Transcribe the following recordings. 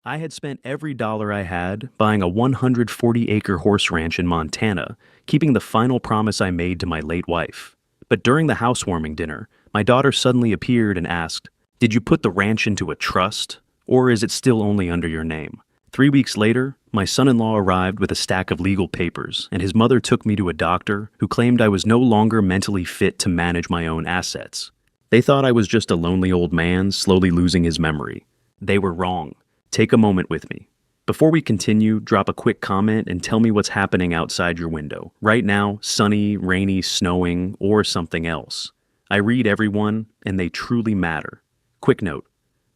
I had spent every dollar I had buying a 140-acre horse ranch in Montana, keeping the final promise I made to my late wife. But during the housewarming dinner, my daughter suddenly appeared and asked, "Did you put the ranch into a trust, or is it still only under your name?" 3 weeks later, my son-in-law arrived with a stack of legal papers, and his mother took me to a doctor who claimed I was no longer mentally fit to manage my own assets. They thought I was just a lonely old man slowly losing his memory. They were wrong. Take a moment with me. Before we continue, drop a quick comment and tell me what's happening outside your window. Right now, sunny, rainy, snowing, or something else. I read everyone, and they truly matter. Quick note.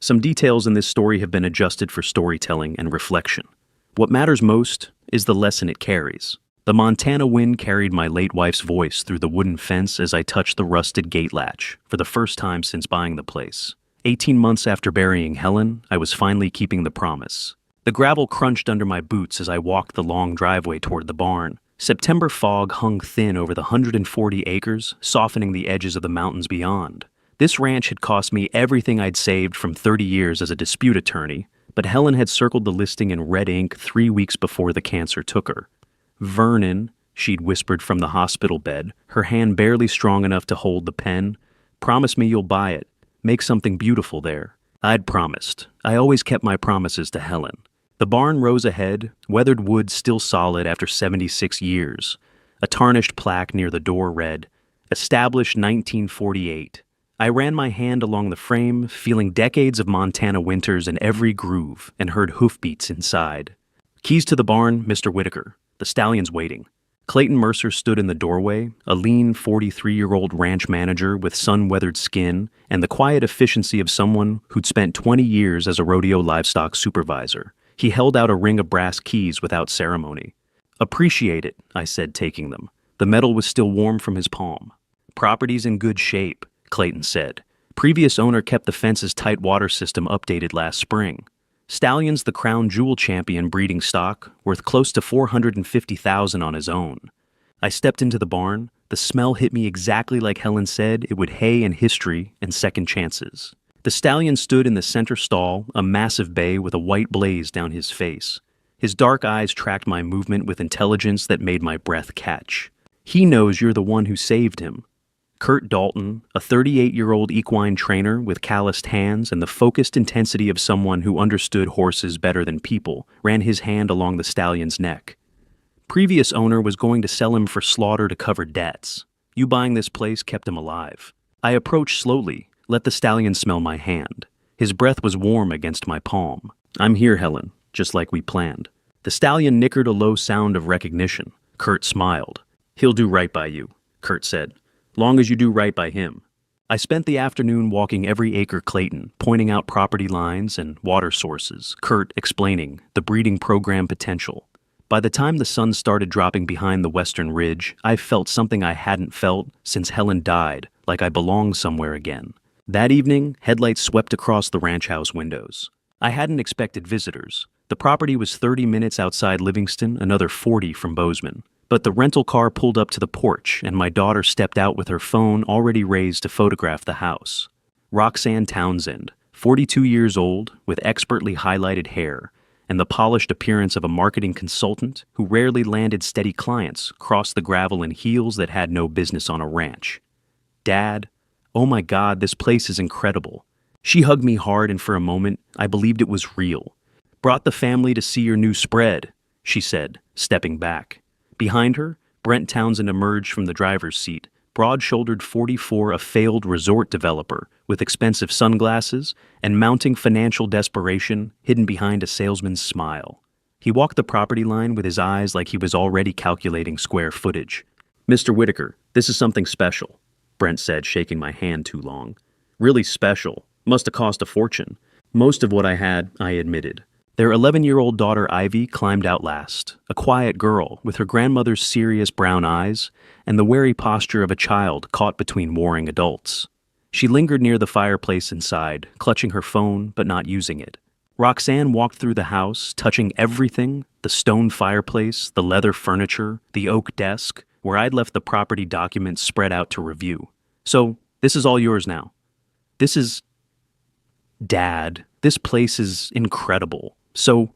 Some details in this story have been adjusted for storytelling and reflection. What matters most is the lesson it carries. The Montana wind carried my late wife's voice through the wooden fence as I touched the rusted gate latch, for the first time since buying the place. 18 months after burying Helen, I was finally keeping the promise. The gravel crunched under my boots as I walked the long driveway toward the barn. September fog hung thin over the 140 acres, softening the edges of the mountains beyond. This ranch had cost me everything I'd saved from 30 years as a dispute attorney, but Helen had circled the listing in red ink 3 weeks before the cancer took her. "Vernon," she'd whispered from the hospital bed, her hand barely strong enough to hold the pen, "promise me you'll buy it. Make something beautiful there." I'd promised. I always kept my promises to Helen. The barn rose ahead, weathered wood still solid after 76 years. A tarnished plaque near the door read, "Established 1948. I ran my hand along the frame, feeling decades of Montana winters in every groove, and heard hoofbeats inside. "Keys to the barn, Mr. Whitaker. The stallion's waiting." Clayton Mercer stood in the doorway, a lean 43-year-old ranch manager with sun-weathered skin and the quiet efficiency of someone who'd spent 20 years as a rodeo livestock supervisor. He held out a ring of brass keys without ceremony. "Appreciate it," I said, taking them. The metal was still warm from his palm. "Property's in good shape," Clayton said. "Previous owner kept the fence's tight water system updated last spring. Stallion's the crown jewel champion breeding stock, worth close to $450,000 on his own." I stepped into the barn. The smell hit me exactly like Helen said it would hay and history and second chances. The stallion stood in the center stall, a massive bay with a white blaze down his face. His dark eyes tracked my movement with intelligence that made my breath catch. "He knows you're the one who saved him." Kurt Dalton, a 38-year-old equine trainer with calloused hands and the focused intensity of someone who understood horses better than people, ran his hand along the stallion's neck. "Previous owner was going to sell him for slaughter to cover debts. You buying this place kept him alive." I approached slowly, let the stallion smell my hand. His breath was warm against my palm. "I'm here, Helen, just like we planned." The stallion nickered a low sound of recognition. Kurt smiled. "He'll do right by you," Kurt said. "Long as you do right by him." I spent the afternoon walking every acre Clayton, pointing out property lines and water sources, Kurt explaining the breeding program potential. By the time the sun started dropping behind the western ridge, I felt something I hadn't felt since Helen died, like I belonged somewhere again. That evening, headlights swept across the ranch house windows. I hadn't expected visitors. The property was 30 minutes outside Livingston, another 40 from Bozeman. But the rental car pulled up to the porch, and my daughter stepped out with her phone already raised to photograph the house. Roxanne Townsend, 42 years old, with expertly highlighted hair, and the polished appearance of a marketing consultant who rarely landed steady clients, crossed the gravel in heels that had no business on a ranch. "Dad, oh my God, this place is incredible." She hugged me hard, and for a moment, I believed it was real. "Brought the family to see your new spread," she said, stepping back. Behind her, Brent Townsend emerged from the driver's seat, broad-shouldered 44, a failed resort developer with expensive sunglasses and mounting financial desperation hidden behind a salesman's smile. He walked the property line with his eyes like he was already calculating square footage. "Mr. Whitaker, this is something special," Brent said, shaking my hand too long. "Really special. Must have cost a fortune." Most of what I had, I admitted. Their 11-year-old daughter Ivy climbed out last, a quiet girl with her grandmother's serious brown eyes and the wary posture of a child caught between warring adults. She lingered near the fireplace inside, clutching her phone but not using it. Roxanne walked through the house, touching everything, the stone fireplace, the leather furniture, the oak desk, where I'd left the property documents spread out to review. "So, this is all yours now." "This is..." "Dad, this place is incredible." So,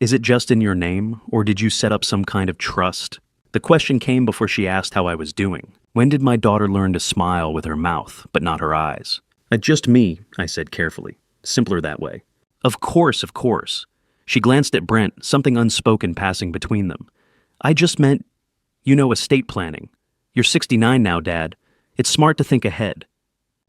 is it just in your name, or did you set up some kind of trust? The question came before she asked how I was doing. When did my daughter learn to smile with her mouth, but not her eyes? Just me, I said carefully. Simpler that way. Of course, of course. She glanced at Brent, something unspoken passing between them. I just meant, estate planning. You're 69 now, Dad. It's smart to think ahead.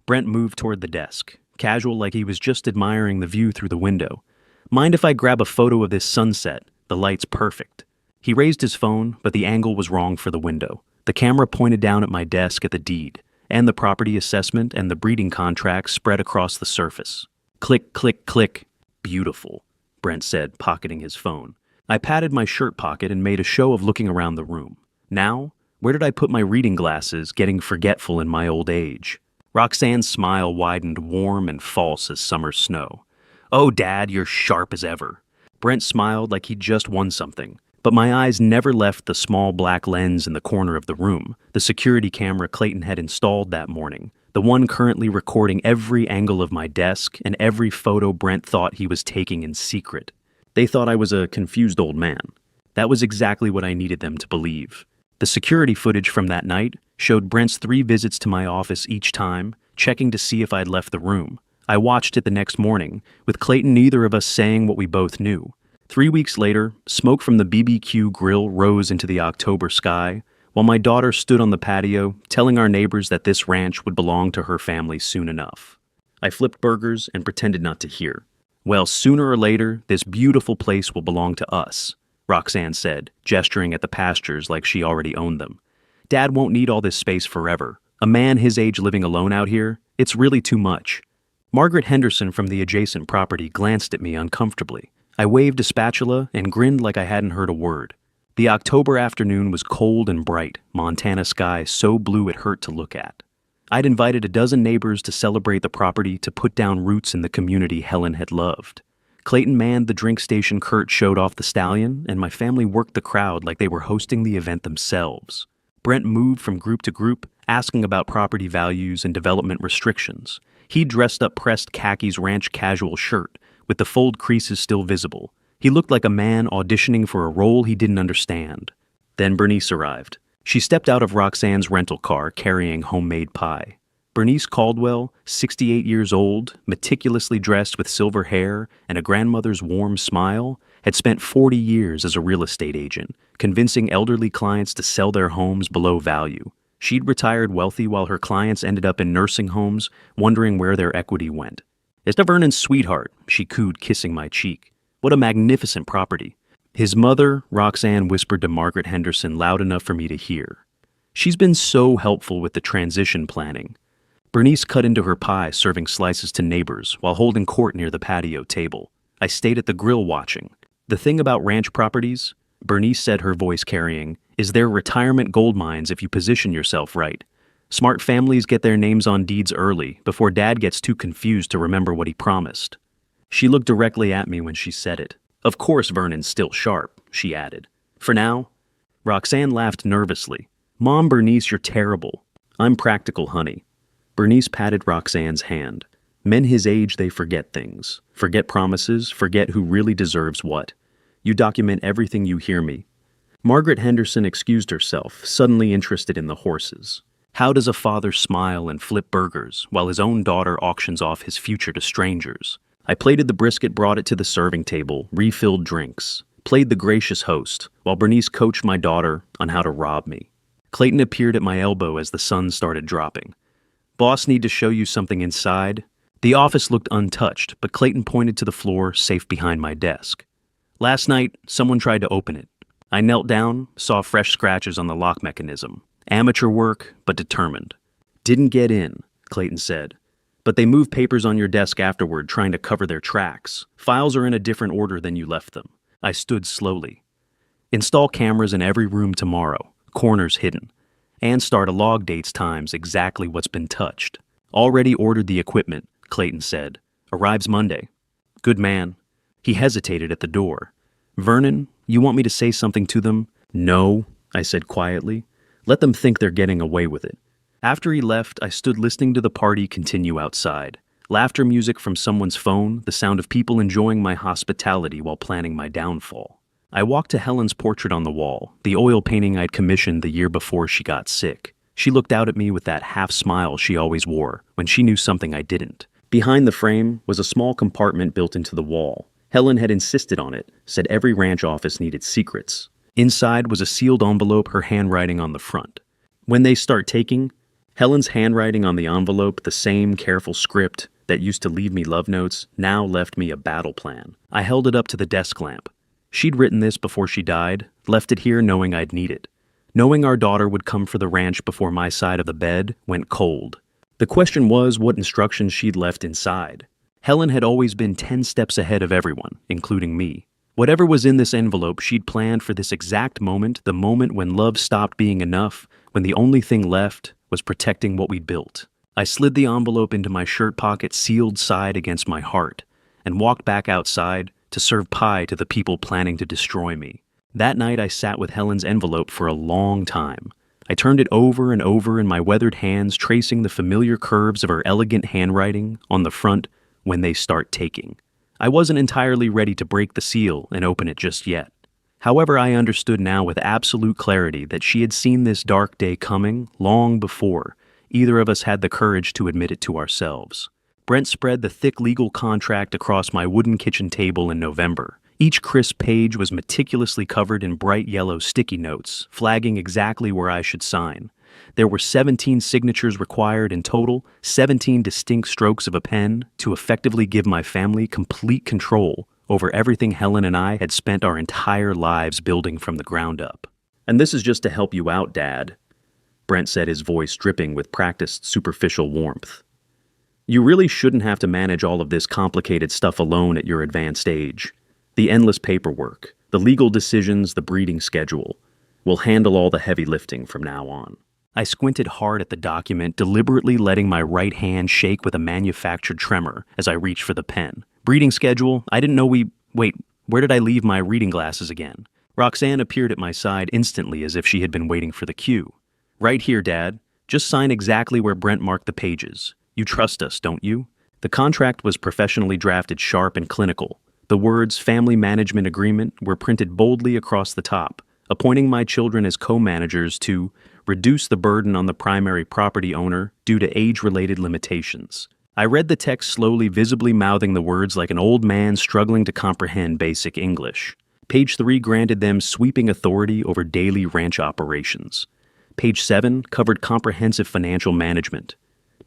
Brent moved toward the desk, casual like he was just admiring the view through the window. Mind if I grab a photo of this sunset? The light's perfect. He raised his phone, but the angle was wrong for the window. The camera pointed down at my desk at the deed, and the property assessment and the breeding contract spread across the surface. Click, click, click. Beautiful, Brent said, pocketing his phone. I patted my shirt pocket and made a show of looking around the room. Now, where did I put my reading glasses, getting forgetful in my old age? Roxanne's smile widened warm and false as summer snow. Oh, Dad, you're sharp as ever. Brent smiled like he'd just won something, but my eyes never left the small black lens in the corner of the room, the security camera Clayton had installed that morning, the one currently recording every angle of my desk and every photo Brent thought he was taking in secret. They thought I was a confused old man. That was exactly what I needed them to believe. The security footage from that night showed Brent's 3 visits to my office each time, checking to see if I'd left the room. I watched it the next morning, with Clayton neither of us saying what we both knew. 3 weeks later, smoke from the BBQ grill rose into the October sky, while my daughter stood on the patio, telling our neighbors that this ranch would belong to her family soon enough. I flipped burgers and pretended not to hear. Well, sooner or later, this beautiful place will belong to us, Roxanne said, gesturing at the pastures like she already owned them. Dad won't need all this space forever. A man his age living alone out here, it's really too much. Margaret Henderson from the adjacent property glanced at me uncomfortably. I waved a spatula and grinned like I hadn't heard a word. The October afternoon was cold and bright, Montana sky so blue it hurt to look at. I'd invited a dozen neighbors to celebrate the property to put down roots in the community Helen had loved. Clayton manned the drink station Kurt showed off the stallion, and my family worked the crowd like they were hosting the event themselves. Brent moved from group to group, asking about property values and development restrictions. He dressed up pressed khakis ranch casual shirt, with the fold creases still visible. He looked like a man auditioning for a role he didn't understand. Then Bernice arrived. She stepped out of Roxanne's rental car carrying homemade pie. Bernice Caldwell, 68 years old, meticulously dressed with silver hair and a grandmother's warm smile, had spent 40 years as a real estate agent, convincing elderly clients to sell their homes below value. She'd retired wealthy while her clients ended up in nursing homes, wondering where their equity went. "Mr. Vernon's sweetheart," she cooed, kissing my cheek. "What a magnificent property." His mother, Roxanne, whispered to Margaret Henderson loud enough for me to hear. "She's been so helpful with the transition planning." Bernice cut into her pie, serving slices to neighbors while holding court near the patio table. I stayed at the grill watching. The thing about ranch properties, Bernice said, her voice carrying, is they're retirement gold mines if you position yourself right. Smart families get their names on deeds early, before Dad gets too confused to remember what he promised. She looked directly at me when she said it. "Of course Vernon's still sharp," she added. "For now." Roxanne laughed nervously. "Mom, Bernice, you're terrible." "I'm practical, honey." Bernice patted Roxanne's hand. "Men his age, they forget things. Forget promises, forget who really deserves what. You document everything you hear me." Margaret Henderson excused herself, suddenly interested in the horses. How does a father smile and flip burgers while his own daughter auctions off his future to strangers? I plated the brisket, brought it to the serving table, refilled drinks, played the gracious host, while Bernice coached my daughter on how to rob me. Clayton appeared at my elbow as the sun started dropping. "Boss, need to show you something inside." The office looked untouched, but Clayton pointed to the floor safe behind my desk. "Last night, someone tried to open it. I knelt down, saw fresh scratches on the lock mechanism. Amateur work, but determined." "Didn't get in," Clayton said. "But they moved papers on your desk afterward, trying to cover their tracks. Files are in a different order than you left them." I stood slowly. "Install cameras in every room tomorrow, corners hidden. And start a log dates times exactly what's been touched." "Already ordered the equipment," Clayton said. "Arrives Monday." "Good man." He hesitated at the door. "Vernon, you want me to say something to them?" "No," I said quietly. "Let them think they're getting away with it." After he left, I stood listening to the party continue outside. Laughter music from someone's phone, the sound of people enjoying my hospitality while planning my downfall. I walked to Helen's portrait on the wall, the oil painting I'd commissioned the year before she got sick. She looked out at me with that half smile she always wore when she knew something I didn't. Behind the frame was a small compartment built into the wall. Helen had insisted on it, said every ranch office needed secrets. Inside was a sealed envelope, her handwriting on the front. When they start taking, Helen's handwriting on the envelope, the same careful script that used to leave me love notes, now left me a battle plan. I held it up to the desk lamp. She'd written this before she died, left it here knowing I'd need it. Knowing our daughter would come for the ranch before my side of the bed went cold. The question was what instructions she'd left inside. Helen had always been 10 steps ahead of everyone, including me. Whatever was in this envelope, she'd planned for this exact moment, the moment when love stopped being enough, when the only thing left was protecting what we'd built. I slid the envelope into my shirt pocket, sealed side against my heart, and walked back outside to serve pie to the people planning to destroy me. That night I sat with Helen's envelope for a long time. I turned it over and over in my weathered hands, tracing the familiar curves of her elegant handwriting on the front, when they start taking. I wasn't entirely ready to break the seal and open it just yet. However, I understood now with absolute clarity that she had seen this dark day coming long before either of us had the courage to admit it to ourselves. Brent spread the thick legal contract across my wooden kitchen table in November. Each crisp page was meticulously covered in bright yellow sticky notes, flagging exactly where I should sign. There were 17 signatures required in total, 17 distinct strokes of a pen to effectively give my family complete control over everything Helen and I had spent our entire lives building from the ground up. "And this is just to help you out, Dad," Brent said, his voice dripping with practiced superficial warmth. "You really shouldn't have to manage all of this complicated stuff alone at your advanced age. The endless paperwork, the legal decisions, the breeding schedule. We'll handle all the heavy lifting from now on." I squinted hard at the document, deliberately letting my right hand shake with a manufactured tremor as I reached for the pen. Breeding schedule? I didn't know Wait, where did I leave my reading glasses again? Roxanne appeared at my side instantly as if she had been waiting for the cue. "Right here, Dad. Just sign exactly where Brent marked the pages. You trust us, don't you?" The contract was professionally drafted, sharp and clinical. The words "Family Management Agreement" were printed boldly across the top, appointing my children as co-managers to reduce the burden on the primary property owner due to age-related limitations. I read the text slowly, visibly mouthing the words like an old man struggling to comprehend basic English. Page 3 granted them sweeping authority over daily ranch operations. Page 7 covered comprehensive financial management.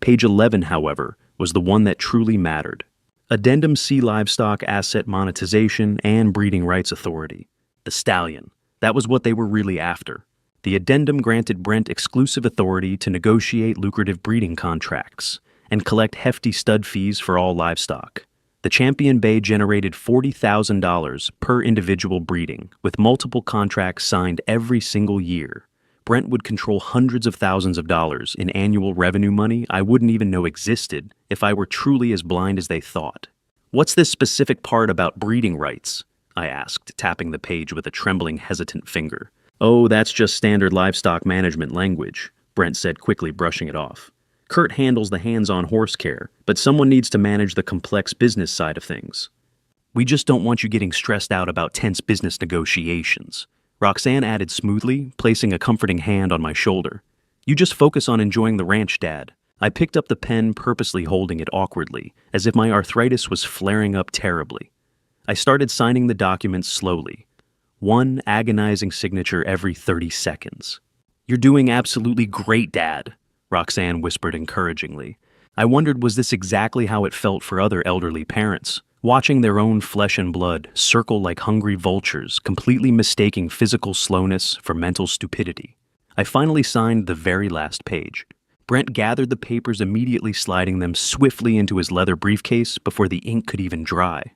Page 11, however, was the one that truly mattered. Addendum C, livestock asset monetization and breeding rights authority. The stallion. That was what they were really after. The addendum granted Brent exclusive authority to negotiate lucrative breeding contracts and collect hefty stud fees for all livestock. The Champion Bay generated $40,000 per individual breeding, with multiple contracts signed every single year. Brent would control hundreds of thousands of dollars in annual revenue money I wouldn't even know existed if I were truly as blind as they thought. "What's this specific part about breeding rights?" I asked, tapping the page with a trembling, hesitant finger. "Oh, that's just standard livestock management language," Brent said, quickly brushing it off. "Kurt handles the hands-on horse care, but someone needs to manage the complex business side of things. We just don't want you getting stressed out about tense business negotiations," Roxanne added smoothly, placing a comforting hand on my shoulder. "You just focus on enjoying the ranch, Dad." I picked up the pen, purposely holding it awkwardly, as if my arthritis was flaring up terribly. I started signing the documents slowly, one agonizing signature every 30 seconds. "You're doing absolutely great, Dad," Roxanne whispered encouragingly. I wondered, was this exactly how it felt for other elderly parents, watching their own flesh and blood circle like hungry vultures, completely mistaking physical slowness for mental stupidity. I finally signed the very last page. Brent gathered the papers, immediately sliding them swiftly into his leather briefcase before the ink could even dry.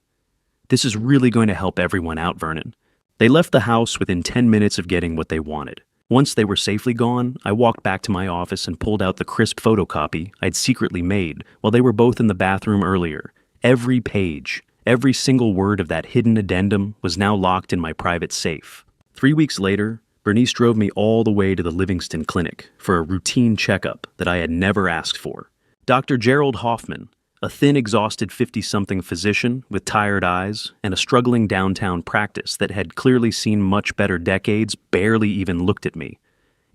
"This is really going to help everyone out, Vernon." They left the house within 10 minutes of getting what they wanted. Once they were safely gone, I walked back to my office and pulled out the crisp photocopy I'd secretly made while they were both in the bathroom earlier. Every page, every single word of that hidden addendum was now locked in my private safe. 3 weeks later, Bernice drove me all the way to the Livingston Clinic for a routine checkup that I had never asked for. Dr. Gerald Hoffman, A thin, exhausted 50-something physician with tired eyes and a struggling downtown practice that had clearly seen much better decades barely even looked at me.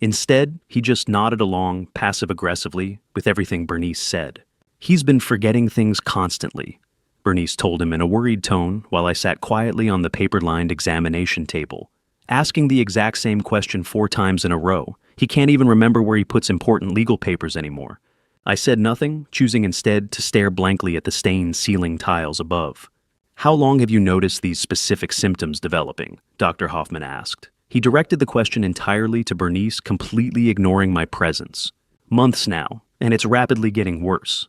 Instead, he just nodded along passive-aggressively with everything Bernice said. "He's been forgetting things constantly," Bernice told him in a worried tone while I sat quietly on the paper-lined examination table. "Asking the exact same question 4 times in a row. He can't even remember where he puts important legal papers anymore." I said nothing, choosing instead to stare blankly at the stained ceiling tiles above. "How long have you noticed these specific symptoms developing?" Dr. Hoffman asked. He directed the question entirely to Bernice, completely ignoring my presence. "Months now, and it's rapidly getting worse."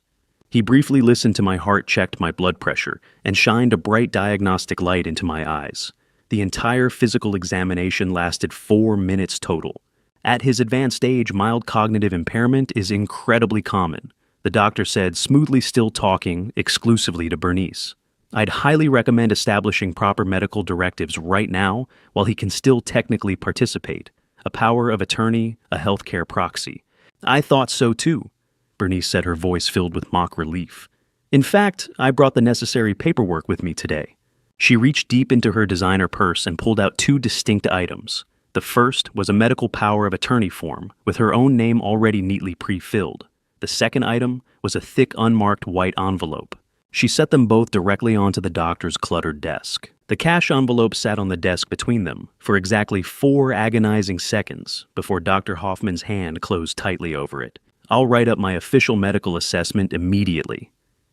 He briefly listened to my heart, checked my blood pressure, and shined a bright diagnostic light into my eyes. The entire physical examination lasted 4 minutes total. At his advanced age, mild cognitive impairment is incredibly common, the doctor said, smoothly still talking exclusively to Bernice. "I'd highly recommend establishing proper medical directives right now while he can still technically participate. A power of attorney, a healthcare proxy." "I thought so too," Bernice said, her voice filled with mock relief. "In fact, I brought the necessary paperwork with me today." She reached deep into her designer purse and pulled out 2 distinct items. The first was a medical power of attorney form, with her own name already neatly pre-filled. The second item was a thick, unmarked white envelope. She set them both directly onto the doctor's cluttered desk. The cash envelope sat on the desk between them for exactly 4 agonizing seconds before Dr. Hoffman's hand closed tightly over it. "I'll write up my official medical assessment immediately,"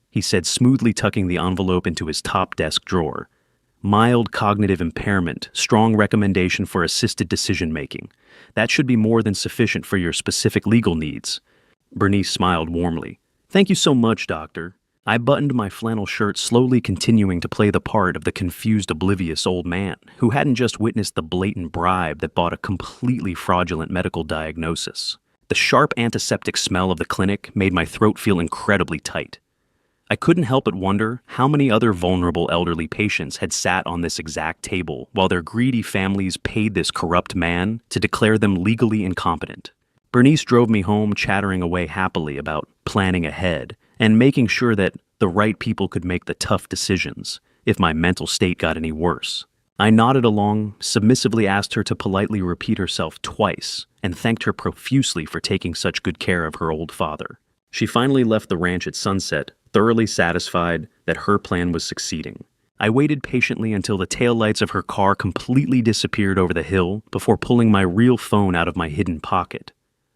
he said, smoothly tucking the envelope into his top desk drawer. "Mild cognitive impairment, strong recommendation for assisted decision-making. That should be more than sufficient for your specific legal needs." Bernice smiled warmly. "Thank you so much, doctor." I buttoned my flannel shirt, slowly continuing to play the part of the confused, oblivious old man who hadn't just witnessed the blatant bribe that bought a completely fraudulent medical diagnosis. The sharp antiseptic smell of the clinic made my throat feel incredibly tight. I couldn't help but wonder how many other vulnerable elderly patients had sat on this exact table while their greedy families paid this corrupt man to declare them legally incompetent. Bernice drove me home, chattering away happily about planning ahead and making sure that the right people could make the tough decisions if my mental state got any worse. I nodded along, submissively asked her to politely repeat herself twice, and thanked her profusely for taking such good care of her old father. She finally left the ranch at sunset, thoroughly satisfied that her plan was succeeding. I waited patiently until the taillights of her car completely disappeared over the hill before pulling my real phone out of my hidden pocket.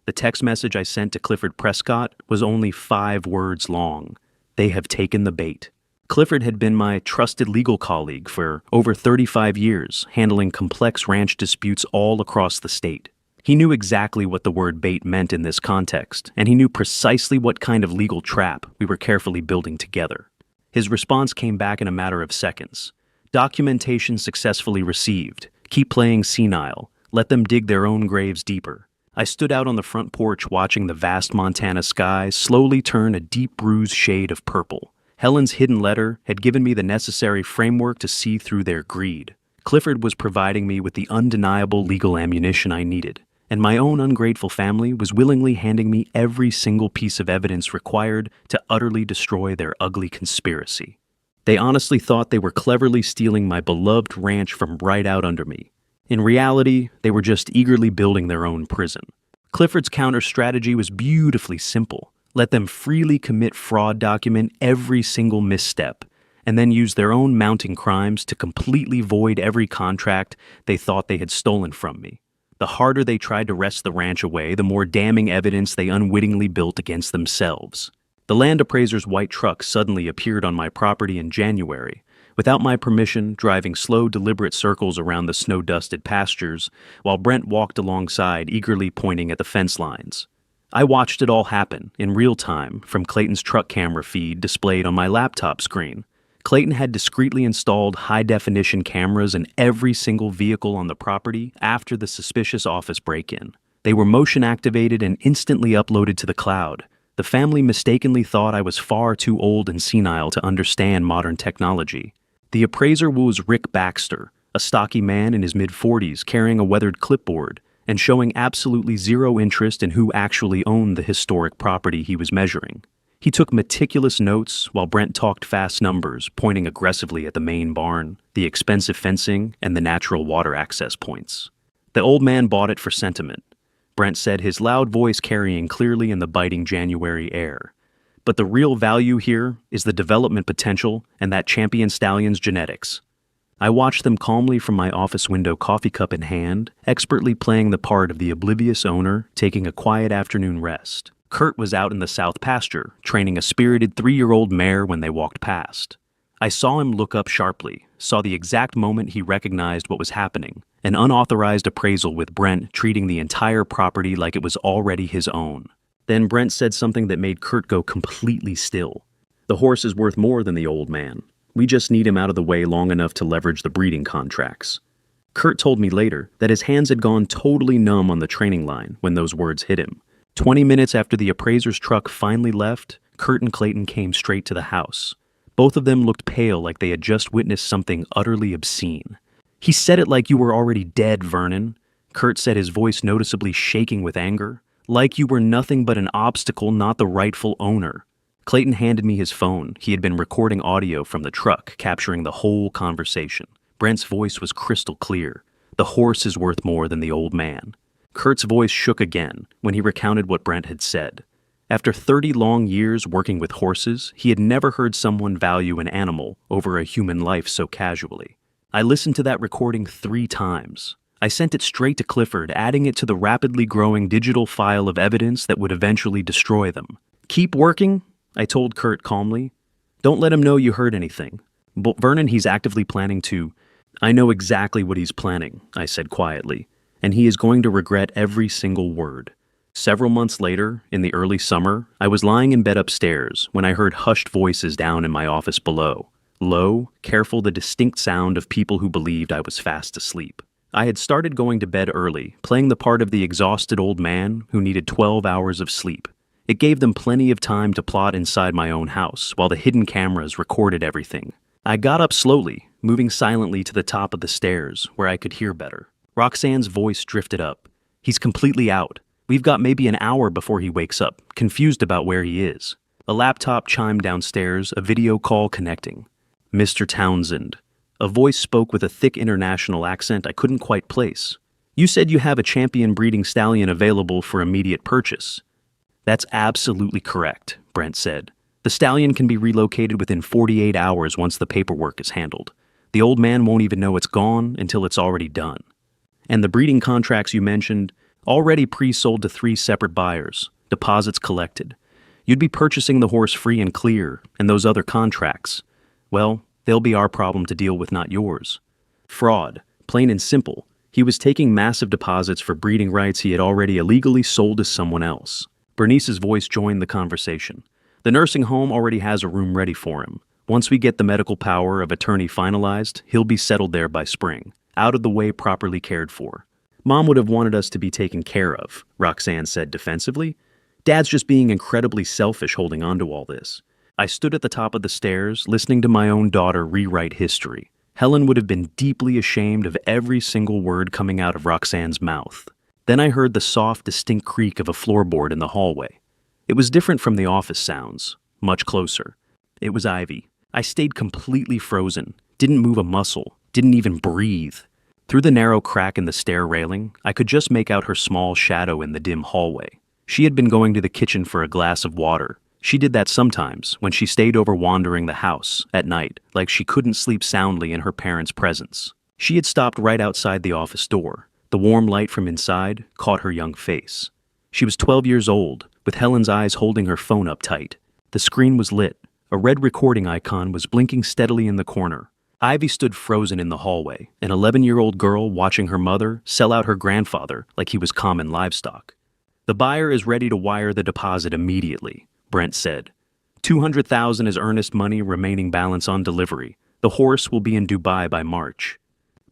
The text message I sent to Clifford Prescott was only 5 words long. "They have taken the bait." Clifford had been my trusted legal colleague for over 35 years, handling complex ranch disputes all across the state. He knew exactly what the word bait meant in this context, and he knew precisely what kind of legal trap we were carefully building together. His response came back in a matter of seconds. "Documentation successfully received. Keep playing senile. Let them dig their own graves deeper." I stood out on the front porch watching the vast Montana sky slowly turn a deep bruised shade of purple. Helen's hidden letter had given me the necessary framework to see through their greed. Clifford was providing me with the undeniable legal ammunition I needed, and my own ungrateful family was willingly handing me every single piece of evidence required to utterly destroy their ugly conspiracy. They honestly thought they were cleverly stealing my beloved ranch from right out under me. In reality, they were just eagerly building their own prison. Clifford's counter-strategy was beautifully simple. Let them freely commit fraud, document every single misstep, and then use their own mounting crimes to completely void every contract they thought they had stolen from me. The harder they tried to wrest the ranch away, the more damning evidence they unwittingly built against themselves. The land appraiser's white truck suddenly appeared on my property in January, without my permission, driving slow, deliberate circles around the snow-dusted pastures, while Brent walked alongside, eagerly pointing at the fence lines. I watched it all happen, in real time, from Clayton's truck camera feed displayed on my laptop screen. Clayton had discreetly installed high-definition cameras in every single vehicle on the property after the suspicious office break-in. They were motion-activated and instantly uploaded to the cloud. The family mistakenly thought I was far too old and senile to understand modern technology. The appraiser was Rick Baxter, a stocky man in his mid-40s carrying a weathered clipboard and showing absolutely zero interest in who actually owned the historic property he was measuring. He took meticulous notes while Brent talked fast numbers, pointing aggressively at the main barn, the expensive fencing, and the natural water access points. The old man bought it for sentiment, Brent said, his loud voice carrying clearly in the biting January air. But the real value here is the development potential and that champion stallion's genetics. I watched them calmly from my office window, coffee cup in hand, expertly playing the part of the oblivious owner taking a quiet afternoon rest. Kurt was out in the south pasture, training a spirited 3-year-old mare when they walked past. I saw him look up sharply, saw the exact moment he recognized what was happening, an unauthorized appraisal with Brent treating the entire property like it was already his own. Then Brent said something that made Kurt go completely still. The horse is worth more than the old man. We just need him out of the way long enough to leverage the breeding contracts. Kurt told me later that his hands had gone totally numb on the training line when those words hit him. 20 minutes after the appraiser's truck finally left, Kurt and Clayton came straight to the house. Both of them looked pale, like they had just witnessed something utterly obscene. "He said it like you were already dead, Vernon," Kurt said, his voice noticeably shaking with anger. "Like you were nothing but an obstacle, not the rightful owner." Clayton handed me his phone. He had been recording audio from the truck, capturing the whole conversation. Brent's voice was crystal clear. The horse is worth more than the old man. Kurt's voice shook again when he recounted what Brent had said. After 30 long years working with horses, he had never heard someone value an animal over a human life so casually. I listened to that recording 3 times. I sent it straight to Clifford, adding it to the rapidly growing digital file of evidence that would eventually destroy them. "Keep working," I told Kurt calmly. "Don't let him know you heard anything. But Vernon, he's actively planning to—" "I know exactly what he's planning," I said quietly, "and he is going to regret every single word." Several months later, in the early summer, I was lying in bed upstairs when I heard hushed voices down in my office below. Low, careful, the distinct sound of people who believed I was fast asleep. I had started going to bed early, playing the part of the exhausted old man who needed 12 hours of sleep. It gave them plenty of time to plot inside my own house while the hidden cameras recorded everything. I got up slowly, moving silently to the top of the stairs where I could hear better. Roxanne's voice drifted up. "He's completely out. We've got maybe an hour before he wakes up, confused about where he is." A laptop chimed downstairs, a video call connecting. "Mr. Townsend." A voice spoke with a thick international accent I couldn't quite place. "You said you have a champion breeding stallion available for immediate purchase." "That's absolutely correct," Brent said. "The stallion can be relocated within 48 hours once the paperwork is handled. The old man won't even know it's gone until it's already done. And the breeding contracts you mentioned, already pre-sold to 3 separate buyers, deposits collected. You'd be purchasing the horse free and clear, and those other contracts, well, they'll be our problem to deal with, not yours." Fraud, plain and simple. He was taking massive deposits for breeding rights he had already illegally sold to someone else. Bernice's voice joined the conversation. "The nursing home already has a room ready for him. Once we get the medical power of attorney finalized, he'll be settled there by spring, out of the way, properly cared for." "Mom would have wanted us to be taken care of," Roxanne said defensively. "Dad's just being incredibly selfish holding on to all this." I stood at the top of the stairs, listening to my own daughter rewrite history. Helen would have been deeply ashamed of every single word coming out of Roxanne's mouth. Then I heard the soft, distinct creak of a floorboard in the hallway. It was different from the office sounds, much closer. It was Ivy. I stayed completely frozen, didn't move a muscle, didn't even breathe. Through the narrow crack in the stair railing, I could just make out her small shadow in the dim hallway. She had been going to the kitchen for a glass of water. She did that sometimes when she stayed over wandering the house at night, like she couldn't sleep soundly in her parents' presence. She had stopped right outside the office door. The warm light from inside caught her young face. She was 12 years old, with Helen's eyes holding her phone up tight. The screen was lit. A red recording icon was blinking steadily in the corner. Ivy stood frozen in the hallway, an 11-year-old girl watching her mother sell out her grandfather like he was common livestock. "The buyer is ready to wire the deposit immediately," Brent said. "200,000 is earnest money, remaining balance on delivery. The horse will be in Dubai by March."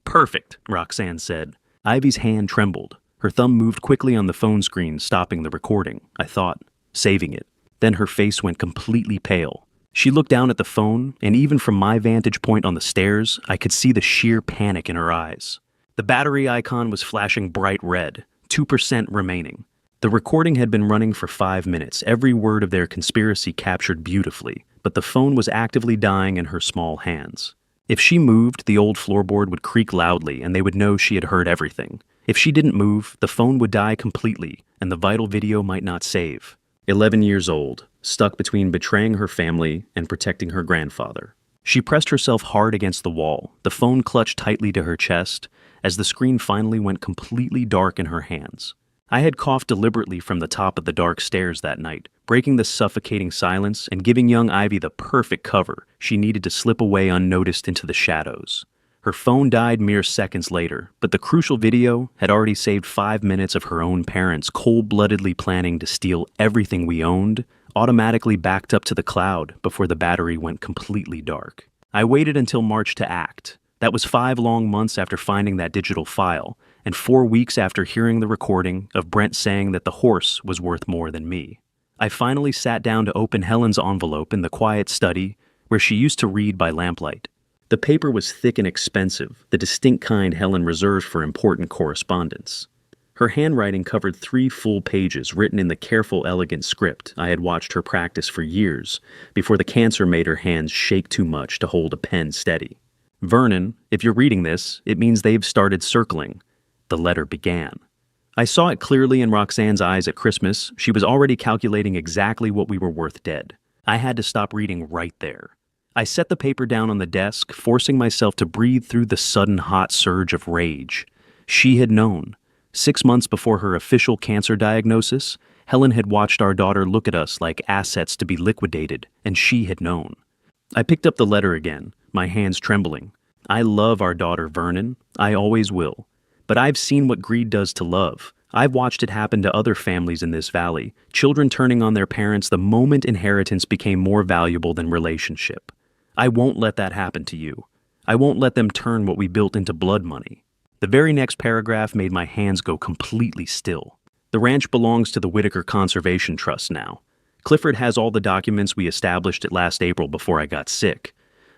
"Perfect," Roxanne said. Ivy's hand trembled. Her thumb moved quickly on the phone screen, stopping the recording, I thought, saving it. Then her face went completely pale. She looked down at the phone, and even from my vantage point on the stairs, I could see the sheer panic in her eyes. The battery icon was flashing bright red, 2% remaining. The The recording had been running for 5 minutes, every word of their conspiracy captured beautifully, but the phone was actively dying in her small hands. If she moved, the old floorboard would creak loudly and they would know she had heard everything. If she didn't move, the phone would die completely and the vital video might not save. 11 years old, stuck between betraying her family and protecting her grandfather. She pressed herself hard against the wall, the phone clutched tightly to her chest, as the screen finally went completely dark in her hands. I had coughed deliberately from the top of the dark stairs that night, breaking the suffocating silence and giving young Ivy the perfect cover she needed to slip away unnoticed into the shadows. Her phone died mere seconds later, but the crucial video had already saved 5 minutes of her own parents cold-bloodedly planning to steal everything we owned, automatically backed up to the cloud before the battery went completely dark. I waited until March to act. That was 5 long months after finding that digital file, and 4 weeks after hearing the recording of Brent saying that the horse was worth more than me. I finally sat down to open Helen's envelope in the quiet study where she used to read by lamplight. The paper was thick and expensive, the distinct kind Helen reserved for important correspondence. Her handwriting covered 3 full pages written in the careful, elegant script I had watched her practice for years before the cancer made her hands shake too much to hold a pen steady. "Vernon, if you're reading this, it means they've started circling." The letter began. I saw it clearly in Roxanne's eyes at Christmas. She was already calculating exactly what we were worth dead. I had to stop reading right there. I set the paper down on the desk, forcing myself to breathe through the sudden hot surge of rage. She had known. 6 months before her official cancer diagnosis, Helen had watched our daughter look at us like assets to be liquidated, and she had known. I picked up the letter again, my hands trembling. I love our daughter, Vernon. I always will. But I've seen what greed does to love. I've watched it happen to other families in this valley, children turning on their parents the moment inheritance became more valuable than relationship. I won't let that happen to you. I won't let them turn what we built into blood money. The very next paragraph made my hands go completely still. The ranch belongs to the Whitaker Conservation Trust now. Clifford has all the documents we established it last April before I got sick.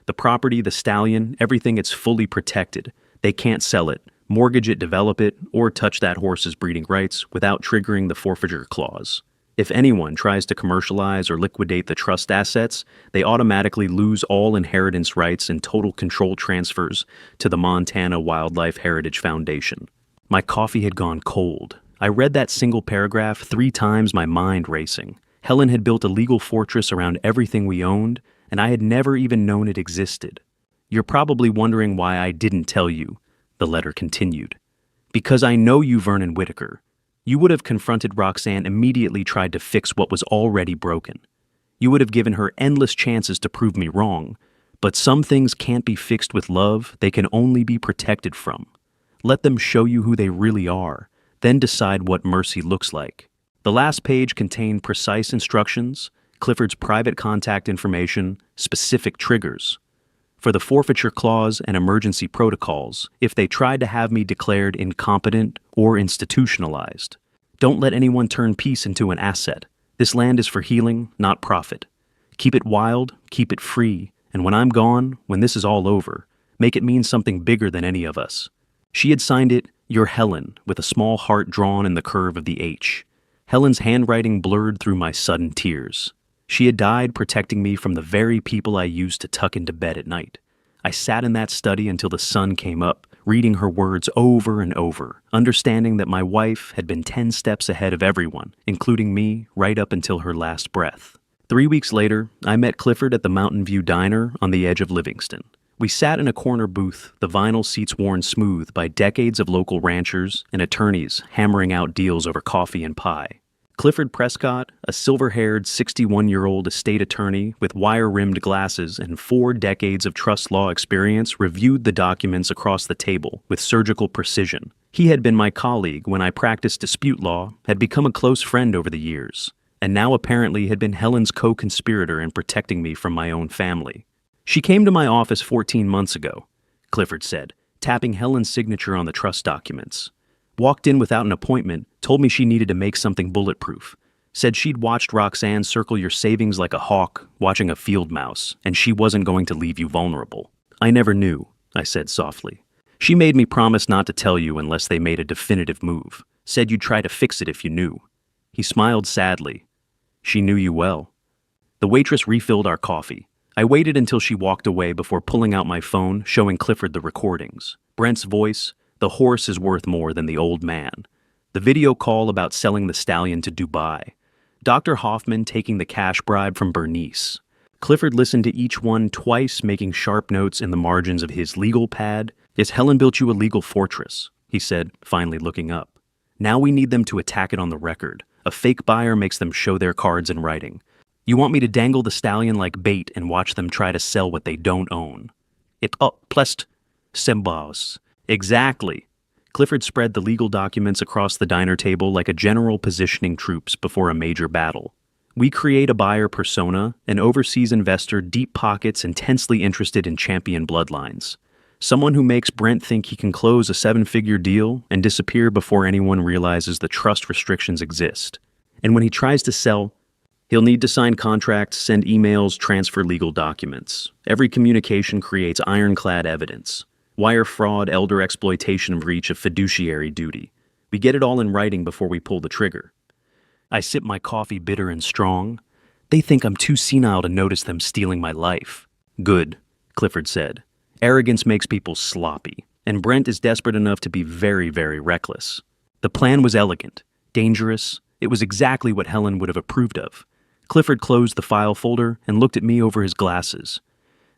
The property, the stallion, everything, it's fully protected. They can't sell it, mortgage it, develop it, or touch that horse's breeding rights without triggering the forfeiture clause. If anyone tries to commercialize or liquidate the trust assets, they automatically lose all inheritance rights and total control transfers to the Montana Wildlife Heritage Foundation. My coffee had gone cold. I read that single paragraph 3 times, my mind racing. Helen had built a legal fortress around everything we owned, and I had never even known it existed. "You're probably wondering why I didn't tell you," the letter continued. "Because I know you, Vernon Whitaker. You would have confronted Roxanne, immediately tried to fix what was already broken. You would have given her endless chances to prove me wrong, but some things can't be fixed with love, they can only be protected from. Let them show you who they really are, then decide what mercy looks like." The last page contained precise instructions, Clifford's private contact information, specific triggers. For the forfeiture clause and emergency protocols, if they tried to have me declared incompetent or institutionalized. Don't let anyone turn peace into an asset. This land is for healing, not profit. Keep it wild, keep it free, and when I'm gone, when this is all over, make it mean something bigger than any of us. She had signed it, "Your Helen," with a small heart drawn in the curve of the H. Helen's handwriting blurred through my sudden tears. She had died protecting me from the very people I used to tuck into bed at night. I sat in that study until the sun came up, reading her words over and over, understanding that my wife had been 10 steps ahead of everyone, including me, right up until her last breath. 3 weeks later, I met Clifford at the Mountain View Diner on the edge of Livingston. We sat in a corner booth, the vinyl seats worn smooth by decades of local ranchers and attorneys hammering out deals over coffee and pie. Clifford Prescott, a silver-haired 61-year-old estate attorney with wire-rimmed glasses and 4 decades of trust law experience, reviewed the documents across the table with surgical precision. He had been my colleague when I practiced dispute law, had become a close friend over the years, and now apparently had been Helen's co-conspirator in protecting me from my own family. "She came to my office 14 months ago," Clifford said, tapping Helen's signature on the trust documents. "Walked in without an appointment, told me she needed to make something bulletproof. Said she'd watched Roxanne circle your savings like a hawk, watching a field mouse, and she wasn't going to leave you vulnerable." "I never knew," I said softly. "She made me promise not to tell you unless they made a definitive move. Said you'd try to fix it if you knew." He smiled sadly. She knew you well. The waitress refilled our coffee. I waited until she walked away before pulling out my phone, showing Clifford the recordings. Brent's voice, "The horse is worth more than the old man." The video call about selling the stallion to Dubai. Dr. Hoffman taking the cash bribe from Bernice. Clifford listened to each one twice, making sharp notes in the margins of his legal pad. "Yes, Helen built you a legal fortress," he said, finally looking up. "Now we need them to attack it on the record. A fake buyer makes them show their cards in writing. You want me to dangle the stallion like bait and watch them try to sell what they don't own? It plest symbols." Exactly. Clifford spread the legal documents across the diner table like a general positioning troops before a major battle. We create a buyer persona, an overseas investor, deep pockets, intensely interested in champion bloodlines. Someone who makes Brent think he can close a 7-figure deal and disappear before anyone realizes the trust restrictions exist. And when he tries to sell, he'll need to sign contracts, send emails, transfer legal documents. Every communication creates ironclad evidence. Wire fraud, elder exploitation, breach of fiduciary duty. We get it all in writing before we pull the trigger. I sip my coffee bitter and strong. They think I'm too senile to notice them stealing my life. Good, Clifford said. Arrogance makes people sloppy, and Brent is desperate enough to be very, very reckless. The plan was elegant, dangerous. It was exactly what Helen would have approved of. Clifford closed the file folder and looked at me over his glasses.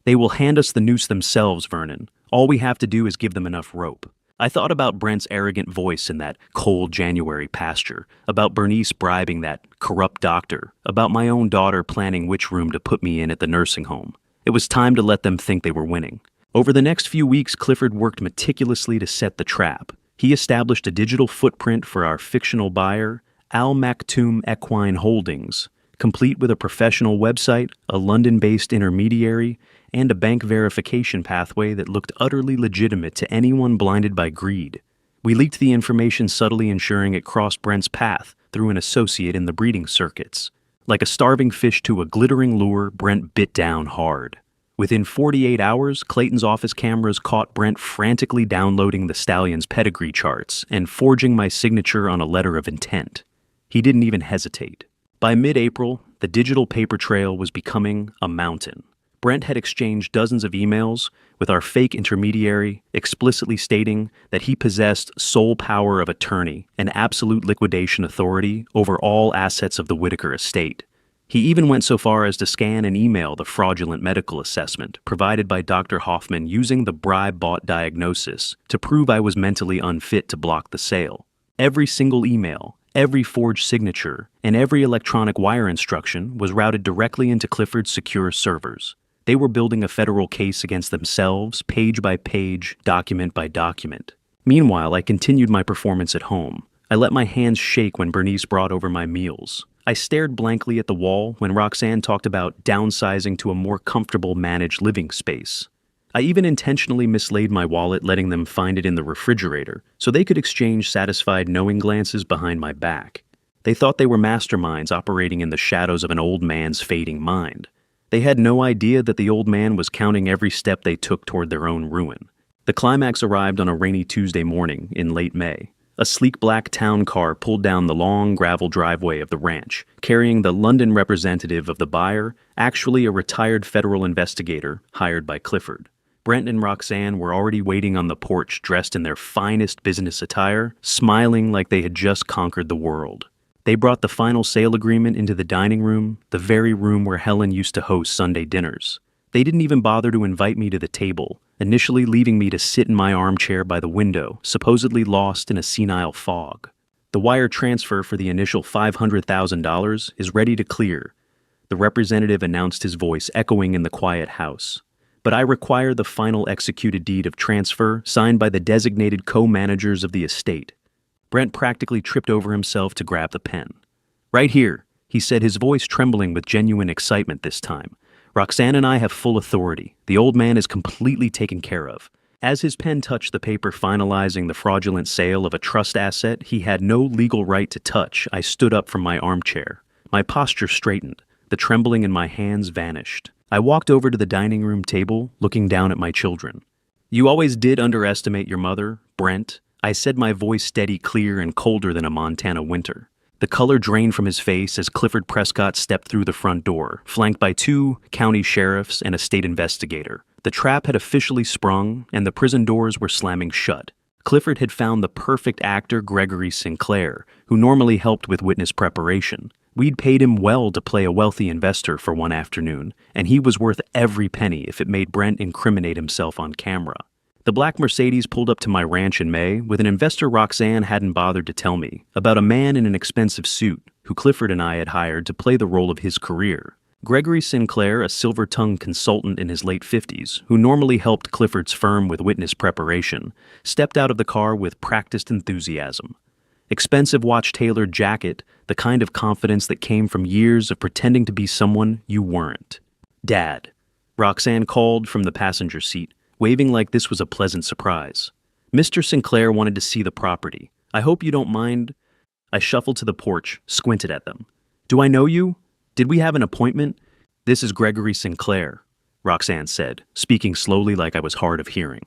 They will hand us the noose themselves, Vernon. All we have to do is give them enough rope. I thought about Brent's arrogant voice in that cold January pasture, about Bernice bribing that corrupt doctor, about my own daughter planning which room to put me in at the nursing home. It was time to let them think they were winning. Over the next few weeks, Clifford worked meticulously to set the trap. He established a digital footprint for our fictional buyer, Al Maktoum Equine Holdings, complete with a professional website, a London-based intermediary, and a bank verification pathway that looked utterly legitimate to anyone blinded by greed. We leaked the information subtly, ensuring it crossed Brent's path through an associate in the breeding circuits. Like a starving fish to a glittering lure, Brent bit down hard. Within 48 hours, Clayton's office cameras caught Brent frantically downloading the stallion's pedigree charts and forging my signature on a letter of intent. He didn't even hesitate. By mid-April, the digital paper trail was becoming a mountain. Brent had exchanged dozens of emails with our fake intermediary, explicitly stating that he possessed sole power of attorney and absolute liquidation authority over all assets of the Whitaker estate. He even went so far as to scan and email the fraudulent medical assessment provided by Dr. Hoffman using the bribe-bought diagnosis to prove I was mentally unfit to block the sale. Every single email, every forged signature, and every electronic wire instruction was routed directly into Clifford's secure servers. They were building a federal case against themselves, page by page, document by document. Meanwhile, I continued my performance at home. I let my hands shake when Bernice brought over my meals. I stared blankly at the wall when Roxanne talked about downsizing to a more comfortable managed living space. I even intentionally mislaid my wallet, letting them find it in the refrigerator, so they could exchange satisfied knowing glances behind my back. They thought they were masterminds operating in the shadows of an old man's fading mind. They had no idea that the old man was counting every step they took toward their own ruin. The climax arrived on a rainy Tuesday morning in late May. A sleek black town car pulled down the long gravel driveway of the ranch, carrying the London representative of the buyer, actually a retired federal investigator hired by Clifford. Brent and Roxanne were already waiting on the porch, dressed in their finest business attire, smiling like they had just conquered the world. They brought the final sale agreement into the dining room, the very room where Helen used to host Sunday dinners. They didn't even bother to invite me to the table, initially leaving me to sit in my armchair by the window, supposedly lost in a senile fog. The wire transfer for the initial $500,000 is ready to clear, the representative announced, his voice echoing in the quiet house. But I require the final executed deed of transfer signed by the designated co-managers of the estate. Brent practically tripped over himself to grab the pen. Right here, he said, his voice trembling with genuine excitement this time. Roxanne and I have full authority. The old man is completely taken care of. As his pen touched the paper finalizing the fraudulent sale of a trust asset he had no legal right to touch, I stood up from my armchair. My posture straightened. The trembling in my hands vanished. I walked over to the dining room table, looking down at my children. You always did underestimate your mother, Brent. I said, my voice steady, clear, and colder than a Montana winter. The color drained from his face as Clifford Prescott stepped through the front door, flanked by 2 county sheriffs and a state investigator. The trap had officially sprung, and the prison doors were slamming shut. Clifford had found the perfect actor, Gregory Sinclair, who normally helped with witness preparation. We'd paid him well to play a wealthy investor for one afternoon, and he was worth every penny if it made Brent incriminate himself on camera. The black Mercedes pulled up to my ranch in May with an investor Roxanne hadn't bothered to tell me about, a man in an expensive suit who Clifford and I had hired to play the role of his career. Gregory Sinclair, a silver-tongued consultant in his late 50s, who normally helped Clifford's firm with witness preparation, stepped out of the car with practiced enthusiasm. Expensive watch-tailored jacket, the kind of confidence that came from years of pretending to be someone you weren't. "Dad," Roxanne called from the passenger seat, waving like this was a pleasant surprise. "Mr. Sinclair wanted to see the property. I hope you don't mind." I shuffled to the porch, squinted at them. "Do I know you? Did we have an appointment?" "This is Gregory Sinclair," Roxanne said, speaking slowly like I was hard of hearing.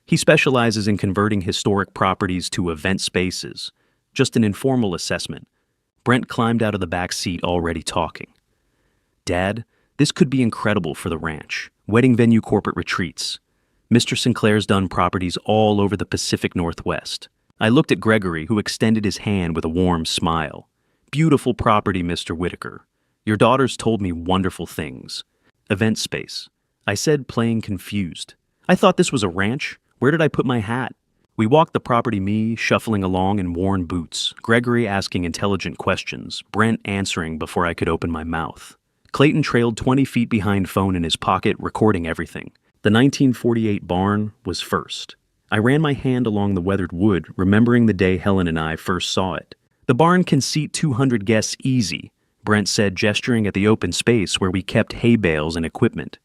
"He specializes in converting historic properties to event spaces. Just an informal assessment." Brent climbed out of the back seat already talking. "Dad, this could be incredible for the ranch. Wedding venue, corporate retreats. Mr. Sinclair's done properties all over the Pacific Northwest." I looked at Gregory, who extended his hand with a warm smile. "Beautiful property, Mr. Whitaker. Your daughter's told me wonderful things." "Event space," I said, playing confused. "I thought this was a ranch. Where did I put my hat?" We walked the property, me shuffling along in worn boots, Gregory asking intelligent questions, Brent answering before I could open my mouth. Clayton trailed 20 feet behind, phone in his pocket, recording everything. The 1948 barn was first. I ran my hand along the weathered wood, remembering the day Helen and I first saw it. "The barn can seat 200 guests easy," Brent said, gesturing at the open space where we kept hay bales and equipment.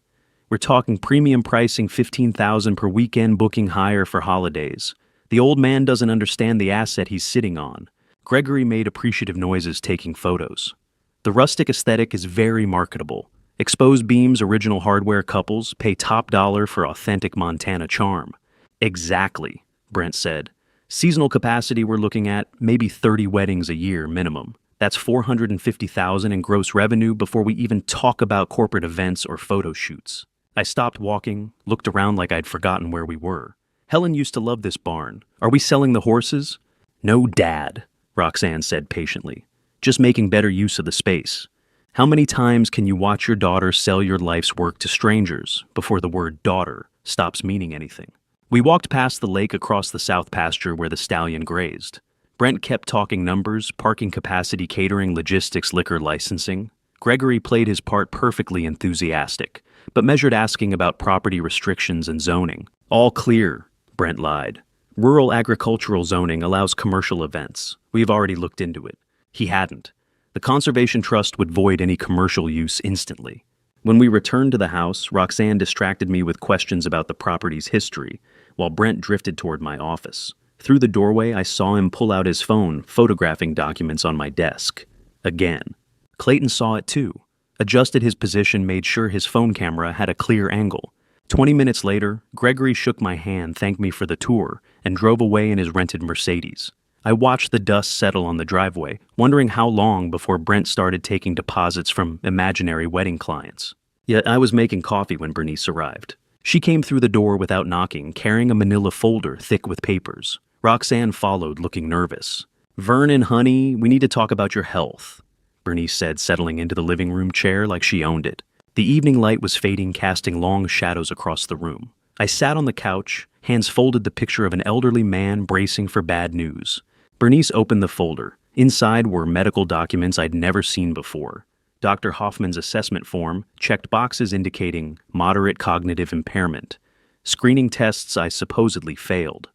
"We're talking premium pricing, $15,000 per weekend, booking higher for holidays. The old man doesn't understand the asset he's sitting on." Gregory made appreciative noises, taking photos. "The rustic aesthetic is very marketable. Exposed beams, original hardware, couples pay top dollar for authentic Montana charm." "Exactly," Brent said. "Seasonal capacity we're looking at, maybe 30 weddings a year minimum. That's $450,000 in gross revenue before we even talk about corporate events or photo shoots." I stopped walking, looked around like I'd forgotten where we were. "Helen used to love this barn. Are we selling the horses?" "No, Dad," Roxanne said patiently. "Just making better use of the space. How many times can you watch your daughter sell your life's work to strangers before the word daughter stops meaning anything?" We walked past the lake across the south pasture where the stallion grazed. Brent kept talking numbers, parking capacity, catering, logistics, liquor licensing. Gregory played his part perfectly enthusiastic, but measured, asking about property restrictions and zoning. "All clear," Brent lied. "Rural agricultural zoning allows commercial events. We've already looked into it." He hadn't. The Conservation Trust would void any commercial use instantly. When we returned to the house, Roxanne distracted me with questions about the property's history, while Brent drifted toward my office. Through the doorway, I saw him pull out his phone, photographing documents on my desk. Again. Clayton saw it too, adjusted his position, made sure his phone camera had a clear angle. 20 minutes later, Gregory shook my hand, thanked me for the tour, and drove away in his rented Mercedes. I watched the dust settle on the driveway, wondering how long before Brent started taking deposits from imaginary wedding clients. Yet I was making coffee when Bernice arrived. She came through the door without knocking, carrying a manila folder thick with papers. Roxanne followed, looking nervous. "Vernon, honey, we need to talk about your health," Bernice said, settling into the living room chair like she owned it. The evening light was fading, casting long shadows across the room. I sat on the couch, hands folded, the picture of an elderly man bracing for bad news. Bernice opened the folder. Inside were medical documents I'd never seen before. Dr. Hoffman's assessment form checked boxes indicating moderate cognitive impairment. Screening tests I supposedly failed.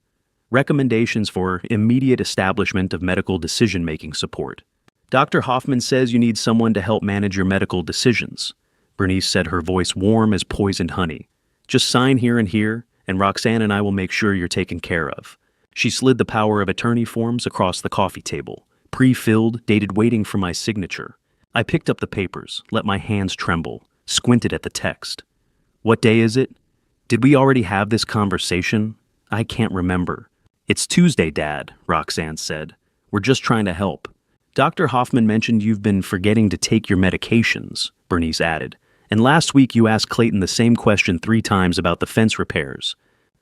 Recommendations for immediate establishment of medical decision-making support. "Dr. Hoffman says you need someone to help manage your medical decisions," Bernice said, her voice warm as poisoned honey. "Just sign here, and Roxanne and I will make sure you're taken care of." She slid the power of attorney forms across the coffee table, pre-filled, dated, waiting for my signature. I picked up the papers, let my hands tremble, squinted at the text. "What day is it? Did we already have this conversation? I can't remember." "It's Tuesday, Dad," Roxanne said. "We're just trying to help." Dr. Hoffman mentioned you've been forgetting to take your medications, Bernice added. And last week you asked Clayton the same question 3 times about the fence repairs.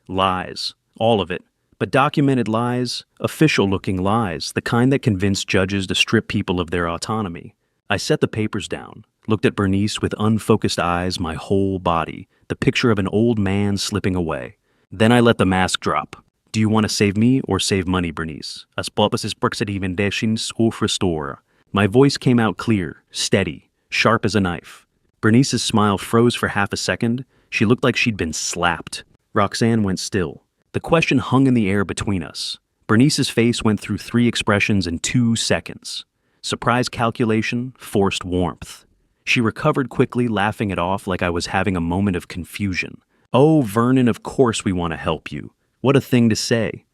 Lies. All of it. But documented lies, official-looking lies, the kind that convince judges to strip people of their autonomy. I set the papers down, looked at Bernice with unfocused eyes, my whole body, the picture of an old man slipping away. Then I let the mask drop. Do you want to save me or save money, Bernice? As purposes procedimentations of restore. My voice came out clear, steady, sharp as a knife. Bernice's smile froze for half a second. She looked like she'd been slapped. Roxanne went still. The question hung in the air between us. Bernice's face went through 3 expressions in 2 seconds. Surprise calculation, forced warmth. She recovered quickly, laughing it off like I was having a moment of confusion. Oh, Vernon, of course we want to help you. What a thing to say.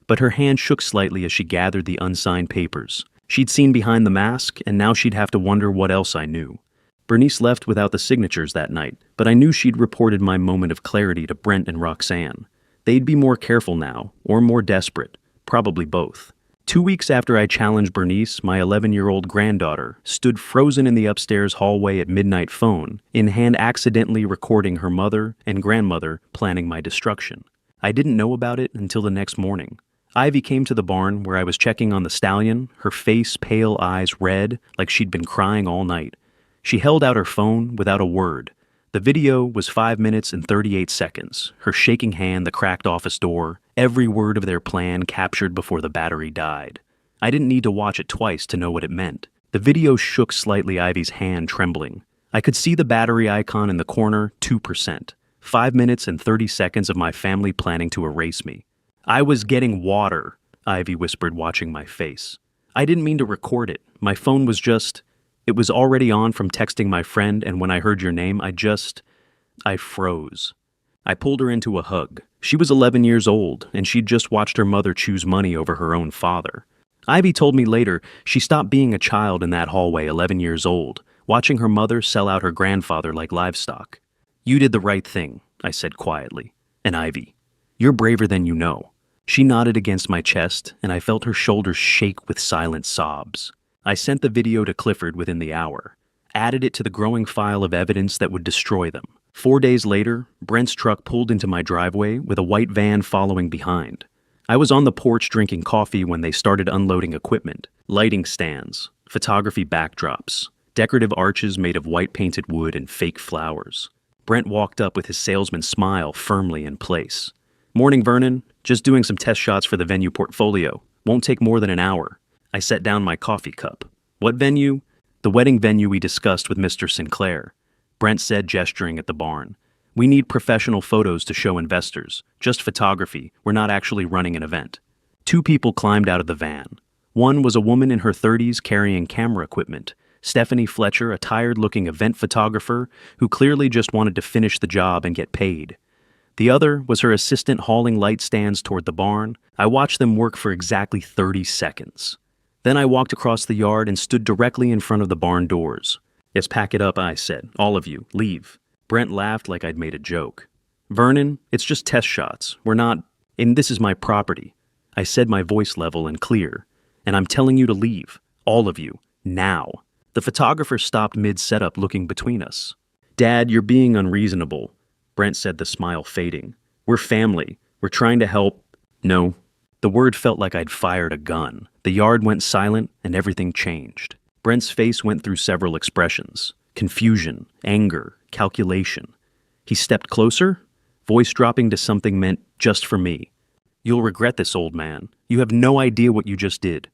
But her hand shook slightly as she gathered the unsigned papers. She'd seen behind the mask, and now she'd have to wonder what else I knew. Bernice left without the signatures that night, but I knew she'd reported my moment of clarity to Brent and Roxanne. They'd be more careful now, or more desperate, probably both. 2 weeks after I challenged Bernice, my 11-year-old granddaughter stood frozen in the upstairs hallway at midnight, phone in hand, accidentally recording her mother and grandmother planning my destruction. I didn't know about it until the next morning. Ivy came to the barn where I was checking on the stallion, her face, pale, eyes red, like she'd been crying all night. She held out her phone without a word. The video was 5 minutes and 38 seconds, her shaking hand, the cracked office door, every word of their plan captured before the battery died. I didn't need to watch it twice to know what it meant. The video shook slightly, Ivy's hand trembling. I could see the battery icon in the corner, 2%. 5 minutes and 30 seconds of my family planning to erase me. I was getting water, Ivy whispered, watching my face. I didn't mean to record it. My phone was just... It was already on from texting my friend, and when I heard your name, I froze. I pulled her into a hug. She was 11 years old, and she'd just watched her mother choose money over her own father. Ivy told me later she stopped being a child in that hallway, 11 years old, watching her mother sell out her grandfather like livestock. You did the right thing, I said quietly. And Ivy, you're braver than you know. She nodded against my chest, and I felt her shoulders shake with silent sobs. I sent the video to Clifford within the hour, added it to the growing file of evidence that would destroy them. 4 days later, Brent's truck pulled into my driveway with a white van following behind. I was on the porch drinking coffee when they started unloading equipment, lighting stands, photography backdrops, decorative arches made of white painted wood and fake flowers. Brent walked up with his salesman's smile firmly in place. Morning, Vernon. Just doing some test shots for the venue portfolio. Won't take more than an hour. I set down my coffee cup. What venue? The wedding venue we discussed with Mr. Sinclair. Brent said, gesturing at the barn. We need professional photos to show investors. Just photography. We're not actually running an event. 2 people climbed out of the van. One was a woman in her 30s carrying camera equipment. Stephanie Fletcher, a tired-looking event photographer who clearly just wanted to finish the job and get paid. The other was her assistant hauling light stands toward the barn. I watched them work for exactly 30 seconds. Then I walked across the yard and stood directly in front of the barn doors. Yes, pack it up, I said. All of you, leave. Brent laughed like I'd made a joke. Vernon, it's just test shots. We're not... And this is my property. I said, my voice level and clear. And I'm telling you to leave. All of you. Now. The photographer stopped mid-setup, looking between us. Dad, you're being unreasonable, Brent said, the smile fading. We're family. We're trying to help. No. The word felt like I'd fired a gun. The yard went silent and everything changed. Brent's face went through several expressions. Confusion, anger, calculation. He stepped closer, voice dropping to something meant just for me. You'll regret this, old man. You have no idea what you just did.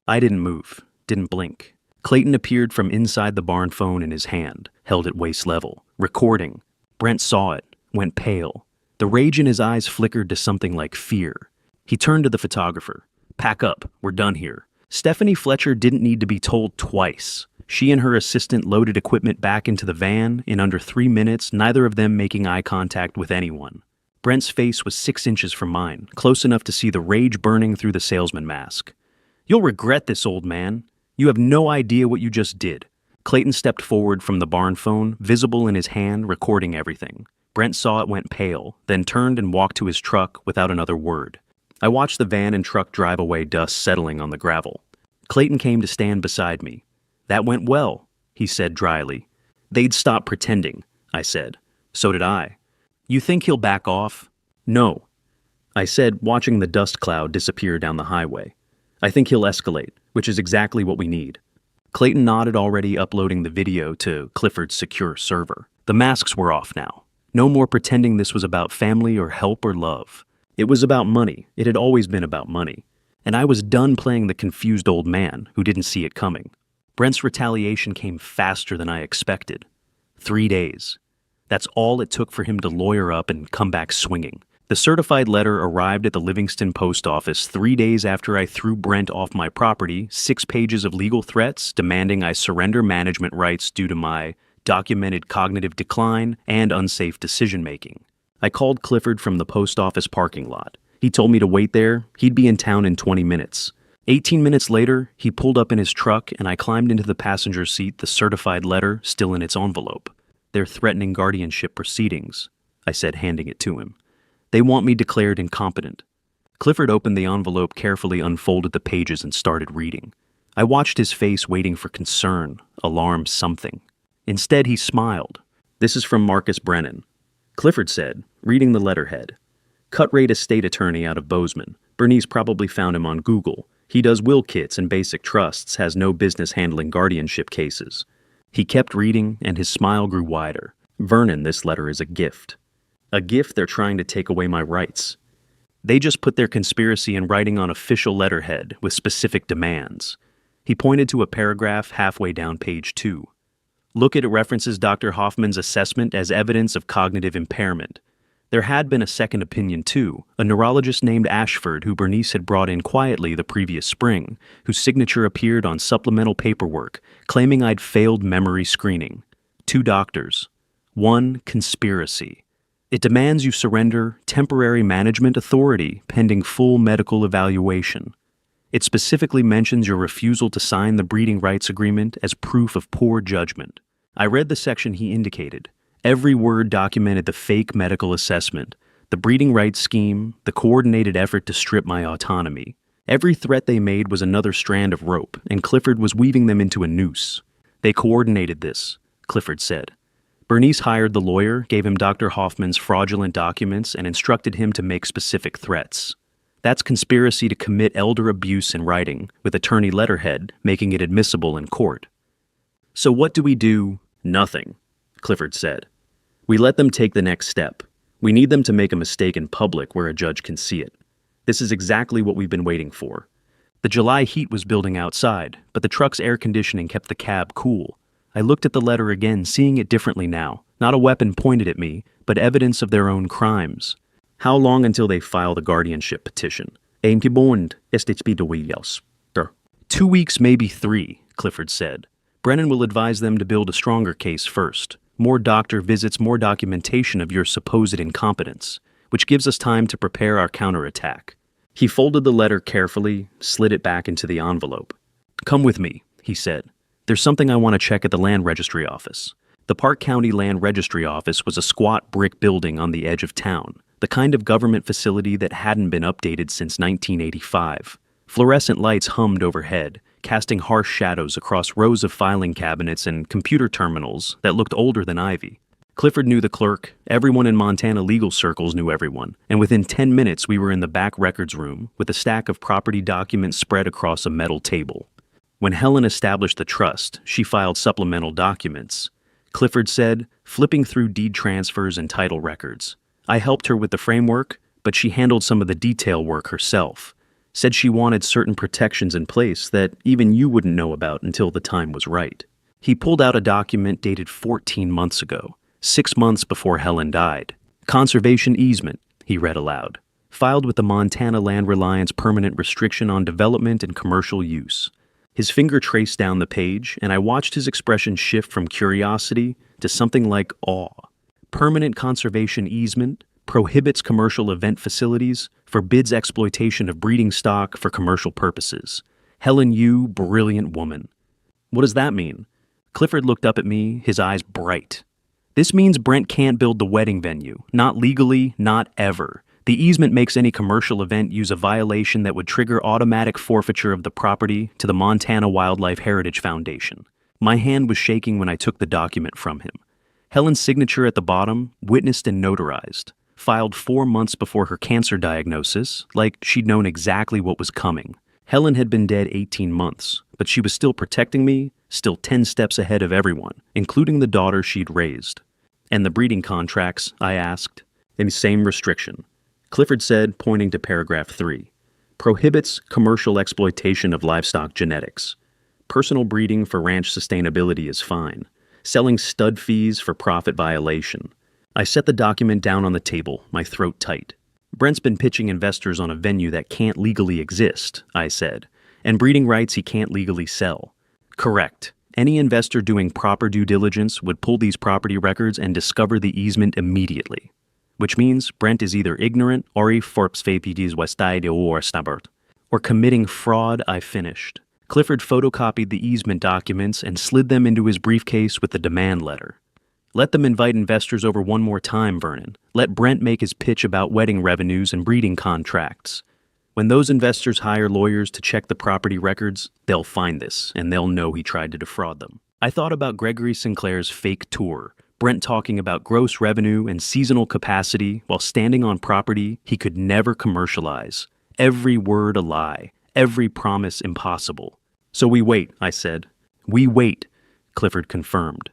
I didn't move, didn't blink. Clayton appeared from inside the barn, phone in his hand, held at waist level, recording. Brent saw it, went pale. The rage in his eyes flickered to something like fear. He turned to the photographer. Pack up, we're done here. Stephanie Fletcher didn't need to be told twice. She and her assistant loaded equipment back into the van in under 3 minutes, neither of them making eye contact with anyone. Brent's face was 6 inches from mine, close enough to see the rage burning through the salesman mask. You'll regret this, old man. You have no idea what you just did. Clayton stepped forward from the barn phone, visible in his hand, recording everything. Brent saw it, went pale, then turned and walked to his truck without another word. I watched the van and truck drive away, dust settling on the gravel. Clayton came to stand beside me. "That went well," he said dryly. "They'd stop pretending," I said. "So did I." "You think he'll back off?" "No," I said, watching the dust cloud disappear down the highway. "I think he'll escalate, which is exactly what we need." Clayton nodded, already uploading the video to Clifford's secure server. The masks were off now. No more pretending this was about family or help or love. It was about money. It had always been about money. And I was done playing the confused old man who didn't see it coming. Brent's retaliation came faster than I expected. 3 days. That's all it took for him to lawyer up and come back swinging. The certified letter arrived at the Livingston post office 3 days after I threw Brent off my property, 6 pages of legal threats demanding I surrender management rights due to my documented cognitive decline and unsafe decision-making. I called Clifford from the post office parking lot. He told me to wait there. He'd be in town in 20 minutes. 18 minutes later, he pulled up in his truck and I climbed into the passenger seat, the certified letter still in its envelope. "They're threatening guardianship proceedings," I said, handing it to him. "They want me declared incompetent." Clifford opened the envelope, carefully unfolded the pages, and started reading. I watched his face, waiting for concern, alarm, something. Instead, he smiled. "This is from Marcus Brennan," Clifford said, reading the letterhead. "Cut-rate estate attorney out of Bozeman. Bernice probably found him on Google. He does will kits and basic trusts, has no business handling guardianship cases." He kept reading, and his smile grew wider. "Vernon, this letter is a gift. A gift they're trying to take away my rights. They just put their conspiracy in writing on official letterhead with specific demands." He pointed to a paragraph halfway down page 2. "Look, it references Dr. Hoffman's assessment as evidence of cognitive impairment. There had been a second opinion, too, a neurologist named Ashford who Bernice had brought in quietly the previous spring, whose signature appeared on supplemental paperwork, claiming I'd failed memory screening. 2 doctors. 1 conspiracy. It demands you surrender temporary management authority pending full medical evaluation. It specifically mentions your refusal to sign the breeding rights agreement as proof of poor judgment." I read the section he indicated. Every word documented the fake medical assessment, the breeding rights scheme, the coordinated effort to strip my autonomy. Every threat they made was another strand of rope, and Clifford was weaving them into a noose. "They coordinated this," Clifford said. "Bernice hired the lawyer, gave him Dr. Hoffman's fraudulent documents, and instructed him to make specific threats. That's conspiracy to commit elder abuse in writing, with attorney letterhead making it admissible in court." "So what do we do?" "Nothing," Clifford said. "We let them take the next step. We need them to make a mistake in public where a judge can see it. This is exactly what we've been waiting for." The July heat was building outside, but the truck's air conditioning kept the cab cool. I looked at the letter again, seeing it differently now. Not a weapon pointed at me, but evidence of their own crimes. "How long until they file the guardianship petition?" 2 weeks, maybe 3, Clifford said. "Brennan will advise them to build a stronger case first. More doctor visits, more documentation of your supposed incompetence, which gives us time to prepare our counterattack." He folded the letter carefully, slid it back into the envelope. "Come with me," he said. "There's something I want to check at the land registry office." The Park County Land Registry Office was a squat brick building on the edge of town, the kind of government facility that hadn't been updated since 1985. Fluorescent lights hummed overhead, casting harsh shadows across rows of filing cabinets and computer terminals that looked older than ivy. Clifford knew the clerk, everyone in Montana legal circles knew everyone, and within 10 minutes we were in the back records room with a stack of property documents spread across a metal table. When Helen established the trust, she filed supplemental documents, Clifford said, flipping through deed transfers and title records. "I helped her with the framework, but she handled some of the detail work herself. Said she wanted certain protections in place that even you wouldn't know about until the time was right." He pulled out a document dated 14 months ago, 6 months before Helen died. "Conservation easement," he read aloud. "Filed with the Montana Land Reliance permanent restriction on development and commercial use." His finger traced down the page, and I watched his expression shift from curiosity to something like awe. "Permanent conservation easement, prohibits commercial event facilities, forbids exploitation of breeding stock for commercial purposes. Helen Yu, brilliant woman." "What does that mean?" Clifford looked up at me, his eyes bright. "This means Brent can't build the wedding venue. Not legally, not ever. The easement makes any commercial event use a violation that would trigger automatic forfeiture of the property to the Montana Wildlife Heritage Foundation. My hand was shaking when I took the document from him. Helen's signature at the bottom, witnessed and notarized, filed 4 months before her cancer diagnosis, like she'd known exactly what was coming. Helen had been dead 18 months, but she was still protecting me, still 10 steps ahead of everyone, including the daughter she'd raised. And the breeding contracts, I asked. The same restriction. Clifford said, pointing to paragraph 3, prohibits commercial exploitation of livestock genetics. Personal breeding for ranch sustainability is fine. Selling stud fees for profit violation. I set the document down on the table, my throat tight. Brent's been pitching investors on a venue that can't legally exist, I said, and breeding rights he can't legally sell. Correct. Any investor doing proper due diligence would pull these property records and discover the easement immediately. Which means Brent is either ignorant or committing fraud, I finished. Clifford photocopied the easement documents and slid them into his briefcase with the demand letter. Let them invite investors over one more time, Vernon. Let Brent make his pitch about wedding revenues and breeding contracts. When those investors hire lawyers to check the property records, they'll find this, and they'll know he tried to defraud them. I thought about Gregory Sinclair's fake tour, Brent talking about gross revenue and seasonal capacity while standing on property he could never commercialize. Every word a lie, every promise impossible. So we wait, I said. We wait, Clifford confirmed.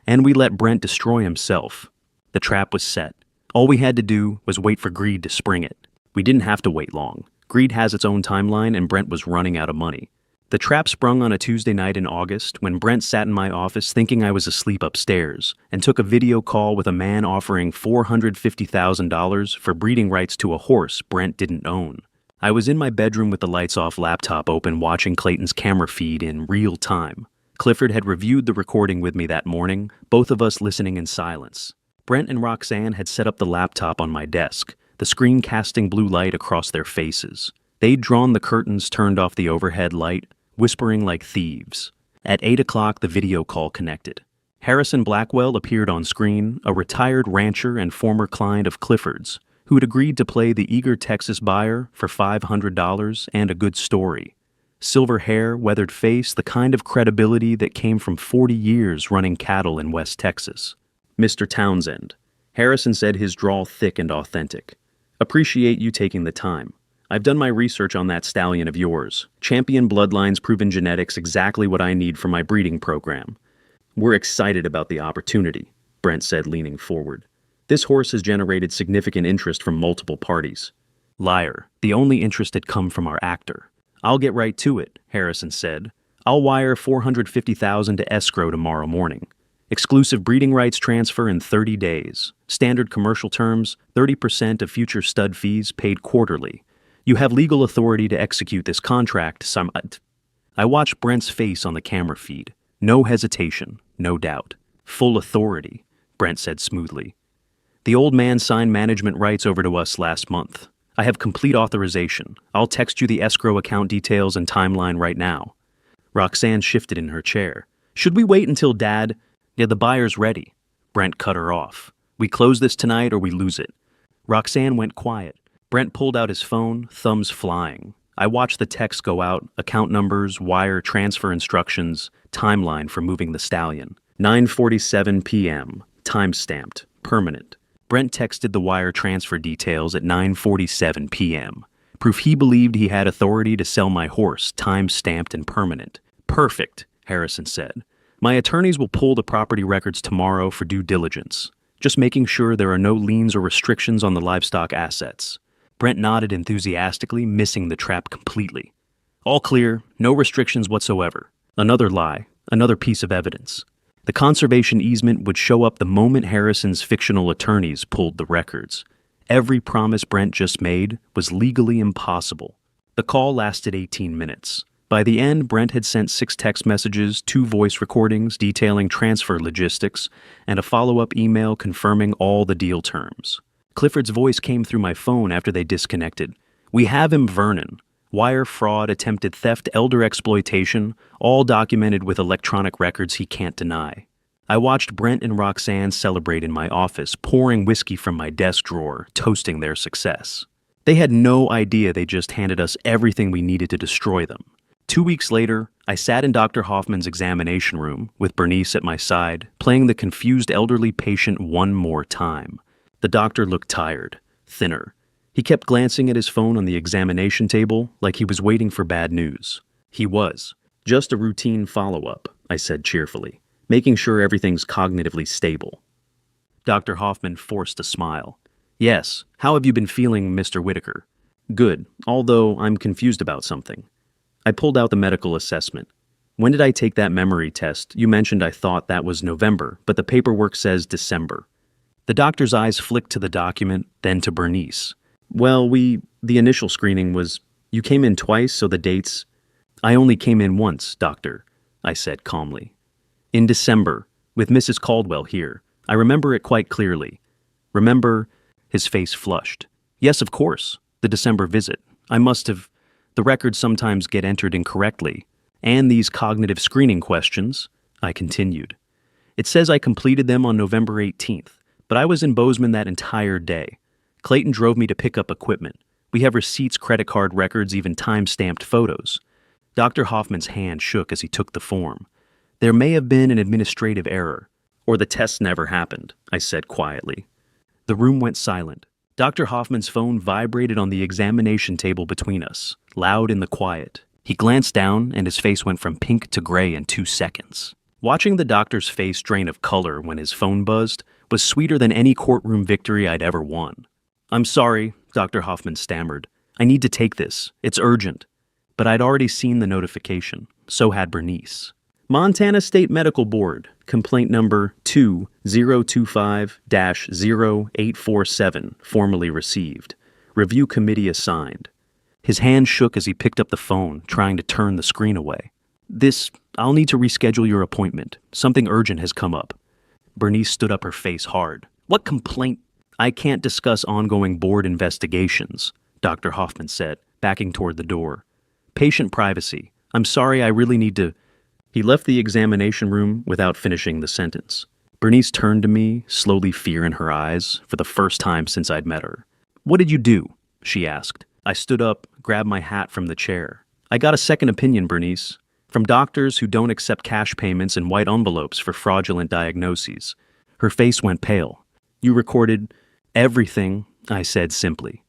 And we let Brent destroy himself. The trap was set. All we had to do was wait for greed to spring it. We didn't have to wait long. Greed has its own timeline, and Brent was running out of money. The trap sprung on a Tuesday night in August when Brent sat in my office thinking I was asleep upstairs and took a video call with a man offering $450,000 for breeding rights to a horse Brent didn't own. I was in my bedroom with the lights off, laptop open, watching Clayton's camera feed in real time. Clifford had reviewed the recording with me that morning, both of us listening in silence. Brent and Roxanne had set up the laptop on my desk, the screen casting blue light across their faces. They'd drawn the curtains, turned off the overhead light, whispering like thieves. At 8 o'clock, the video call connected. Harrison Blackwell appeared on screen, a retired rancher and former client of Clifford's, who had agreed to play the eager Texas buyer for $500 and a good story. Silver hair, weathered face, the kind of credibility that came from 40 years running cattle in West Texas. Mr. Townsend. Harrison said, his drawl thick and authentic. Appreciate you taking the time. I've done my research on that stallion of yours. Champion bloodlines, proven genetics, exactly what I need for my breeding program. We're excited about the opportunity, Brent said, leaning forward. This horse has generated significant interest from multiple parties. Liar. The only interest had come from our actor. I'll get right to it, Harrison said. I'll wire $450,000 to escrow tomorrow morning. Exclusive breeding rights transfer in 30 days. Standard commercial terms, 30% of future stud fees paid quarterly. You have legal authority to execute this contract. I watched Brent's face on the camera feed. No hesitation, no doubt. Full authority, Brent said smoothly. The old man signed management rights over to us last month. I have complete authorization. I'll text you the escrow account details and timeline right now. Roxanne shifted in her chair. Should we wait until Dad? Yeah, the buyer's ready. Brent cut her off. We close this tonight or we lose it. Roxanne went quiet. Brent pulled out his phone, thumbs flying. I watched the text go out, account numbers, wire transfer instructions, timeline for moving the stallion. 9:47 p.m., time-stamped, permanent. Brent texted the wire transfer details at 9:47 p.m. Proof he believed he had authority to sell my horse, time-stamped and permanent. Perfect, Harrison said. My attorneys will pull the property records tomorrow for due diligence, just making sure there are no liens or restrictions on the livestock assets. Brent nodded enthusiastically, missing the trap completely. All clear, no restrictions whatsoever. Another lie, another piece of evidence. The conservation easement would show up the moment Harrison's fictional attorneys pulled the records. Every promise Brent just made was legally impossible. The call lasted 18 minutes. By the end, Brent had sent 6 text messages, 2 voice recordings detailing transfer logistics, and a follow-up email confirming all the deal terms. Clifford's voice came through my phone after they disconnected. We have him, Vernon. Wire fraud, attempted theft, elder exploitation, all documented with electronic records he can't deny. I watched Brent and Roxanne celebrate in my office, pouring whiskey from my desk drawer, toasting their success. They had no idea they just handed us everything we needed to destroy them. 2 weeks later, I sat in Dr. Hoffman's examination room with Bernice at my side, playing the confused elderly patient one more time. The doctor looked tired, thinner. He kept glancing at his phone on the examination table like he was waiting for bad news. He was. Just a routine follow-up, I said cheerfully, making sure everything's cognitively stable. Dr. Hoffman forced a smile. Yes, how have you been feeling, Mr. Whitaker? Good, although I'm confused about something. I pulled out the medical assessment. When did I take that memory test? You mentioned I thought that was November, but the paperwork says December. The doctor's eyes flicked to the document, then to Bernice. Well, the initial screening was, you came in twice, so the dates... I only came in once, doctor, I said calmly. In December, with Mrs. Caldwell here. I remember it quite clearly. Remember, his face flushed. Yes, of course, the December visit. I must have... The records sometimes get entered incorrectly. And these cognitive screening questions, I continued. It says I completed them on November 18th, but I was in Bozeman that entire day. Clayton drove me to pick up equipment. We have receipts, credit card records, even time-stamped photos. Dr. Hoffman's hand shook as he took the form. There may have been an administrative error, or the test never happened, I said quietly. The room went silent. Dr. Hoffman's phone vibrated on the examination table between us, loud in the quiet. He glanced down, and his face went from pink to gray in 2 seconds. Watching the doctor's face drain of color when his phone buzzed was sweeter than any courtroom victory I'd ever won. I'm sorry, Dr. Hoffman stammered. I need to take this. It's urgent. But I'd already seen the notification. So had Bernice. Montana State Medical Board, complaint number 2025-0847, formally received. Review committee assigned. His hand shook as he picked up the phone, trying to turn the screen away. I'll need to reschedule your appointment. Something urgent has come up. Bernice stood up, her face hard. What complaint? I can't discuss ongoing board investigations, Dr. Hoffman said, backing toward the door. Patient privacy. I'm sorry, I really need to... He left the examination room without finishing the sentence. Bernice turned to me, slowly fear in her eyes, for the first time since I'd met her. What did you do? She asked. I stood up, grabbed my hat from the chair. I got a second opinion, Bernice. From doctors who don't accept cash payments and white envelopes for fraudulent diagnoses. Her face went pale. You recorded everything, I said simply.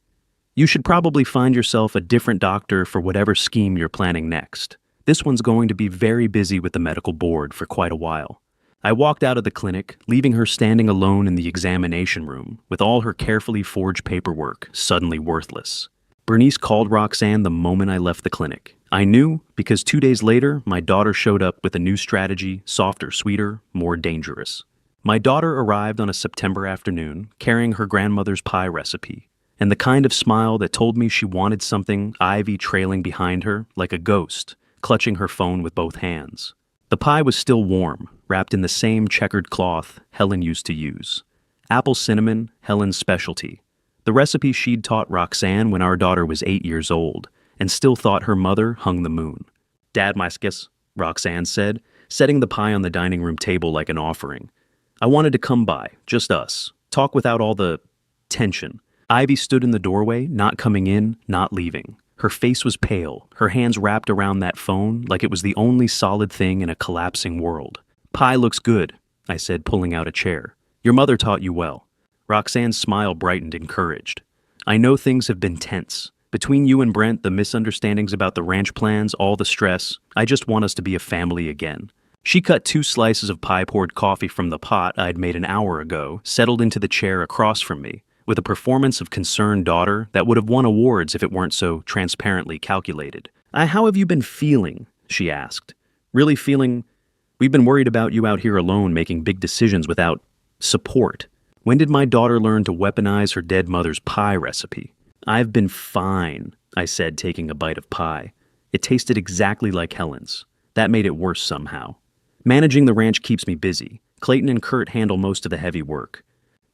You should probably find yourself a different doctor for whatever scheme you're planning next. This one's going to be very busy with the medical board for quite a while. I walked out of the clinic, leaving her standing alone in the examination room, with all her carefully forged paperwork suddenly worthless. Bernice called Roxanne the moment I left the clinic. I knew because 2 days later, my daughter showed up with a new strategy, softer, sweeter, more dangerous. My daughter arrived on a September afternoon, carrying her grandmother's pie recipe, and the kind of smile that told me she wanted something, Ivy trailing behind her like a ghost, clutching her phone with both hands. The pie was still warm, wrapped in the same checkered cloth Helen used to use. Apple cinnamon, Helen's specialty. The recipe she'd taught Roxanne when our daughter was 8 years old, and still thought her mother hung the moon. Dad, my skis, Roxanne said, setting the pie on the dining room table like an offering. I wanted to come by, just us, talk without all the tension. Ivy stood in the doorway, not coming in, not leaving. Her face was pale, her hands wrapped around that phone like it was the only solid thing in a collapsing world. Pie looks good, I said, pulling out a chair. Your mother taught you well. Roxanne's smile brightened, encouraged. I know things have been tense. Between you and Brent, the misunderstandings about the ranch plans, all the stress, I just want us to be a family again. She cut 2 slices of pie-poured coffee from the pot I'd made an hour ago, settled into the chair across from me, with a performance of concerned daughter that would have won awards if it weren't so transparently calculated. How have you been feeling? She asked. Really feeling... We've been worried about you out here alone making big decisions without support. When did my daughter learn to weaponize her dead mother's pie recipe? I've been fine, I said, taking a bite of pie. It tasted exactly like Helen's. That made it worse somehow. Managing the ranch keeps me busy. Clayton and Kurt handle most of the heavy work.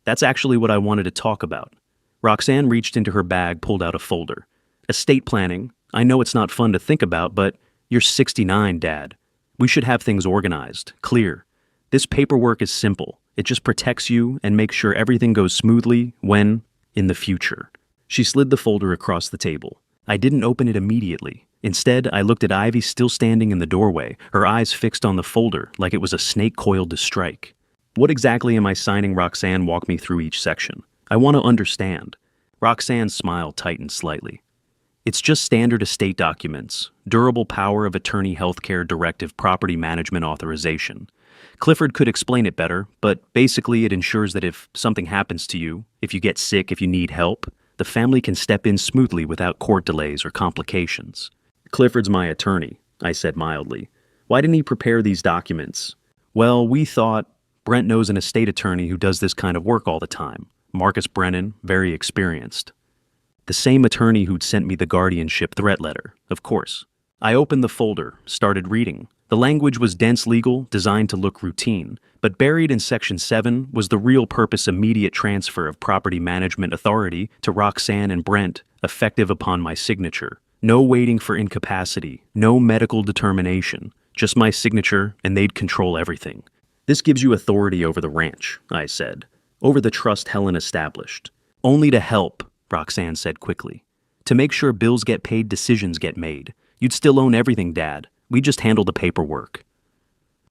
That's actually what I wanted to talk about. Roxanne reached into her bag, pulled out a folder. Estate planning. I know it's not fun to think about, but you're 69, Dad. We should have things organized, clear. This paperwork is simple. It just protects you and makes sure everything goes smoothly in the future. She slid the folder across the table. I didn't open it immediately. Instead, I looked at Ivy still standing in the doorway, her eyes fixed on the folder like it was a snake coiled to strike. What exactly am I signing? Roxanne walked me through each section. I want to understand. Roxanne's smile tightened slightly. It's just standard estate documents, durable power of attorney healthcare directive property management authorization. Clifford could explain it better, but basically it ensures that if something happens to you, if you get sick, if you need help, the family can step in smoothly without court delays or complications. Clifford's my attorney, I said mildly. Why didn't he prepare these documents? Well, we thought Brent knows an estate attorney who does this kind of work all the time. Marcus Brennan, very experienced. The same attorney who'd sent me the guardianship threat letter, of course. I opened the folder, started reading. The language was dense legal, designed to look routine, but buried in Section 7 was the real purpose: immediate transfer of property management authority to Roxanne and Brent, effective upon my signature. No waiting for incapacity, no medical determination, just my signature and they'd control everything. This gives you authority over the ranch, I said, over the trust Helen established. Only to help, Roxanne said quickly. To make sure bills get paid, decisions get made. You'd still own everything, Dad. We just handle the paperwork.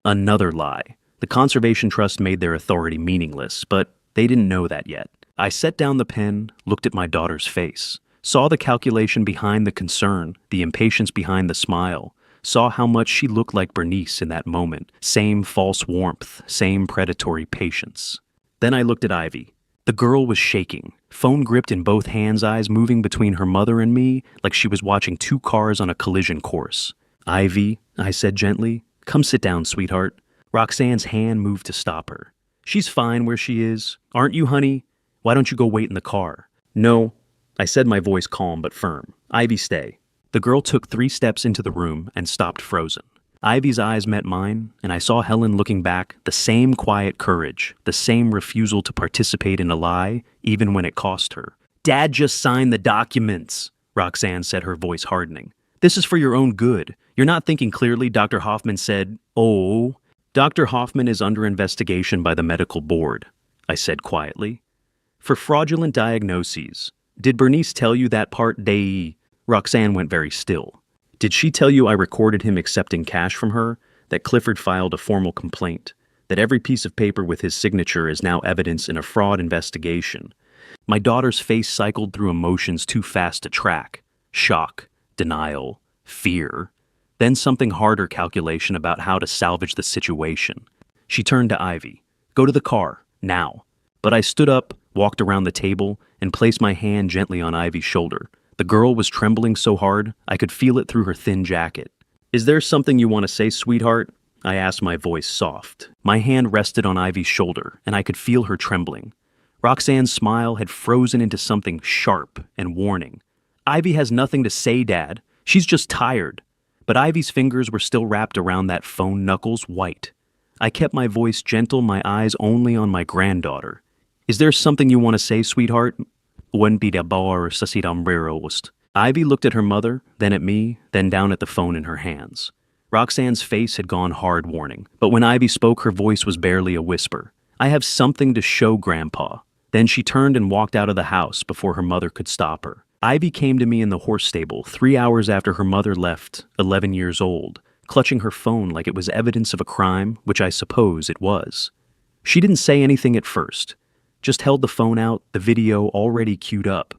Another lie. The Conservation Trust made their authority meaningless, but they didn't know that yet. I set down the pen, looked at my daughter's face, saw the calculation behind the concern, the impatience behind the smile, saw how much she looked like Bernice in that moment. Same false warmth, same predatory patience. Then I looked at Ivy. The girl was shaking, phone gripped in both hands, eyes moving between her mother and me like she was watching two cars on a collision course. Ivy, I said gently, come sit down, sweetheart. Roxanne's hand moved to stop her. She's fine where she is. Aren't you, honey? Why don't you go wait in the car? No, I said, my voice calm but firm. Ivy, stay. The girl took 3 steps into the room and stopped frozen. Ivy's eyes met mine, and I saw Helen looking back, the same quiet courage, the same refusal to participate in a lie, even when it cost her. Dad just signed the documents, Roxanne said, her voice hardening. This is for your own good. You're not thinking clearly, Dr. Hoffman said. Oh, Dr. Hoffman is under investigation by the medical board, I said quietly. For fraudulent diagnoses. Did Bernice tell you that part? Roxanne went very still. Did she tell you I recorded him accepting cash from her, that Clifford filed a formal complaint, that every piece of paper with his signature is now evidence in a fraud investigation? My daughter's face cycled through emotions too fast to track. Shock, denial, fear. Then something harder: calculation about how to salvage the situation. She turned to Ivy. Go to the car, now. But I stood up, walked around the table, and placed my hand gently on Ivy's shoulder. The girl was trembling so hard, I could feel it through her thin jacket. Is there something you want to say, sweetheart? I asked, my voice soft. My hand rested on Ivy's shoulder, and I could feel her trembling. Roxanne's smile had frozen into something sharp and warning. Ivy has nothing to say, Dad. She's just tired. But Ivy's fingers were still wrapped around that phone, knuckles white. I kept my voice gentle, my eyes only on my granddaughter. Is there something you want to say, sweetheart? Ivy looked at her mother, then at me, then down at the phone in her hands. Roxanne's face had gone hard, warning, but when Ivy spoke, her voice was barely a whisper. I have something to show, Grandpa. Then she turned and walked out of the house before her mother could stop her. Ivy came to me in the horse stable 3 hours after her mother left, 11 years old, clutching her phone like it was evidence of a crime, which I suppose it was. She didn't say anything at first, just held the phone out, the video already queued up.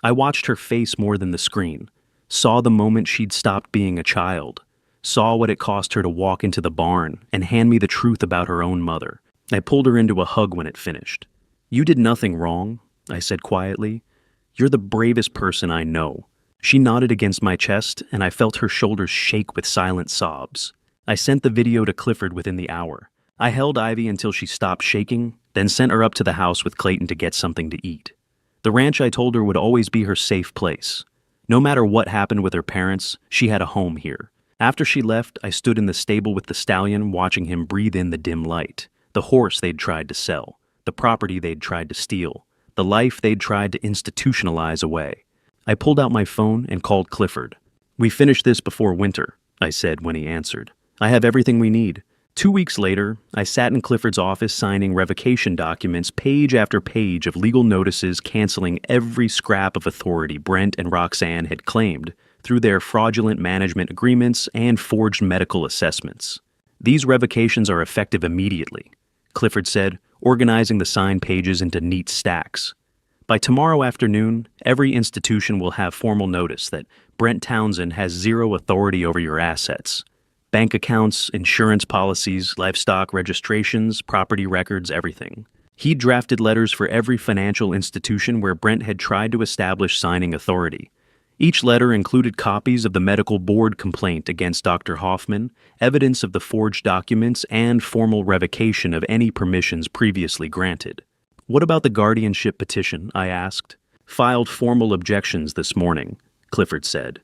I watched her face more than the screen, saw the moment she'd stopped being a child, saw what it cost her to walk into the barn and hand me the truth about her own mother. I pulled her into a hug when it finished. You did nothing wrong, I said quietly. You're the bravest person I know. She nodded against my chest, and I felt her shoulders shake with silent sobs. I sent the video to Clifford within the hour. I held Ivy until she stopped shaking, then sent her up to the house with Clayton to get something to eat. The ranch, I told her, would always be her safe place. No matter what happened with her parents, she had a home here. After she left, I stood in the stable with the stallion, watching him breathe in the dim light. The horse they'd tried to sell, the property they'd tried to steal, the life they'd tried to institutionalize away. I pulled out my phone and called Clifford. We finished this before winter, I said when he answered. I have everything we need. 2 weeks later, I sat in Clifford's office signing revocation documents, page after page of legal notices canceling every scrap of authority Brent and Roxanne had claimed through their fraudulent management agreements and forged medical assessments. These revocations are effective immediately, Clifford said, organizing the signed pages into neat stacks. By tomorrow afternoon, every institution will have formal notice that Brent Townsend has zero authority over your assets. Bank accounts, insurance policies, livestock registrations, property records, everything. He'd drafted letters for every financial institution where Brent had tried to establish signing authority. Each letter included copies of the medical board complaint against Dr. Hoffman, evidence of the forged documents, and formal revocation of any permissions previously granted. "What about the guardianship petition?" I asked. "Filed formal objections this morning," Clifford said.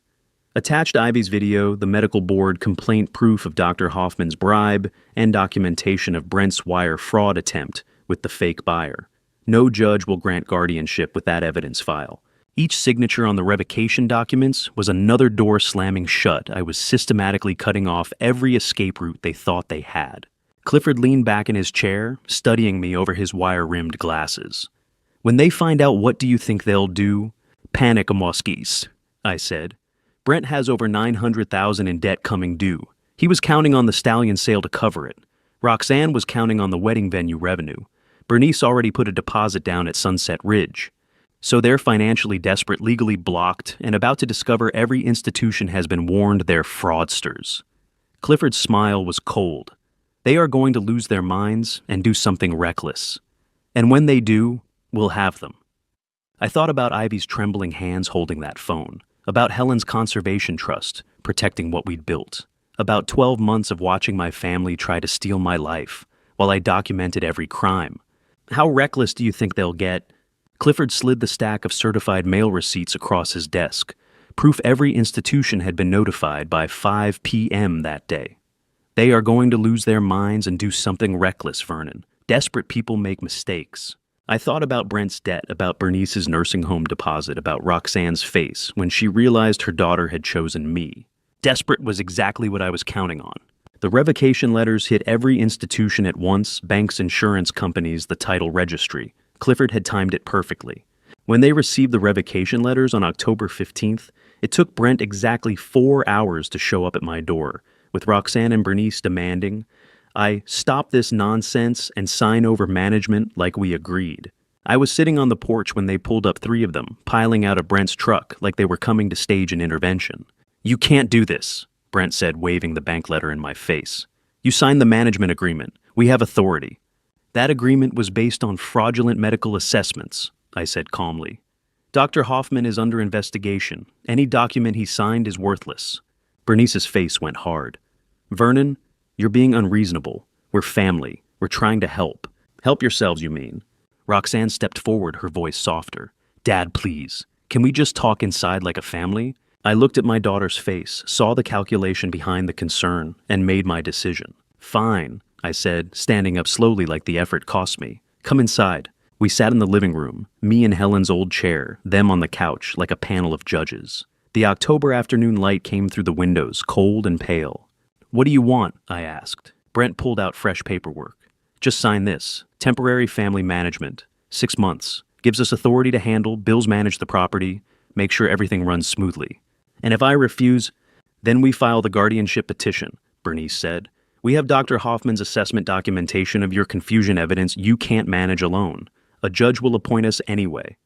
Attached Ivy's video, the medical board complaint proof of Dr. Hoffman's bribe, and documentation of Brent's wire fraud attempt with the fake buyer. No judge will grant guardianship with that evidence file. Each signature on the revocation documents was another door slamming shut. I was systematically cutting off every escape route they thought they had. Clifford leaned back in his chair, studying me over his wire-rimmed glasses. "When they find out, what do you think they'll do?" "Panic, Moskis," I said. "Brent has over $900,000 in debt coming due. He was counting on the stallion sale to cover it. Roxanne was counting on the wedding venue revenue. Bernice already put a deposit down at Sunset Ridge. So they're financially desperate, legally blocked, and about to discover every institution has been warned they're fraudsters." Clifford's smile was cold. "They are going to lose their minds and do something reckless. And when they do, we'll have them." I thought about Ivy's trembling hands holding that phone, about Helen's conservation trust, protecting what we'd built, about 12 months of watching my family try to steal my life while I documented every crime. "How reckless do you think they'll get?" Clifford slid the stack of certified mail receipts across his desk, proof every institution had been notified by 5 p.m. that day. "They are going to lose their minds and do something reckless, Vernon. Desperate people make mistakes." I thought about Brent's debt, about Bernice's nursing home deposit, about Roxanne's face when she realized her daughter had chosen me. Desperate was exactly what I was counting on. The revocation letters hit every institution at once: banks, insurance companies, the title registry. Clifford had timed it perfectly. When they received the revocation letters on October 15th, it took Brent exactly 4 hours to show up at my door, with Roxanne and Bernice demanding I stop this nonsense and sign over management like we agreed. I was sitting on the porch when they pulled up 3 of them, piling out of Brent's truck like they were coming to stage an intervention. "You can't do this," Brent said, waving the bank letter in my face. "You signed the management agreement. We have authority." "That agreement was based on fraudulent medical assessments," I said calmly. "Dr. Hoffman is under investigation. Any document he signed is worthless." Bernice's face went hard. "Vernon, you're being unreasonable. We're family. We're trying to help." "Help yourselves, you mean?" Roxanne stepped forward, her voice softer. "Dad, please. Can we just talk inside like a family?" I looked at my daughter's face, saw the calculation behind the concern, and made my decision. "Fine," I said, standing up slowly like the effort cost me. "Come inside." We sat in the living room, me in Helen's old chair, them on the couch, like a panel of judges. The October afternoon light came through the windows, cold and pale. "What do you want?" I asked. Brent pulled out fresh paperwork. "Just sign this. Temporary family management. 6 months. Gives us authority to handle, bills, manage the property, make sure everything runs smoothly. And if I refuse, then we file the guardianship petition," Bernice said. "We have Dr. Hoffman's assessment documentation of your confusion evidence you can't manage alone. A judge will appoint us anyway."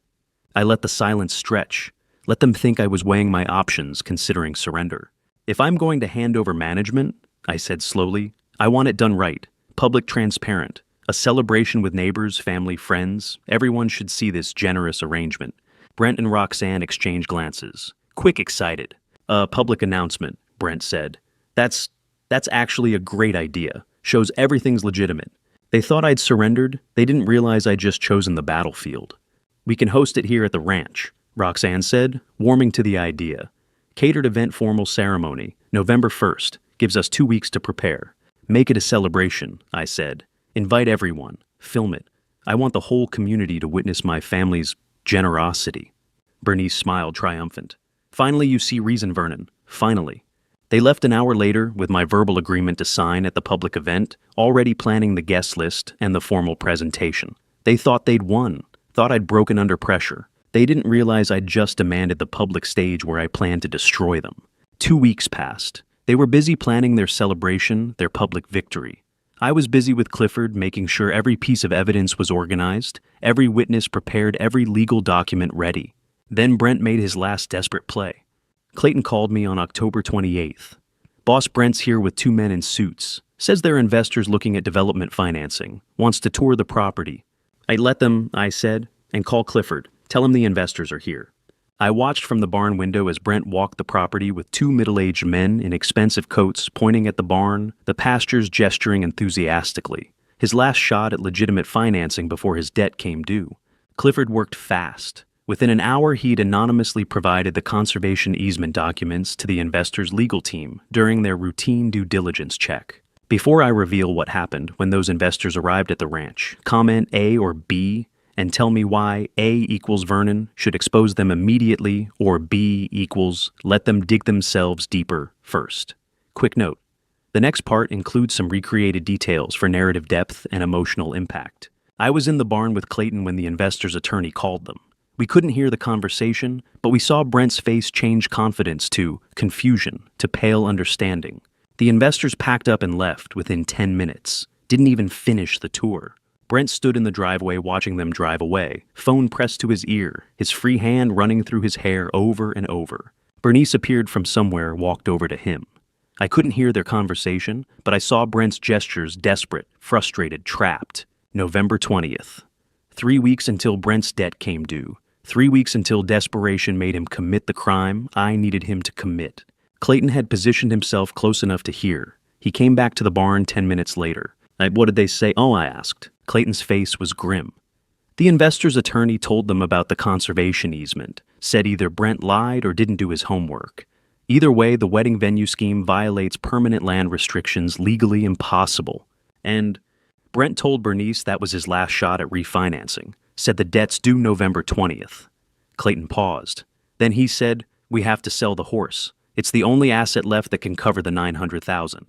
I let the silence stretch. Let them think I was weighing my options, considering surrender. "If I'm going to hand over management," I said slowly, "I want it done right, public, transparent, a celebration with neighbors, family, friends. Everyone should see this generous arrangement." Brent and Roxanne exchanged glances. Quick, excited. "A public announcement," Brent said. That's actually a great idea. Shows everything's legitimate." They thought I'd surrendered. They didn't realize I'd just chosen the battlefield. "We can host it here at the ranch," Roxanne said, warming to the idea. "Catered event, formal ceremony, November 1st. Gives us 2 weeks to prepare." "Make it a celebration," I said. "Invite everyone. Film it. I want the whole community to witness my family's generosity." Bernice smiled triumphant. "Finally you see reason, Vernon. Finally." They left an hour later with my verbal agreement to sign at the public event, already planning the guest list and the formal presentation. They thought they'd won, thought I'd broken under pressure. They didn't realize I'd just demanded the public stage where I planned to destroy them. 2 weeks passed. They were busy planning their celebration, their public victory. I was busy with Clifford, making sure every piece of evidence was organized, every witness prepared, every legal document ready. Then Brent made his last desperate play. Clayton called me on October 28th. Boss Brent's here with 2 men in suits. Says they're investors looking at development financing. Wants to tour the property. I let them, I said, and call Clifford. Tell him the investors are here. I watched from the barn window as Brent walked the property with 2 middle-aged men in expensive coats pointing at the barn, the pastures gesturing enthusiastically. His last shot at legitimate financing before his debt came due. Clifford worked fast. Within an hour, he'd anonymously provided the conservation easement documents to the investors' legal team during their routine due diligence check. Before I reveal what happened when those investors arrived at the ranch, comment A or B and tell me why A equals Vernon should expose them immediately or B equals let them dig themselves deeper first. Quick note. The next part includes some recreated details for narrative depth and emotional impact. I was in the barn with Clayton when the investor's attorney called them. We couldn't hear the conversation, but we saw Brent's face change confidence to confusion, to pale understanding. The investors packed up and left within 10 minutes, didn't even finish the tour. Brent stood in the driveway watching them drive away, phone pressed to his ear, his free hand running through his hair over and over. Bernice appeared from somewhere, walked over to him. I couldn't hear their conversation, but I saw Brent's gestures desperate, frustrated, trapped. November 20th. 3 weeks until Brent's debt came due. 3 weeks until desperation made him commit the crime I needed him to commit. Clayton had positioned himself close enough to hear. He came back to the barn 10 minutes later. What did they say? Oh, I asked. Clayton's face was grim. The investor's attorney told them about the conservation easement, said either Brent lied or didn't do his homework. Either way, the wedding venue scheme violates permanent land restrictions, legally impossible. And Brent told Bernice that was his last shot at refinancing. Said the debt's due November 20th. Clayton paused. Then he said, "We have to sell the horse. It's the only asset left that can cover the $900,000.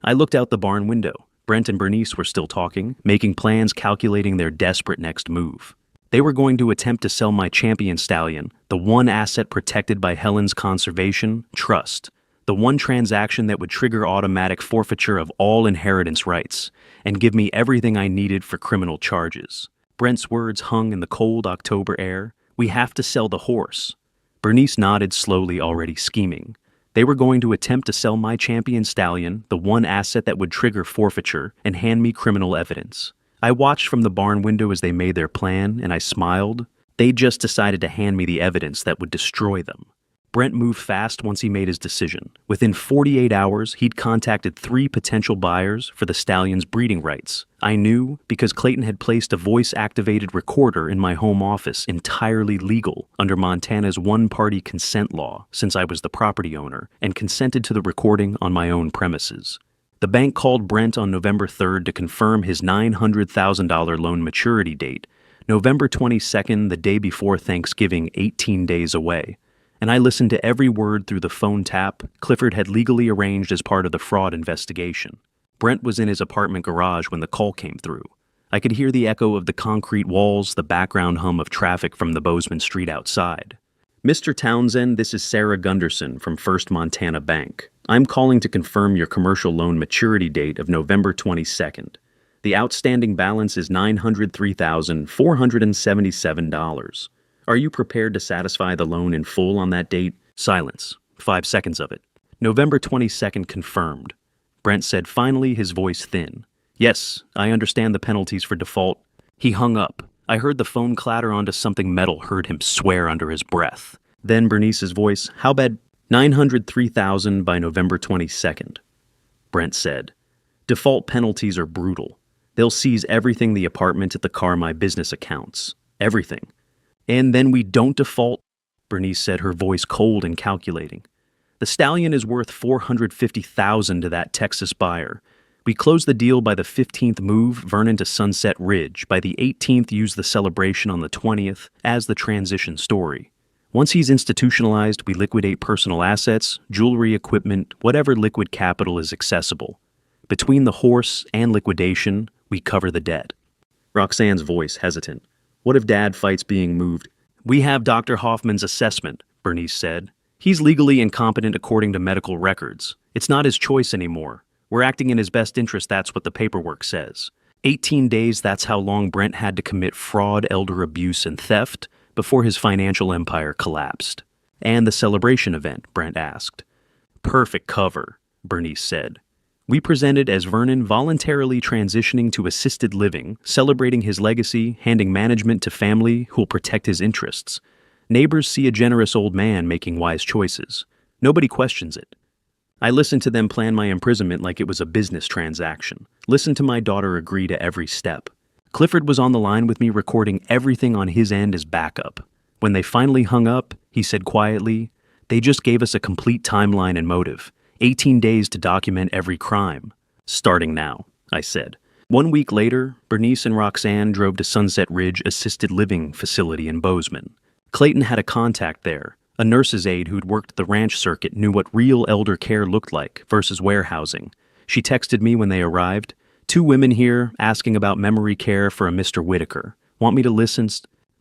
I looked out the barn window. Brent and Bernice were still talking, making plans, calculating their desperate next move. They were going to attempt to sell my champion stallion, the one asset protected by Helen's conservation trust, the one transaction that would trigger automatic forfeiture of all inheritance rights, and give me everything I needed for criminal charges. Brent's words hung in the cold October air. We have to sell the horse. Bernice nodded slowly, already scheming. They were going to attempt to sell my champion stallion, the one asset that would trigger forfeiture, and hand me criminal evidence. I watched from the barn window as they made their plan, and I smiled. They just decided to hand me the evidence that would destroy them. Brent moved fast once he made his decision. Within 48 hours, he'd contacted 3 potential buyers for the stallion's breeding rights. I knew because Clayton had placed a voice-activated recorder in my home office, entirely legal under Montana's one-party consent law, since I was the property owner, and consented to the recording on my own premises. The bank called Brent on November 3rd to confirm his $900,000 loan maturity date, November 22nd, the day before Thanksgiving, 18 days away. And I listened to every word through the phone tap Clifford had legally arranged as part of the fraud investigation. Brent was in his apartment garage when the call came through. I could hear the echo of the concrete walls, the background hum of traffic from the Bozeman Street outside. Mr. Townsend, this is Sarah Gunderson from First Montana Bank. I'm calling to confirm your commercial loan maturity date of November 22nd. The outstanding balance is $903,477. Are you prepared to satisfy the loan in full on that date? Silence. 5 seconds of it. November 22nd confirmed. Brent said finally, his voice thin. Yes, I understand the penalties for default. He hung up. I heard the phone clatter onto something metal, heard him swear under his breath. Then Bernice's voice, how bad? $903,000 by November 22nd. Brent said, default penalties are brutal. They'll seize everything, the apartment, at the car, my business accounts. Everything. And then we don't default, Bernice said, her voice cold and calculating. The stallion is worth $450,000 to that Texas buyer. We close the deal by the 15th, move Vernon to Sunset Ridge. By the 18th, use the celebration on the 20th as the transition story. Once he's institutionalized, we liquidate personal assets, jewelry, equipment, whatever liquid capital is accessible. Between the horse and liquidation, we cover the debt. Roxanne's voice hesitant. What if Dad fights being moved? We have Dr. Hoffman's assessment, Bernice said. He's legally incompetent according to medical records. It's not his choice anymore. We're acting in his best interest, that's what the paperwork says. 18 days, that's how long Brent had to commit fraud, elder abuse, and theft before his financial empire collapsed. And the celebration event, Brent asked. Perfect cover, Bernice said. We presented as Vernon voluntarily transitioning to assisted living, celebrating his legacy, handing management to family who'll protect his interests. Neighbors see a generous old man making wise choices. Nobody questions it. I listened to them plan my imprisonment like it was a business transaction. Listened to my daughter agree to every step. Clifford was on the line with me recording everything on his end as backup. When they finally hung up, he said quietly, "They just gave us a complete timeline and motive. 18 days to document every crime. Starting now," I said. 1 week later, Bernice and Roxanne drove to Sunset Ridge Assisted Living Facility in Bozeman. Clayton had a contact there. A nurse's aide who'd worked the ranch circuit knew what real elder care looked like versus warehousing. She texted me when they arrived. "2 women here asking about memory care for a Mr. Whitaker. Want me to listen?"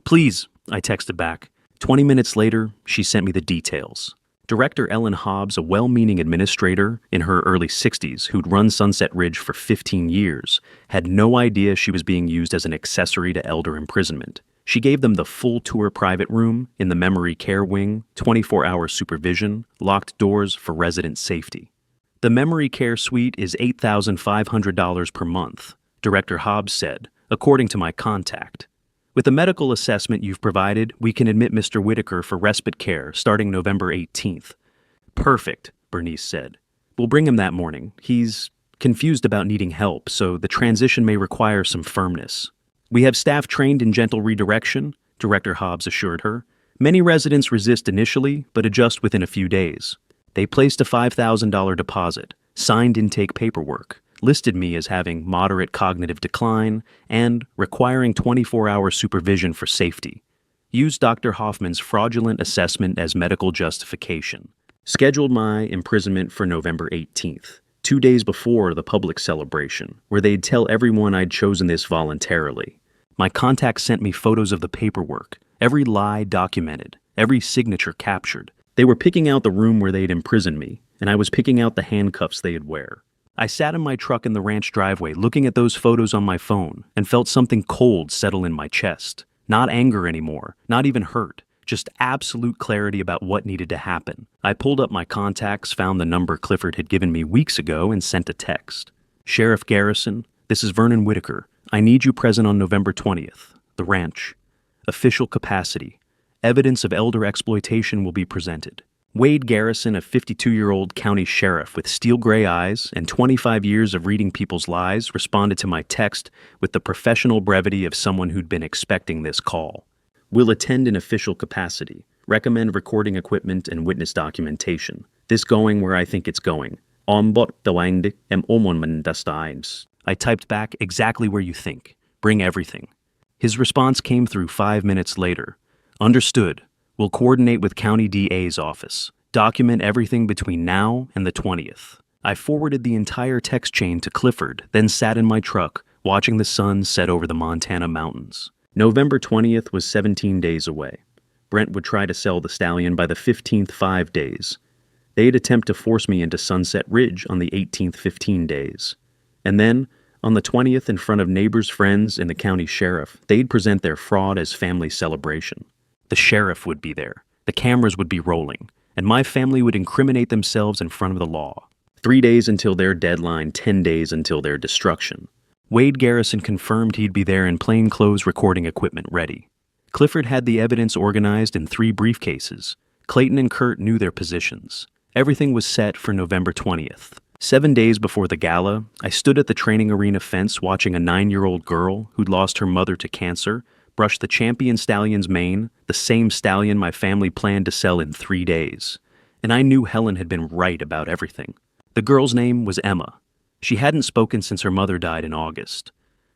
"Please," I texted back. 20 minutes later, she sent me the details. Director Ellen Hobbs, a well-meaning administrator in her early 60s who'd run Sunset Ridge for 15 years, had no idea she was being used as an accessory to elder imprisonment. She gave them the full tour private room in the memory care wing, 24-hour supervision, locked doors for resident safety. The memory care suite is $8,500 per month, Director Hobbs said, according to my contact. With the medical assessment you've provided, we can admit Mr. Whitaker for respite care starting November 18th. Perfect, Bernice said. We'll bring him that morning. He's confused about needing help, so the transition may require some firmness. We have staff trained in gentle redirection, Director Hobbs assured her. Many residents resist initially, but adjust within a few days. They placed a $5,000 deposit, signed intake paperwork, listed me as having moderate cognitive decline, and requiring 24-hour supervision for safety. Used Dr. Hoffman's fraudulent assessment as medical justification. Scheduled my imprisonment for November 18th, 2 days before the public celebration, where they'd tell everyone I'd chosen this voluntarily. My contacts sent me photos of the paperwork, every lie documented, every signature captured. They were picking out the room where they'd imprison me, and I was picking out the handcuffs they'd wear. I sat in my truck in the ranch driveway looking at those photos on my phone and felt something cold settle in my chest. Not anger anymore, not even hurt, just absolute clarity about what needed to happen. I pulled up my contacts, found the number Clifford had given me weeks ago, and sent a text. "Sheriff Garrison, this is Vernon Whitaker. I need you present on November 20th. The ranch. Official capacity. Evidence of elder exploitation will be presented." Wade Garrison, a 52-year-old county sheriff with steel gray eyes and 25 years of reading people's lies, responded to my text with the professional brevity of someone who'd been expecting this call. "Will attend in official capacity. Recommend recording equipment and witness documentation. This going where I think it's going. Ombot dawangdik em omon dastains." I typed back, "Exactly where you think. Bring everything." His response came through 5 minutes later. "Understood. We'll coordinate with County DA's office. Document everything between now and the 20th. I forwarded the entire text chain to Clifford, then sat in my truck, watching the sun set over the Montana mountains. November 20th was 17 days away. Brent would try to sell the stallion by the 15th 5 days. They'd attempt to force me into Sunset Ridge on the 18th 15 days. And then, on the 20th, in front of neighbors, friends, and the county sheriff, they'd present their fraud as family celebration. The sheriff would be there, the cameras would be rolling, and my family would incriminate themselves in front of the law. 3 days until their deadline, 10 days until their destruction. Wade Garrison confirmed he'd be there in plainclothes recording equipment ready. Clifford had the evidence organized in 3 briefcases. Clayton and Kurt knew their positions. Everything was set for November 20th. 7 days before the gala, I stood at the training arena fence watching a 9-year-old girl who'd lost her mother to cancer brush the champion stallion's mane, the same stallion my family planned to sell in 3 days. And I knew Helen had been right about everything. The girl's name was Emma. She hadn't spoken since her mother died in August.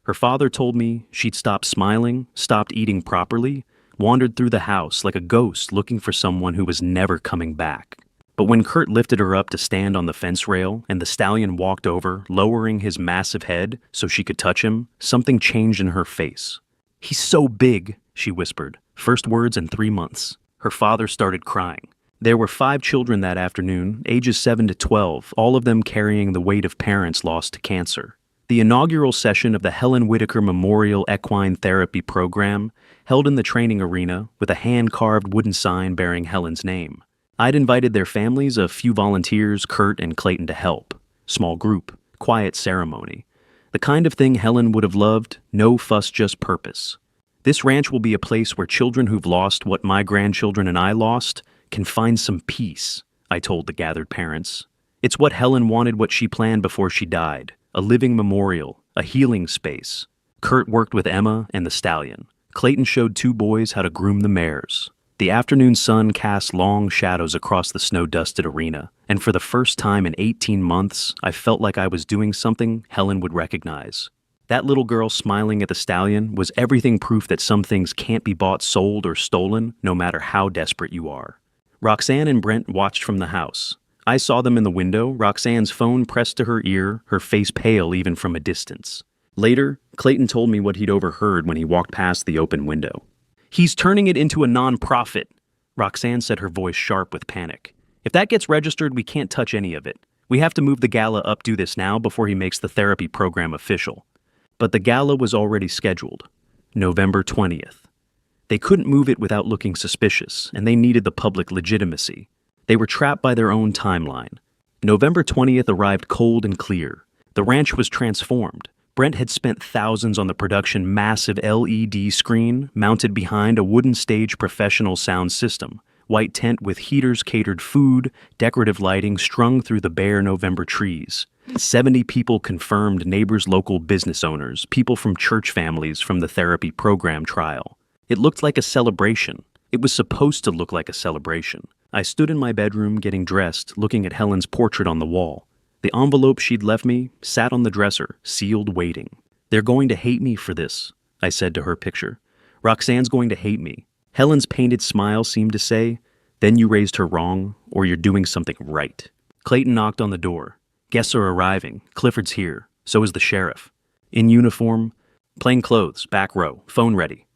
Her father told me she'd stopped smiling, stopped eating properly, wandered through the house like a ghost looking for someone who was never coming back. But when Kurt lifted her up to stand on the fence rail and the stallion walked over, lowering his massive head so she could touch him, something changed in her face. "He's so big," she whispered, first words in 3 months. Her father started crying. There were 5 children that afternoon, ages 7 to 12, all of them carrying the weight of parents lost to cancer. The inaugural session of the Helen Whitaker Memorial Equine Therapy Program, held in the training arena with a hand-carved wooden sign bearing Helen's name. I'd invited their families, a few volunteers, Kurt and Clayton, to help. Small group, quiet ceremony. The kind of thing Helen would have loved, no fuss, just purpose. This ranch will be a place where children who've lost what my grandchildren and I lost can find some peace, I told the gathered parents. It's what Helen wanted, what she planned before she died. A living memorial, a healing space. Kurt worked with Emma and the stallion. Clayton showed 2 boys how to groom the mares. The afternoon sun cast long shadows across the snow-dusted arena, and for the first time in 18 months, I felt like I was doing something Helen would recognize. That little girl smiling at the stallion was everything proof that some things can't be bought, sold, or stolen, no matter how desperate you are. Roxanne and Brent watched from the house. I saw them in the window, Roxanne's phone pressed to her ear, her face pale even from a distance. Later, Clayton told me what he'd overheard when he walked past the open window. "He's turning it into a non-profit," Roxanne said, her voice sharp with panic. "If that gets registered, we can't touch any of it. We have to move the gala up, do this now before he makes the therapy program official." But the gala was already scheduled. November 20th. They couldn't move it without looking suspicious, and they needed the public legitimacy. They were trapped by their own timeline. November 20th arrived cold and clear. The ranch was transformed. Brent had spent thousands on the production massive LED screen mounted behind a wooden stage, professional sound system, white tent with heaters, catered food, decorative lighting strung through the bare November trees. 70 people confirmed, neighbors, local business owners, people from church families from the therapy program trial. It looked like a celebration. It was supposed to look like a celebration. I stood in my bedroom getting dressed, looking at Helen's portrait on the wall. The envelope she'd left me sat on the dresser, sealed, waiting. "They're going to hate me for this," I said to her picture. "Roxanne's going to hate me." Helen's painted smile seemed to say, "Then you raised her wrong, or you're doing something right." Clayton knocked on the door. "Guests are arriving. Clifford's here. So is the sheriff. In uniform, plain clothes, back row, phone ready."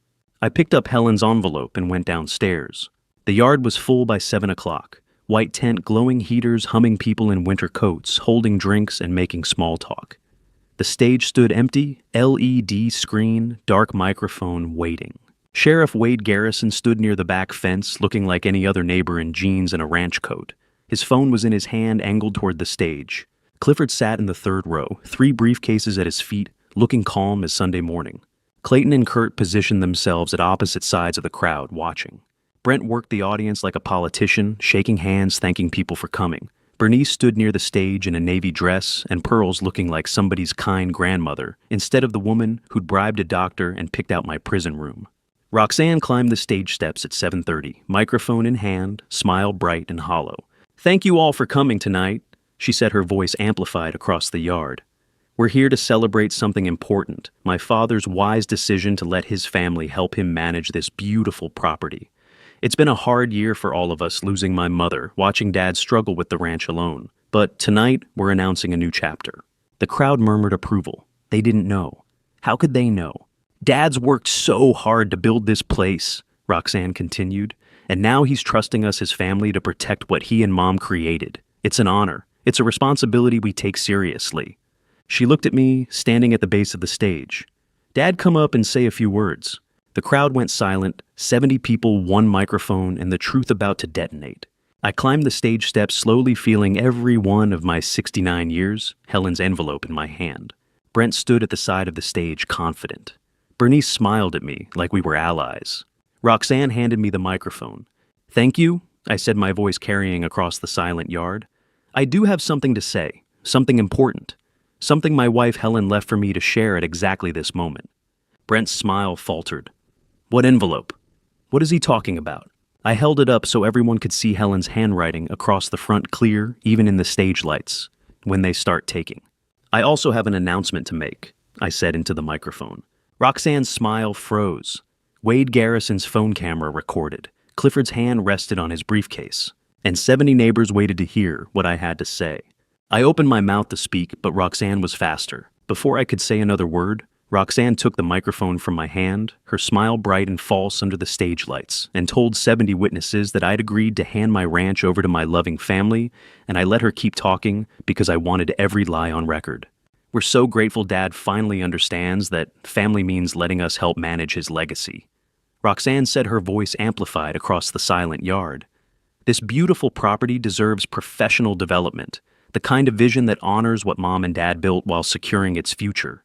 I picked up Helen's envelope and went downstairs. The yard was full by 7 o'clock. White tent, glowing heaters, humming people in winter coats, holding drinks and making small talk. The stage stood empty, LED screen, dark microphone, waiting. Sheriff Wade Garrison stood near the back fence, looking like any other neighbor in jeans and a ranch coat. His phone was in his hand, angled toward the stage. Clifford sat in the 3rd row, 3 briefcases at his feet, looking calm as Sunday morning. Clayton and Kurt positioned themselves at opposite sides of the crowd, watching. Brent worked the audience like a politician, shaking hands, thanking people for coming. Bernice stood near the stage in a navy dress and pearls, looking like somebody's kind grandmother, instead of the woman who'd bribed a doctor and picked out my prison room. Roxanne climbed the stage steps at 7:30, microphone in hand, smile bright and hollow. "Thank you all for coming tonight," she said, her voice amplified across the yard. "We're here to celebrate something important, my father's wise decision to let his family help him manage this beautiful property. It's been a hard year for all of us, losing my mother, watching Dad struggle with the ranch alone. But tonight, we're announcing a new chapter." The crowd murmured approval. They didn't know. How could they know? "Dad's worked so hard to build this place," Roxanne continued, "and now he's trusting us, his family, to protect what he and Mom created. It's an honor. It's a responsibility we take seriously." She looked at me, standing at the base of the stage. "Dad, come up and say a few words." The crowd went silent, 70 people, 1 microphone, and the truth about to detonate. I climbed the stage steps, slowly feeling every one of my 69 years, Helen's envelope in my hand. Brent stood at the side of the stage, confident. Bernice smiled at me like we were allies. Roxanne handed me the microphone. "Thank you," I said, my voice carrying across the silent yard. "I do have something to say, something important, something my wife Helen left for me to share at exactly this moment." Brent's smile faltered. "What envelope? What is he talking about?" I held it up so everyone could see Helen's handwriting across the front, clear, even in the stage lights, "When they start taking." "I also have an announcement to make," I said into the microphone. Roxanne's smile froze. Wade Garrison's phone camera recorded. Clifford's hand rested on his briefcase, and 70 neighbors waited to hear what I had to say. I opened my mouth to speak, but Roxanne was faster. Before I could say another word, Roxanne took the microphone from my hand, her smile bright and false under the stage lights, and told 70 witnesses that I'd agreed to hand my ranch over to my loving family, and I let her keep talking because I wanted every lie on record. We're so grateful Dad finally understands that family means letting us help manage his legacy. Roxanne said, her voice amplified across the silent yard. This beautiful property deserves professional development, the kind of vision that honors what Mom and Dad built while securing its future.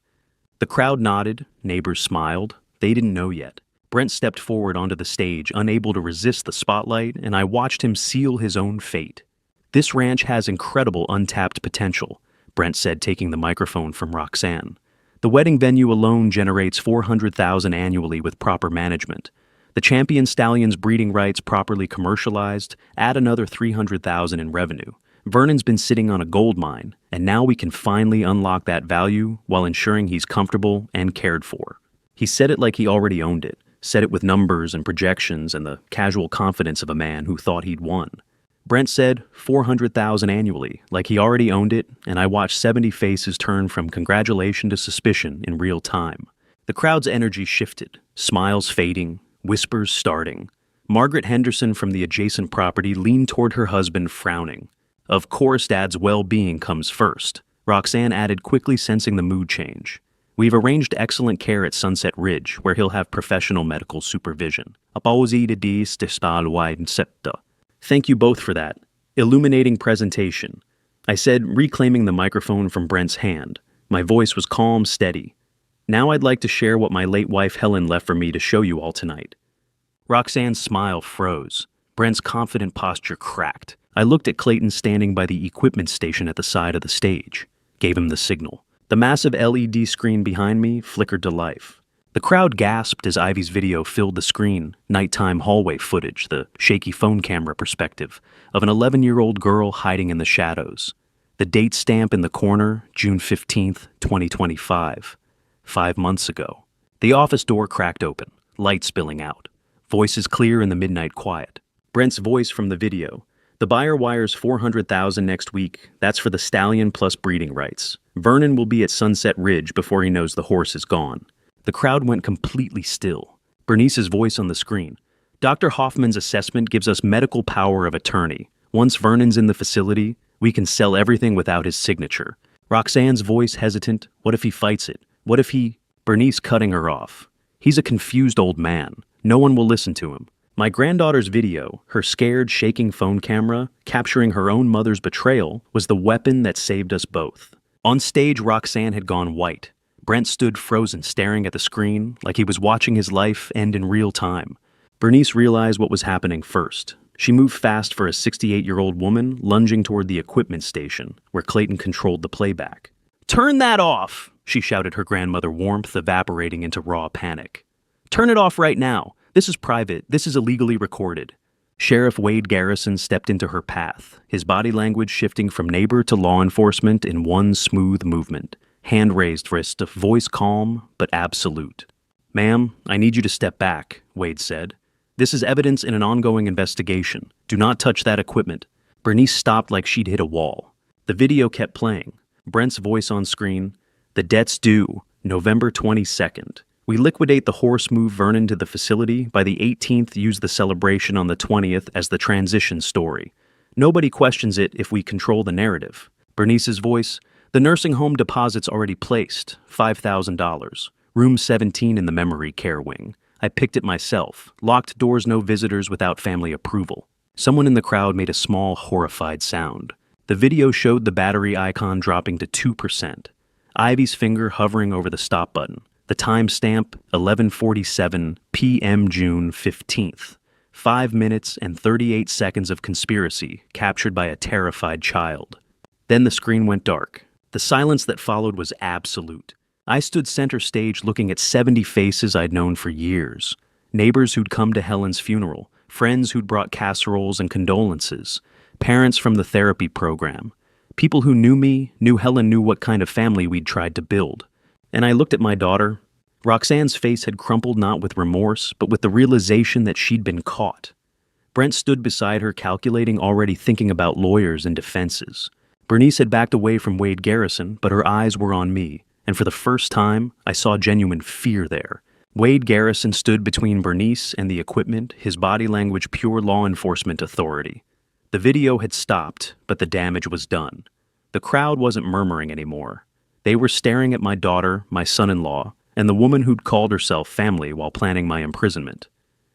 The crowd nodded, neighbors smiled. They didn't know yet. Brent stepped forward onto the stage, unable to resist the spotlight, and I watched him seal his own fate. This ranch has incredible untapped potential, Brent said, taking the microphone from Roxanne. The wedding venue alone generates $400,000 annually with proper management. The champion stallion's breeding rights properly commercialized add another $300,000 in revenue. Vernon's been sitting on a gold mine, and now we can finally unlock that value while ensuring he's comfortable and cared for. He said it like he already owned it, said it with numbers and projections and the casual confidence of a man who thought he'd won. Brent said $400,000 annually, like he already owned it, and I watched 70 faces turn from congratulation to suspicion in real time. The crowd's energy shifted, smiles fading, whispers starting. Margaret Henderson from the adjacent property leaned toward her husband, frowning. Of course, Dad's well-being comes first, Roxanne added, quickly sensing the mood change. We've arranged excellent care at Sunset Ridge, where he'll have professional medical supervision. Thank you both for that illuminating presentation, I said, reclaiming the microphone from Brent's hand. My voice was calm, steady. Now I'd like to share what my late wife Helen left for me to show you all tonight. Roxanne's smile froze. Brent's confident posture cracked. I looked at Clayton standing by the equipment station at the side of the stage, gave him the signal. The massive LED screen behind me flickered to life. The crowd gasped as Ivy's video filled the screen, nighttime hallway footage, the shaky phone camera perspective of an 11-year-old girl hiding in the shadows. The date stamp in the corner, June 15th, 2025. 5 months ago. The office door cracked open, light spilling out. Voices clear in the midnight quiet. Brent's voice from the video. The buyer wires $400,000 next week. That's for the stallion plus breeding rights. Vernon will be at Sunset Ridge before he knows the horse is gone. The crowd went completely still. Bernice's voice on the screen. Dr. Hoffman's assessment gives us medical power of attorney. Once Vernon's in the facility, we can sell everything without his signature. Roxanne's voice hesitant. What if he fights it? What if he... Bernice cutting her off. He's a confused old man. No one will listen to him. My granddaughter's video, her scared, shaking phone camera, capturing her own mother's betrayal, was the weapon that saved us both. On stage, Roxanne had gone white. Brent stood frozen, staring at the screen, like he was watching his life end in real time. Bernice realized what was happening first. She moved fast for a 68-year-old woman, lunging toward the equipment station, where Clayton controlled the playback. "Turn that off!" she shouted, her grandmother warmth evaporating into raw panic. "Turn it off right now. This is private. This is illegally recorded." Sheriff Wade Garrison stepped into her path, his body language shifting from neighbor to law enforcement in one smooth movement. Hand raised wrist, voice calm but absolute. "Ma'am, I need you to step back," Wade said. "This is evidence in an ongoing investigation. Do not touch that equipment." Bernice stopped like she'd hit a wall. The video kept playing. Brent's voice on screen. "The debt's due, November 22nd. We liquidate the horse, move Vernon to the facility. By the 18th, use the celebration on the 20th as the transition story. Nobody questions it if we control the narrative." Bernice's voice. "The nursing home deposit's already placed, $5,000. Room 17 in the memory care wing. I picked it myself. Locked doors, no visitors without family approval." Someone in the crowd made a small, horrified sound. The video showed the battery icon dropping to 2%. Ivy's finger hovering over the stop button. The timestamp, 11:47 p.m. June 15th. 5 minutes and 38 seconds of conspiracy captured by a terrified child. Then the screen went dark. The silence that followed was absolute. I stood center stage looking at 70 faces I'd known for years. Neighbors who'd come to Helen's funeral, friends who'd brought casseroles and condolences, parents from the therapy program. People who knew me, knew Helen, knew what kind of family we'd tried to build. And I looked at my daughter. Roxanne's face had crumpled not with remorse, but with the realization that she'd been caught. Brent stood beside her, calculating, already thinking about lawyers and defenses. Bernice had backed away from Wade Garrison, but her eyes were on me, and for the first time, I saw genuine fear there. Wade Garrison stood between Bernice and the equipment, his body language pure law enforcement authority. The video had stopped, but the damage was done. The crowd wasn't murmuring anymore. They were staring at my daughter, my son-in-law, and the woman who'd called herself family while planning my imprisonment.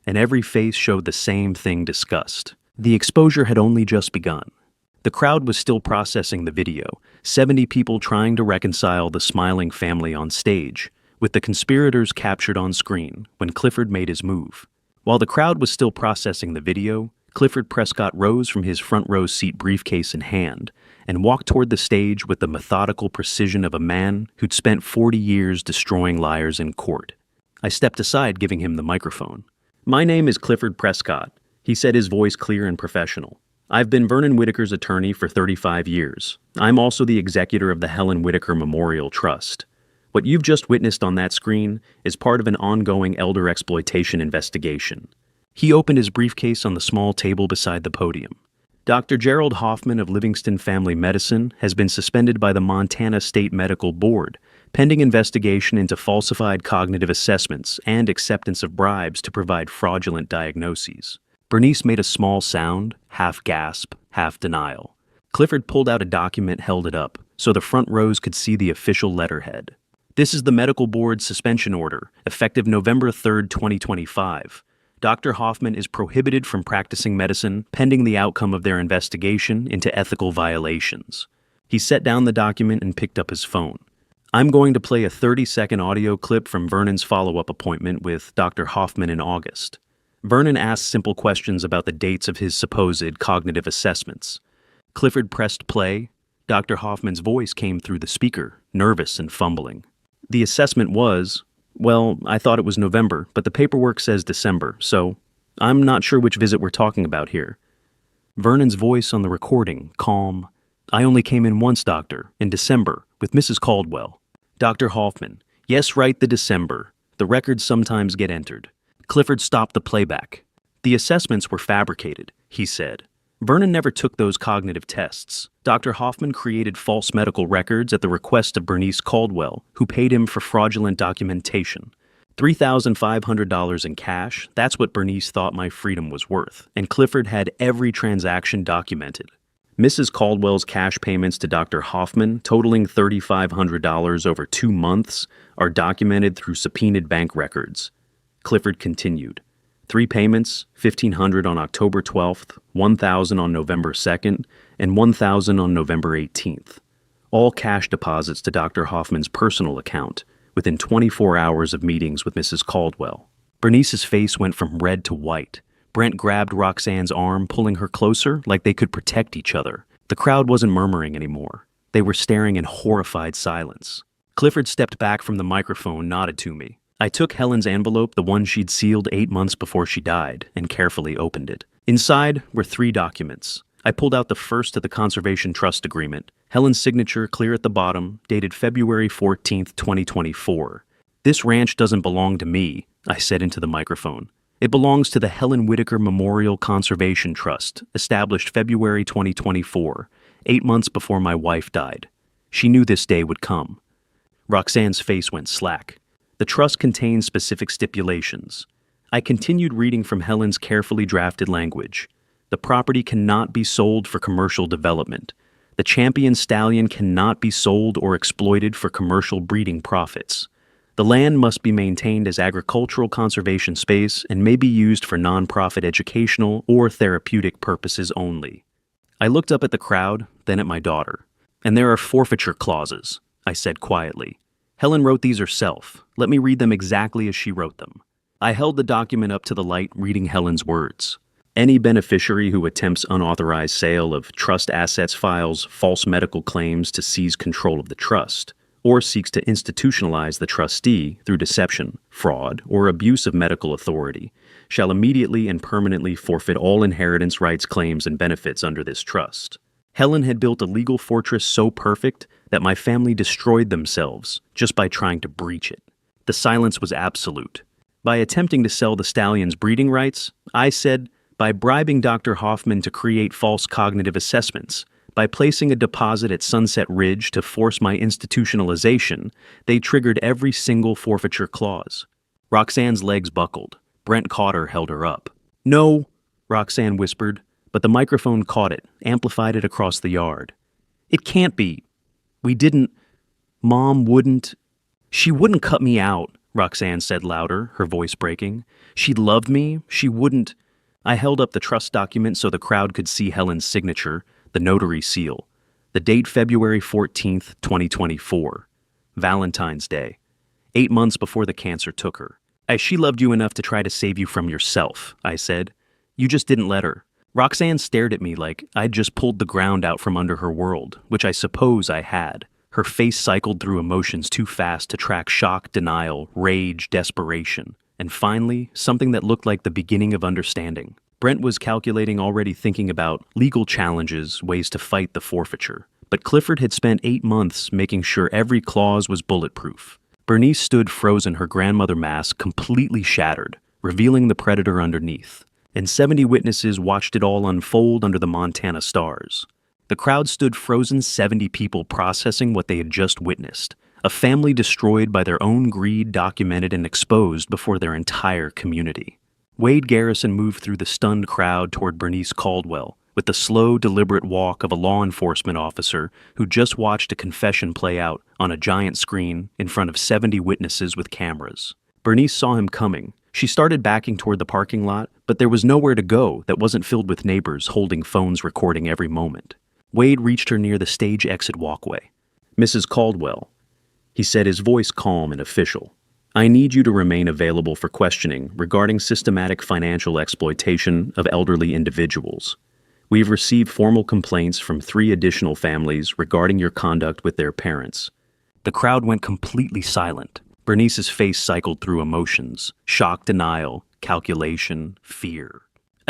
And every face showed the same thing discussed. The exposure had only just begun. The crowd was still processing the video, 70 people trying to reconcile the smiling family on stage, with the conspirators captured on screen when Clifford made his move. While the crowd was still processing the video, Clifford Prescott rose from his front row seat, briefcase in hand, and walked toward the stage with the methodical precision of a man who'd spent 40 years destroying liars in court. I stepped aside, giving him the microphone. "My name is Clifford Prescott," he said, his voice clear and professional. "I've been Vernon Whitaker's attorney for 35 years. I'm also the executor of the Helen Whitaker Memorial Trust. What you've just witnessed on that screen is part of an ongoing elder exploitation investigation." He opened his briefcase on the small table beside the podium. "Dr. Gerald Hoffman of Livingston Family Medicine has been suspended by the Montana State Medical Board, pending investigation into falsified cognitive assessments and acceptance of bribes to provide fraudulent diagnoses." Bernice made a small sound, half gasp, half denial. Clifford pulled out a document, held it up, so the front rows could see the official letterhead. "This is the medical board suspension order, effective November 3, 2025. Dr. Hoffman is prohibited from practicing medicine pending the outcome of their investigation into ethical violations." He set down the document and picked up his phone. "I'm going to play a 30-second audio clip from Vernon's follow-up appointment with Dr. Hoffman in August. Vernon asked simple questions about the dates of his supposed cognitive assessments." Clifford pressed play. Dr. Hoffman's voice came through the speaker, nervous and fumbling. "The assessment was, well, I thought it was November, but the paperwork says December, so I'm not sure which visit we're talking about here." Vernon's voice on the recording, calm. "I only came in once, doctor, in December, with Mrs. Caldwell." Dr. Hoffman: "Yes, right, the December. The records sometimes get entered." Clifford stopped the playback. "The assessments were fabricated," he said. "Vernon never took those cognitive tests. Dr. Hoffman created false medical records at the request of Bernice Caldwell, who paid him for fraudulent documentation. $3,500 in cash, that's what Bernice thought my freedom was worth, and Clifford had every transaction documented. Mrs. Caldwell's cash payments to Dr. Hoffman, totaling $3,500 over 2 months, are documented through subpoenaed bank records." Clifford continued. 3 payments, $1,500 on October 12th, $1,000 on November 2nd, and $1,000 on November 18th. All cash deposits to Dr. Hoffman's personal account within 24 hours of meetings with Mrs. Caldwell. Bernice's face went from red to white. Brent grabbed Roxanne's arm, pulling her closer like they could protect each other. The crowd wasn't murmuring anymore. They were staring in horrified silence. Clifford stepped back from the microphone, nodded to me. I took Helen's envelope, the one she'd sealed 8 months before she died, and carefully opened it. Inside were 3 documents. I pulled out the first of the Conservation Trust Agreement, Helen's signature clear at the bottom, dated February 14th, 2024. "This ranch doesn't belong to me," I said into the microphone. "It belongs to the Helen Whitaker Memorial Conservation Trust, established February 2024, 8 months before my wife died. She knew this day would come." Roxanne's face went slack. "The trust contains specific stipulations." I continued reading from Helen's carefully drafted language. "The property cannot be sold for commercial development. The champion stallion cannot be sold or exploited for commercial breeding profits. The land must be maintained as agricultural conservation space and may be used for nonprofit educational or therapeutic purposes only." I looked up at the crowd, then at my daughter. "And there are forfeiture clauses," I said quietly. "Helen wrote these herself. Let me read them exactly as she wrote them." I held the document up to the light, reading Helen's words. "Any beneficiary who attempts unauthorized sale of trust assets, files false medical claims to seize control of the trust, or seeks to institutionalize the trustee through deception, fraud, or abuse of medical authority, shall immediately and permanently forfeit all inheritance rights, claims, and benefits under this trust." Helen had built a legal fortress so perfect that my family destroyed themselves just by trying to breach it. The silence was absolute. By attempting to sell the stallion's breeding rights, I said, by bribing Dr. Hoffman to create false cognitive assessments, by placing a deposit at Sunset Ridge to force my institutionalization, they triggered every single forfeiture clause. Roxanne's legs buckled. Brent caught her, held her up. "No," Roxanne whispered, but the microphone caught it, amplified it across the yard. "It can't be. We didn't. Mom wouldn't." "She wouldn't cut me out," Roxanne said louder, her voice breaking. "She loved me. She wouldn't." I held up the trust document so the crowd could see Helen's signature, the notary seal. The date February 14th, 2024. Valentine's Day. 8 months before the cancer took her. "She loved you enough to try to save you from yourself," I said. "You just didn't let her." Roxanne stared at me like I'd just pulled the ground out from under her world, which I suppose I had. Her face cycled through emotions too fast to track shock, denial, rage, desperation, and finally, something that looked like the beginning of understanding. Brent was calculating, already thinking about legal challenges, ways to fight the forfeiture. But Clifford had spent 8 months making sure every clause was bulletproof. Bernice stood frozen, her grandmother mask completely shattered, revealing the predator underneath. And 70 witnesses watched it all unfold under the Montana stars. The crowd stood frozen, 70 people processing what they had just witnessed. A family destroyed by their own greed, documented and exposed before their entire community. Wade Garrison moved through the stunned crowd toward Bernice Caldwell, with the slow, deliberate walk of a law enforcement officer who just watched a confession play out on a giant screen in front of 70 witnesses with cameras. Bernice saw him coming. She started backing toward the parking lot, but there was nowhere to go that wasn't filled with neighbors holding phones recording every moment. Wade reached her near the stage exit walkway. "Mrs. Caldwell," he said, his voice calm and official, "I need you to remain available for questioning regarding systematic financial exploitation of elderly individuals. We've received formal complaints from 3 additional families regarding your conduct with their parents." The crowd went completely silent. Bernice's face cycled through emotions: shock, denial, calculation, fear.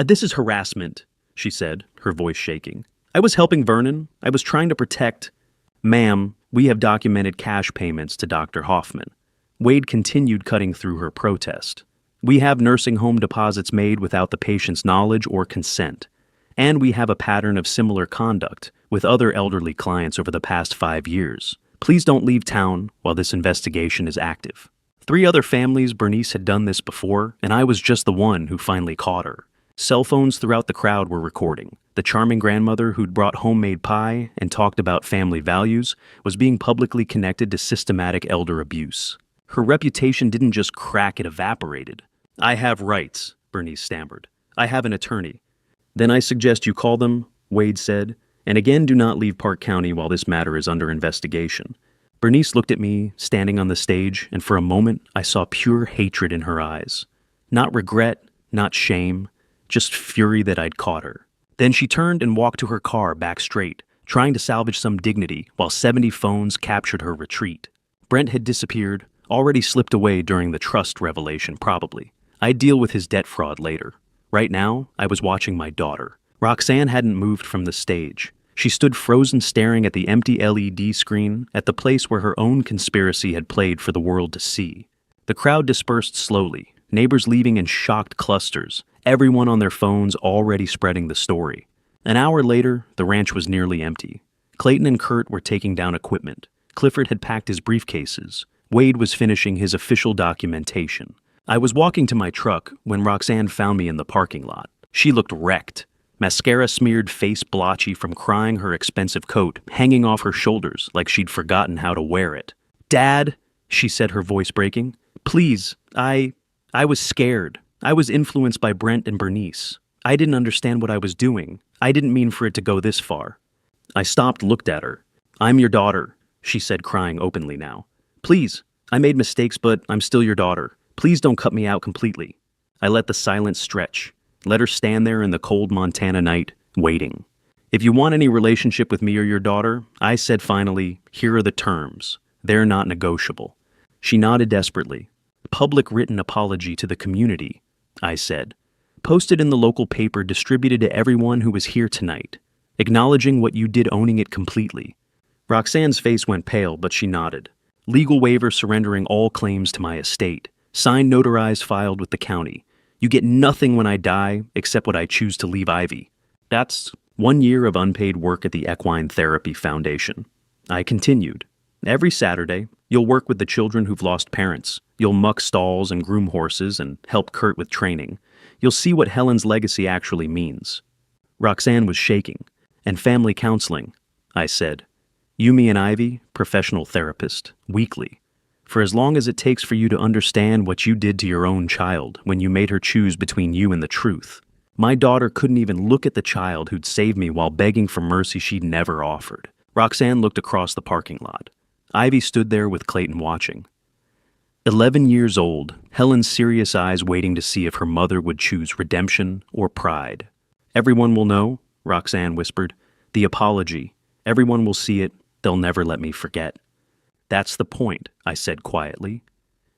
This is harassment," she said, her voice shaking. "I was helping Vernon. I was trying to protect." "Ma'am, we have documented cash payments to Dr. Hoffman." Wade continued, cutting through her protest. "We have nursing home deposits made without the patient's knowledge or consent. And we have a pattern of similar conduct with other elderly clients over the past 5 years. Please don't leave town while this investigation is active." 3 other families, Bernice had done this before, and I was just the one who finally caught her. Cell phones throughout the crowd were recording. The charming grandmother who'd brought homemade pie and talked about family values was being publicly connected to systematic elder abuse. Her reputation didn't just crack, it evaporated. "I have rights," Bernice stammered. "I have an attorney." "Then I suggest you call them," Wade said. "And again, do not leave Park County while this matter is under investigation." Bernice looked at me, standing on the stage, and for a moment I saw pure hatred in her eyes. Not regret, not shame, just fury that I'd caught her. Then she turned and walked to her car, back straight, trying to salvage some dignity while 70 phones captured her retreat. Brent had disappeared, already slipped away during the trust revelation probably. I'd deal with his debt fraud later. Right now, I was watching my daughter. Roxanne hadn't moved from the stage. She stood frozen, staring at the empty LED screen, at the place where her own conspiracy had played for the world to see. The crowd dispersed slowly, neighbors leaving in shocked clusters, everyone on their phones already spreading the story. An hour later, the ranch was nearly empty. Clayton and Kurt were taking down equipment. Clifford had packed his briefcases. Wade was finishing his official documentation. I was walking to my truck when Roxanne found me in the parking lot. She looked wrecked. Mascara-smeared face blotchy from crying, her expensive coat hanging off her shoulders like she'd forgotten how to wear it. "Dad," she said, her voice breaking, "please, I was scared. I was influenced by Brent and Bernice. I didn't understand what I was doing. I didn't mean for it to go this far." I stopped, looked at her. "I'm your daughter," she said, crying openly now. "Please, I made mistakes, but I'm still your daughter. Please don't cut me out completely." I let the silence stretch. Let her stand there in the cold Montana night, waiting. "If you want any relationship with me or your daughter," I said finally, "here are the terms. They're not negotiable." She nodded desperately. "Public written apology to the community," I said. "Posted in the local paper, distributed to everyone who was here tonight. Acknowledging what you did, owning it completely." Roxanne's face went pale, but she nodded. Legal waiver surrendering all claims to my estate. Signed, notarized, filed with the county. You get nothing when I die except what I choose to leave Ivy. That's 1 year of unpaid work at the Equine Therapy Foundation. I continued. Every Saturday, you'll work with the children who've lost parents. You'll muck stalls and groom horses and help Kurt with training. You'll see what Helen's legacy actually means. Roxanne was shaking. And family counseling, I said. Yumi and Ivy, professional therapist, weekly. For as long as it takes for you to understand what you did to your own child when you made her choose between you and the truth. My daughter couldn't even look at the child who'd saved me while begging for mercy she'd never offered. Roxanne looked across the parking lot. Ivy stood there with Clayton watching. 11 years old, Helen's serious eyes waiting to see if her mother would choose redemption or pride. Everyone will know, Roxanne whispered. The apology. Everyone will see it. They'll never let me forget. That's the point, I said quietly.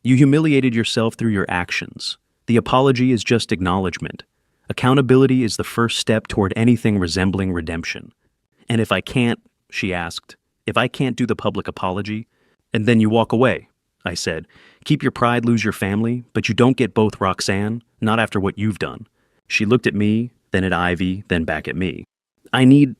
You humiliated yourself through your actions. The apology is just acknowledgement. Accountability is the first step toward anything resembling redemption. And if I can't, she asked, if I can't do the public apology, and then you walk away, I said. Keep your pride, lose your family, but you don't get both, Roxanne, not after what you've done. She looked at me, then at Ivy, then back at me. I need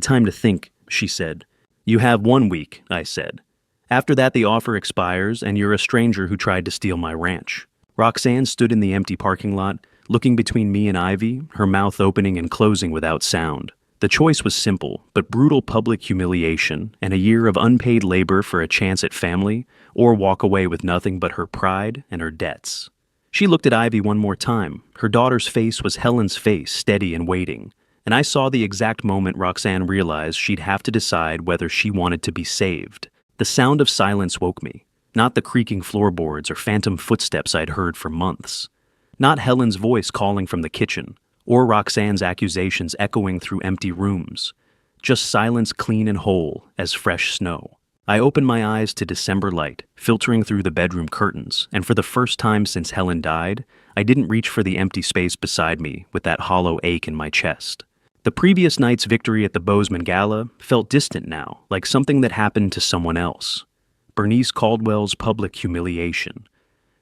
time to think, she said. You have 1 week, I said. After that, the offer expires, and you're a stranger who tried to steal my ranch. Roxanne stood in the empty parking lot, looking between me and Ivy, her mouth opening and closing without sound. The choice was simple, but brutal public humiliation and a year of unpaid labor for a chance at family, or walk away with nothing but her pride and her debts. She looked at Ivy one more time. Her daughter's face was Helen's face, steady and waiting. And I saw the exact moment Roxanne realized she'd have to decide whether she wanted to be saved. The sound of silence woke me, not the creaking floorboards or phantom footsteps I'd heard for months. Not Helen's voice calling from the kitchen, or Roxanne's accusations echoing through empty rooms. Just silence clean and whole as fresh snow. I opened my eyes to December light, filtering through the bedroom curtains, and for the first time since Helen died, I didn't reach for the empty space beside me with that hollow ache in my chest. The previous night's victory at the Bozeman Gala felt distant now, like something that happened to someone else. Bernice Caldwell's public humiliation.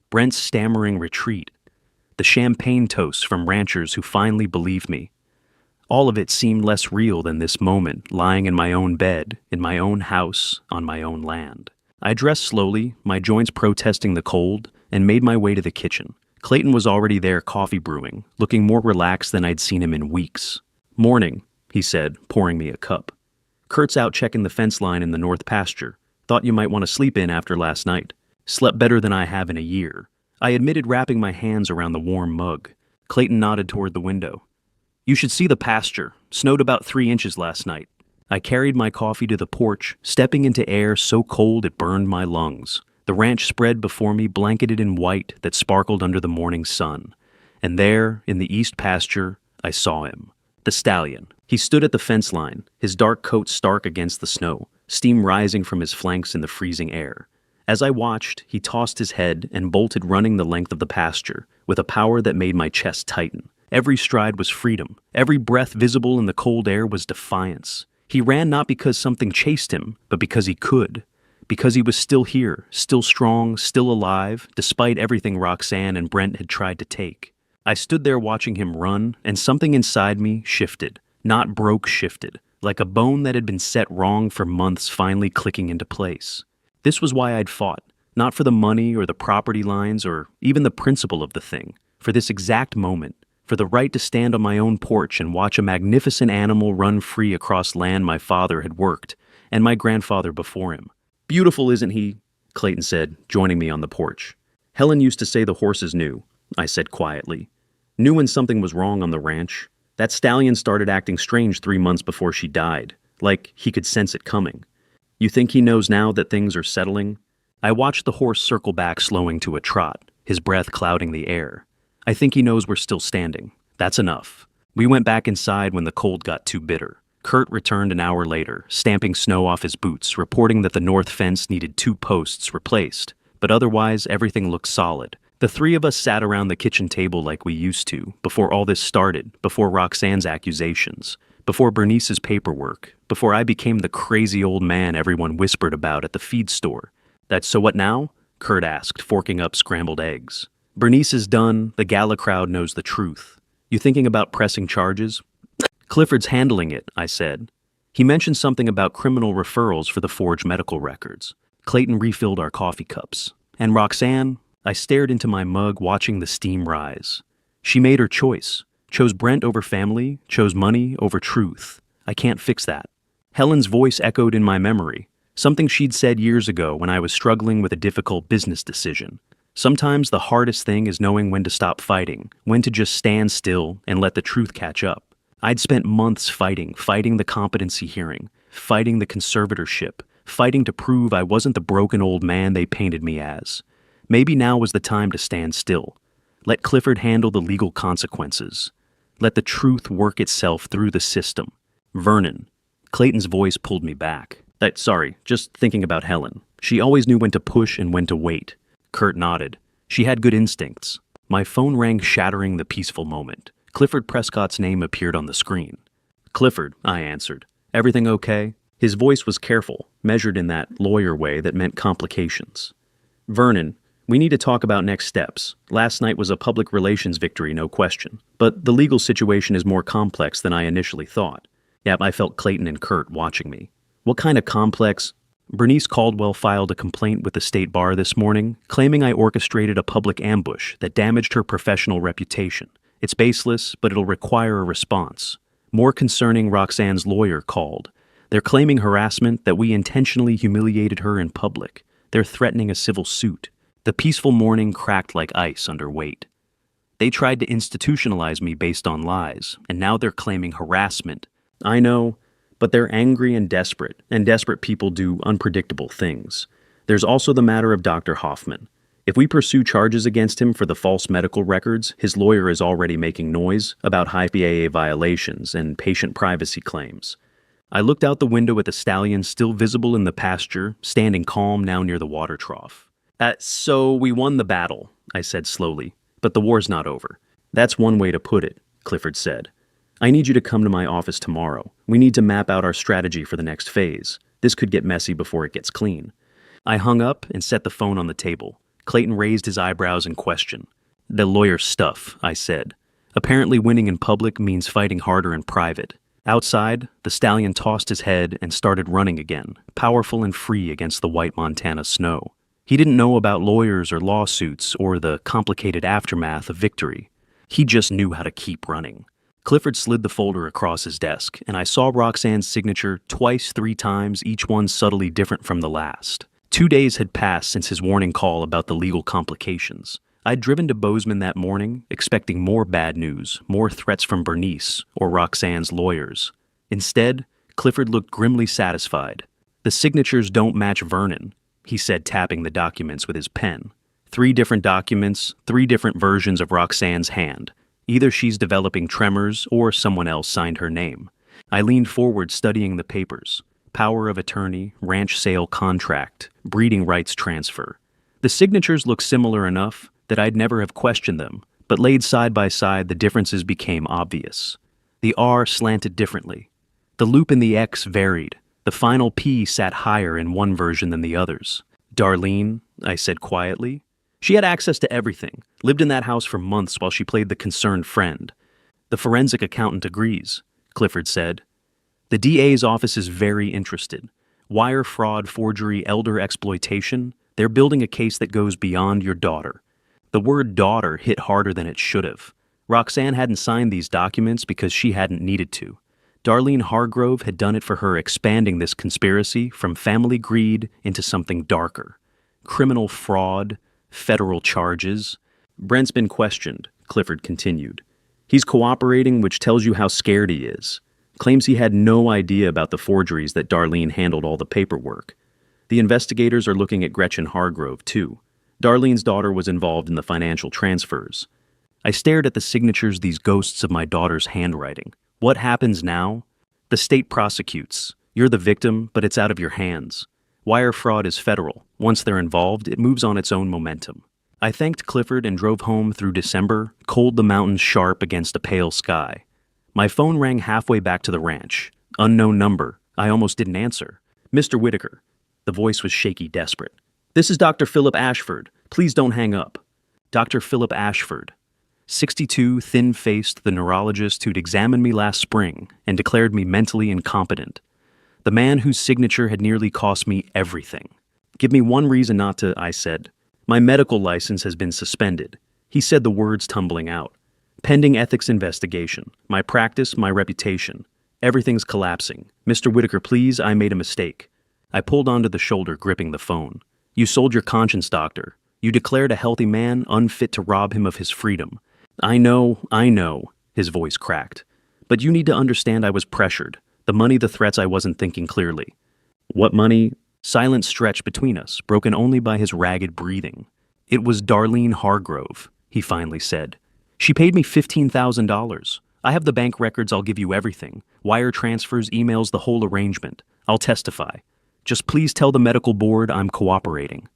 Brent's stammering retreat. The champagne toasts from ranchers who finally believed me. All of it seemed less real than this moment, lying in my own bed, in my own house, on my own land. I dressed slowly, my joints protesting the cold, and made my way to the kitchen. Clayton was already there coffee brewing, looking more relaxed than I'd seen him in weeks. Morning, he said, pouring me a cup. Kurt's out checking the fence line in the north pasture. Thought you might want to sleep in after last night. Slept better than I have in a year. I admitted wrapping my hands around the warm mug. Clayton nodded toward the window. You should see the pasture. Snowed about 3 inches last night. I carried my coffee to the porch, stepping into air so cold it burned my lungs. The ranch spread before me, blanketed in white that sparkled under the morning sun. And there, in the east pasture, I saw him. The stallion. He stood at the fence line, his dark coat stark against the snow, steam rising from his flanks in the freezing air. As I watched, he tossed his head and bolted running the length of the pasture, with a power that made my chest tighten. Every stride was freedom. Every breath visible in the cold air was defiance. He ran not because something chased him, but because he could. Because he was still here, still strong, still alive, despite everything Roxanne and Brent had tried to take. I stood there watching him run, and something inside me shifted. Not broke, shifted. Like a bone that had been set wrong for months finally clicking into place. This was why I'd fought. Not for the money or the property lines or even the principle of the thing. For this exact moment. For the right to stand on my own porch and watch a magnificent animal run free across land my father had worked, and my grandfather before him. Beautiful, isn't he? Clayton said, joining me on the porch. Helen used to say the horses knew, I said quietly. Knew when something was wrong on the ranch. That stallion started acting strange 3 months before she died, like he could sense it coming. You think he knows now that things are settling? I watched the horse circle back, slowing to a trot, his breath clouding the air. I think he knows we're still standing. That's enough. We went back inside when the cold got too bitter. Kurt returned an hour later, stamping snow off his boots, reporting that the north fence needed 2 posts replaced, but otherwise everything looked solid. The 3 of us sat around the kitchen table like we used to, before all this started, before Roxanne's accusations, before Bernice's paperwork, before I became the crazy old man everyone whispered about at the feed store. That's so what now? Kurt asked, forking up scrambled eggs. Bernice is done. The gala crowd knows the truth. You thinking about pressing charges? Clifford's handling it, I said. He mentioned something about criminal referrals for the forged medical records. Clayton refilled our coffee cups. And Roxanne? I stared into my mug, watching the steam rise. She made her choice. Chose Brent over family, chose money over truth. I can't fix that. Helen's voice echoed in my memory. Something she'd said years ago when I was struggling with a difficult business decision. Sometimes the hardest thing is knowing when to stop fighting, when to just stand still and let the truth catch up. I'd spent months fighting the competency hearing, fighting the conservatorship, fighting to prove I wasn't the broken old man they painted me as. Maybe now was the time to stand still. Let Clifford handle the legal consequences. Let the truth work itself through the system. Vernon. Clayton's voice pulled me back. Sorry, just thinking about Helen. She always knew when to push and when to wait. Kurt nodded. She had good instincts. My phone rang, shattering the peaceful moment. Clifford Prescott's name appeared on the screen. Clifford, I answered. Everything okay? His voice was careful, measured in that lawyer way that meant complications. Vernon, we need to talk about next steps. Last night was a public relations victory, no question. But the legal situation is more complex than I initially thought. Yep, I felt Clayton and Kurt watching me. What kind of complex? Bernice Caldwell filed a complaint with the state bar this morning, claiming I orchestrated a public ambush that damaged her professional reputation. It's baseless, but it'll require a response. More concerning, Roxanne's lawyer called. They're claiming harassment, that we intentionally humiliated her in public. They're threatening a civil suit. The peaceful morning cracked like ice under weight. They tried to institutionalize me based on lies, and now they're claiming harassment. I know, but they're angry and desperate people do unpredictable things. There's also the matter of Dr. Hoffman. If we pursue charges against him for the false medical records, his lawyer is already making noise about high PAA violations and patient privacy claims. I looked out the window at the stallion still visible in the pasture, standing calm now near the water trough. So we won the battle, I said slowly, but the war's not over. That's one way to put it, Clifford said. I need you to come to my office tomorrow. We need to map out our strategy for the next phase. This could get messy before it gets clean. I hung up and set the phone on the table. Clayton raised his eyebrows in question. The lawyer stuff, I said. Apparently winning in public means fighting harder in private. Outside, the stallion tossed his head and started running again, powerful and free against the white Montana snow. He didn't know about lawyers or lawsuits or the complicated aftermath of victory. He just knew how to keep running. Clifford slid the folder across his desk, and I saw Roxanne's signature twice, 3 times, each one subtly different from the last. 2 days had passed since his warning call about the legal complications. I'd driven to Bozeman that morning, expecting more bad news, more threats from Bernice or Roxanne's lawyers. Instead, Clifford looked grimly satisfied. The signatures don't match Vernon, he said, tapping the documents with his pen. 3 different documents, 3 different versions of Roxanne's hand. Either she's developing tremors or someone else signed her name. I leaned forward, studying the papers. Power of attorney, ranch sale contract, breeding rights transfer. The signatures looked similar enough that I'd never have questioned them, but laid side by side, the differences became obvious. The R slanted differently. The loop in the X varied. The final P sat higher in one version than the others. Darlene, I said quietly. She had access to everything, lived in that house for months while she played the concerned friend. The forensic accountant agrees, Clifford said. The DA's office is very interested. Wire fraud, forgery, elder exploitation. They're building a case that goes beyond your daughter. The word daughter hit harder than it should have. Roxanne hadn't signed these documents because she hadn't needed to. Darlene Hargrove had done it for her, expanding this conspiracy from family greed into something darker. Criminal fraud, federal charges. Brent's been questioned, Clifford continued. He's cooperating, which tells you how scared he is. Claims he had no idea about the forgeries, that Darlene handled all the paperwork. The investigators are looking at Gretchen Hargrove, too. Darlene's daughter was involved in the financial transfers. I stared at the signatures, these ghosts of my daughter's handwriting. What happens now? The state prosecutes. You're the victim, but it's out of your hands. Wire fraud is federal. Once they're involved, it moves on its own momentum. I thanked Clifford and drove home through December, cold, the mountains sharp against a pale sky. My phone rang halfway back to the ranch. Unknown number. I almost didn't answer. Mr. Whitaker. The voice was shaky, desperate. This is Dr. Philip Ashford. Please don't hang up. Dr. Philip Ashford, 62, thin-faced, the neurologist who'd examined me last spring and declared me mentally incompetent. The man whose signature had nearly cost me everything. Give me one reason not to, I said. My medical license has been suspended. He said, the words tumbling out. Pending ethics investigation. My practice, my reputation. Everything's collapsing. Mr. Whitaker, please, I made a mistake. I pulled onto the shoulder, gripping the phone. You sold your conscience, doctor. You declared a healthy man unfit to rob him of his freedom. I know, his voice cracked. But you need to understand I was pressured. The money, the threats, I wasn't thinking clearly. What money? Silence stretched between us, broken only by his ragged breathing. It was Darlene Hargrove, he finally said. She paid me $15,000. I have the bank records, I'll give you everything. Wire transfers, emails, the whole arrangement. I'll testify. Just please tell the medical board I'm cooperating.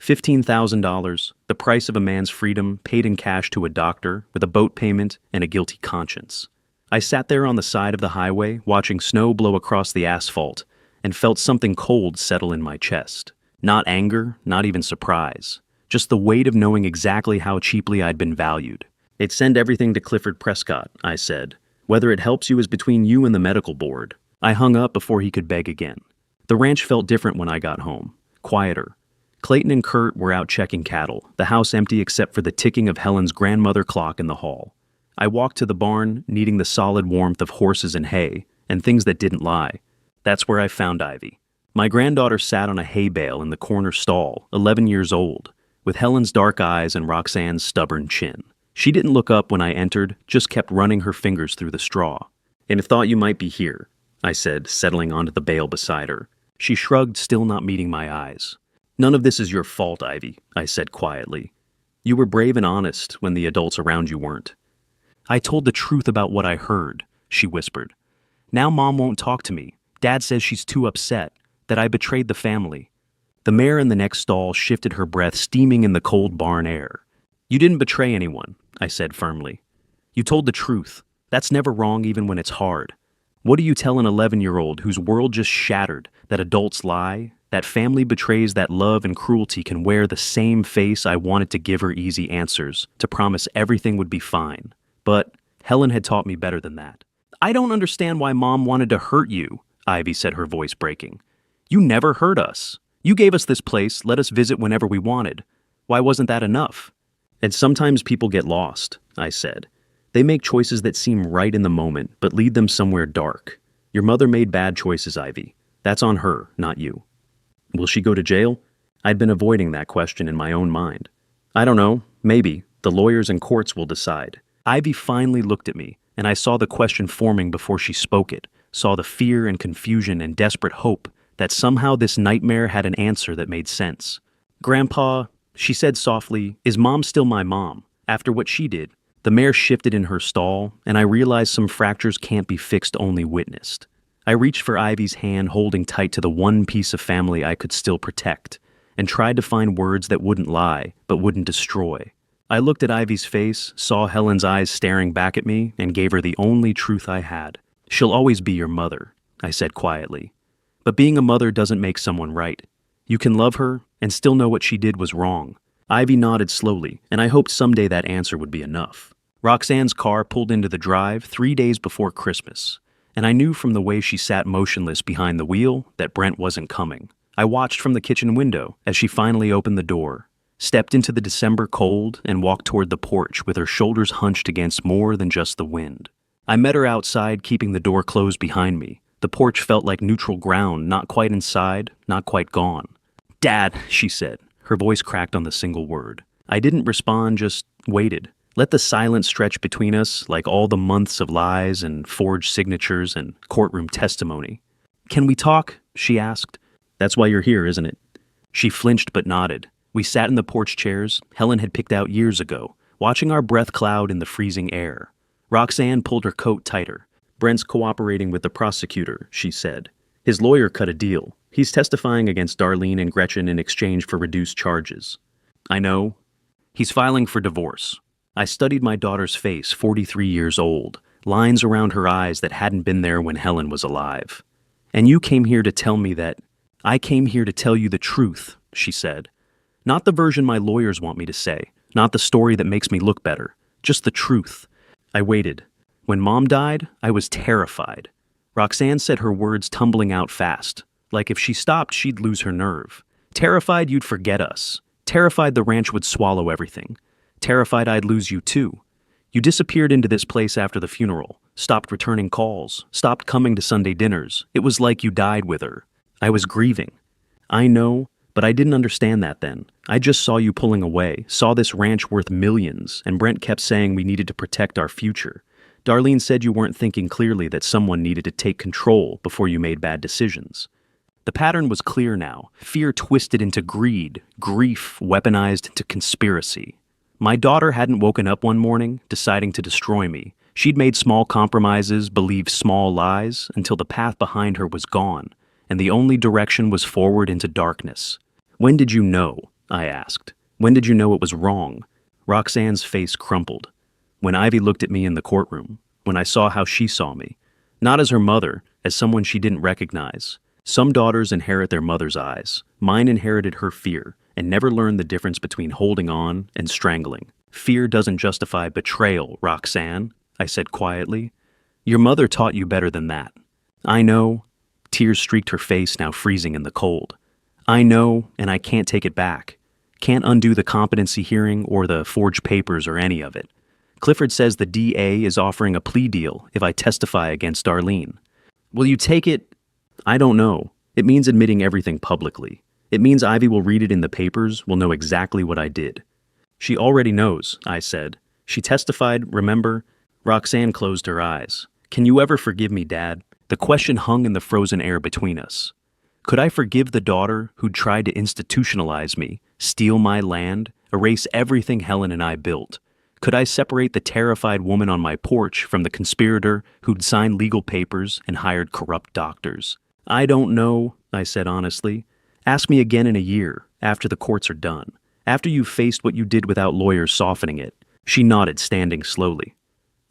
$15,000, the price of a man's freedom, paid in cash to a doctor, with a boat payment and a guilty conscience. I sat there on the side of the highway, watching snow blow across the asphalt, and felt something cold settle in my chest. Not anger, not even surprise. Just the weight of knowing exactly how cheaply I'd been valued. It's send everything to Clifford Prescott, I said. Whether it helps you is between you and the medical board. I hung up before he could beg again. The ranch felt different when I got home. Quieter. Clayton and Kurt were out checking cattle, the house empty except for the ticking of Helen's grandmother clock in the hall. I walked to the barn, needing the solid warmth of horses and hay, and things that didn't lie. That's where I found Ivy. My granddaughter sat on a hay bale in the corner stall, 11 years old, with Helen's dark eyes and Roxanne's stubborn chin. She didn't look up when I entered, just kept running her fingers through the straw. And thought you might be here, I said, settling onto the bale beside her. She shrugged, still not meeting my eyes. None of this is your fault, Ivy, I said quietly. You were brave and honest when the adults around you weren't. I told the truth about what I heard, she whispered. Now Mom won't talk to me. Dad says she's too upset, that I betrayed the family. The mare in the next stall shifted her breath, steaming in the cold barn air. You didn't betray anyone, I said firmly. You told the truth. That's never wrong even when it's hard. What do you tell an 11-year-old whose world just shattered, that adults lie, that family betrays, that love and cruelty can wear the same face? I wanted to give her easy answers, to promise everything would be fine. But Helen had taught me better than that. I don't understand why Mom wanted to hurt you, Ivy said, her voice breaking. You never hurt us. You gave us this place, let us visit whenever we wanted. Why wasn't that enough? And sometimes people get lost, I said. They make choices that seem right in the moment, but lead them somewhere dark. Your mother made bad choices, Ivy. That's on her, not you. Will she go to jail? I'd been avoiding that question in my own mind. I don't know, maybe. The lawyers and courts will decide. Ivy finally looked at me, and I saw the question forming before she spoke it, saw the fear and confusion and desperate hope that somehow this nightmare had an answer that made sense. Grandpa, she said softly, is Mom still my mom? After what she did, the mare shifted in her stall, and I realized some fractures can't be fixed, only witnessed. I reached for Ivy's hand, holding tight to the one piece of family I could still protect, and tried to find words that wouldn't lie, but wouldn't destroy. I looked at Ivy's face, saw Helen's eyes staring back at me, and gave her the only truth I had. She'll always be your mother, I said quietly. But being a mother doesn't make someone right. You can love her and still know what she did was wrong. Ivy nodded slowly, and I hoped someday that answer would be enough. Roxanne's car pulled into the drive 3 days before Christmas, and I knew from the way she sat motionless behind the wheel that Brent wasn't coming. I watched from the kitchen window as she finally opened the door, stepped into the December cold, and walked toward the porch with her shoulders hunched against more than just the wind. I met her outside, keeping the door closed behind me. The porch felt like neutral ground, not quite inside, not quite gone. Dad, she said. Her voice cracked on the single word. I didn't respond, just waited. Let the silence stretch between us, like all the months of lies and forged signatures and courtroom testimony. Can we talk? She asked. That's why you're here, isn't it? She flinched but nodded. We sat in the porch chairs Helen had picked out years ago, watching our breath cloud in the freezing air. Roxanne pulled her coat tighter. Brent's cooperating with the prosecutor, she said. His lawyer cut a deal. He's testifying against Darlene and Gretchen in exchange for reduced charges. I know. He's filing for divorce. I studied my daughter's face, 43 years old, lines around her eyes that hadn't been there when Helen was alive. And you came here to tell me that I came here to tell you the truth, she said. Not the version my lawyers want me to say, not the story that makes me look better, just the truth. I waited. When Mom died, I was terrified. Roxanne said her words tumbling out fast, like if she stopped, she'd lose her nerve. Terrified you'd forget us. Terrified the ranch would swallow everything. Terrified I'd lose you too. You disappeared into this place after the funeral, stopped returning calls, stopped coming to Sunday dinners. It was like you died with her. I was grieving. I know, but I didn't understand that then. I just saw you pulling away, saw this ranch worth millions, and Brent kept saying we needed to protect our future. Darlene said you weren't thinking clearly, that someone needed to take control before you made bad decisions. The pattern was clear now. Fear twisted into greed, grief weaponized into conspiracy. My daughter hadn't woken up one morning, deciding to destroy me. She'd made small compromises, believed small lies, until the path behind her was gone, and the only direction was forward into darkness. When did you know? I asked. When did you know it was wrong? Roxanne's face crumpled. When Ivy looked at me in the courtroom, when I saw how she saw me. Not as her mother, as someone she didn't recognize. Some daughters inherit their mother's eyes. Mine inherited her fear, and never learned the difference between holding on and strangling. Fear doesn't justify betrayal, Roxanne, I said quietly. Your mother taught you better than that. I know. Tears streaked her face, now freezing in the cold. I know, and I can't take it back. Can't undo the competency hearing or the forged papers or any of it. Clifford says the DA is offering a plea deal if I testify against Darlene. Will you take it? I don't know. It means admitting everything publicly. It means Ivy will read it in the papers, will know exactly what I did. She already knows, I said. She testified, remember? Roxanne closed her eyes. Can you ever forgive me, Dad? The question hung in the frozen air between us. Could I forgive the daughter who'd tried to institutionalize me, steal my land, erase everything Helen and I built? Could I separate the terrified woman on my porch from the conspirator who'd signed legal papers and hired corrupt doctors? I don't know, I said honestly. Ask me again in a year, after the courts are done, after you've faced what you did without lawyers softening it. She nodded, standing slowly.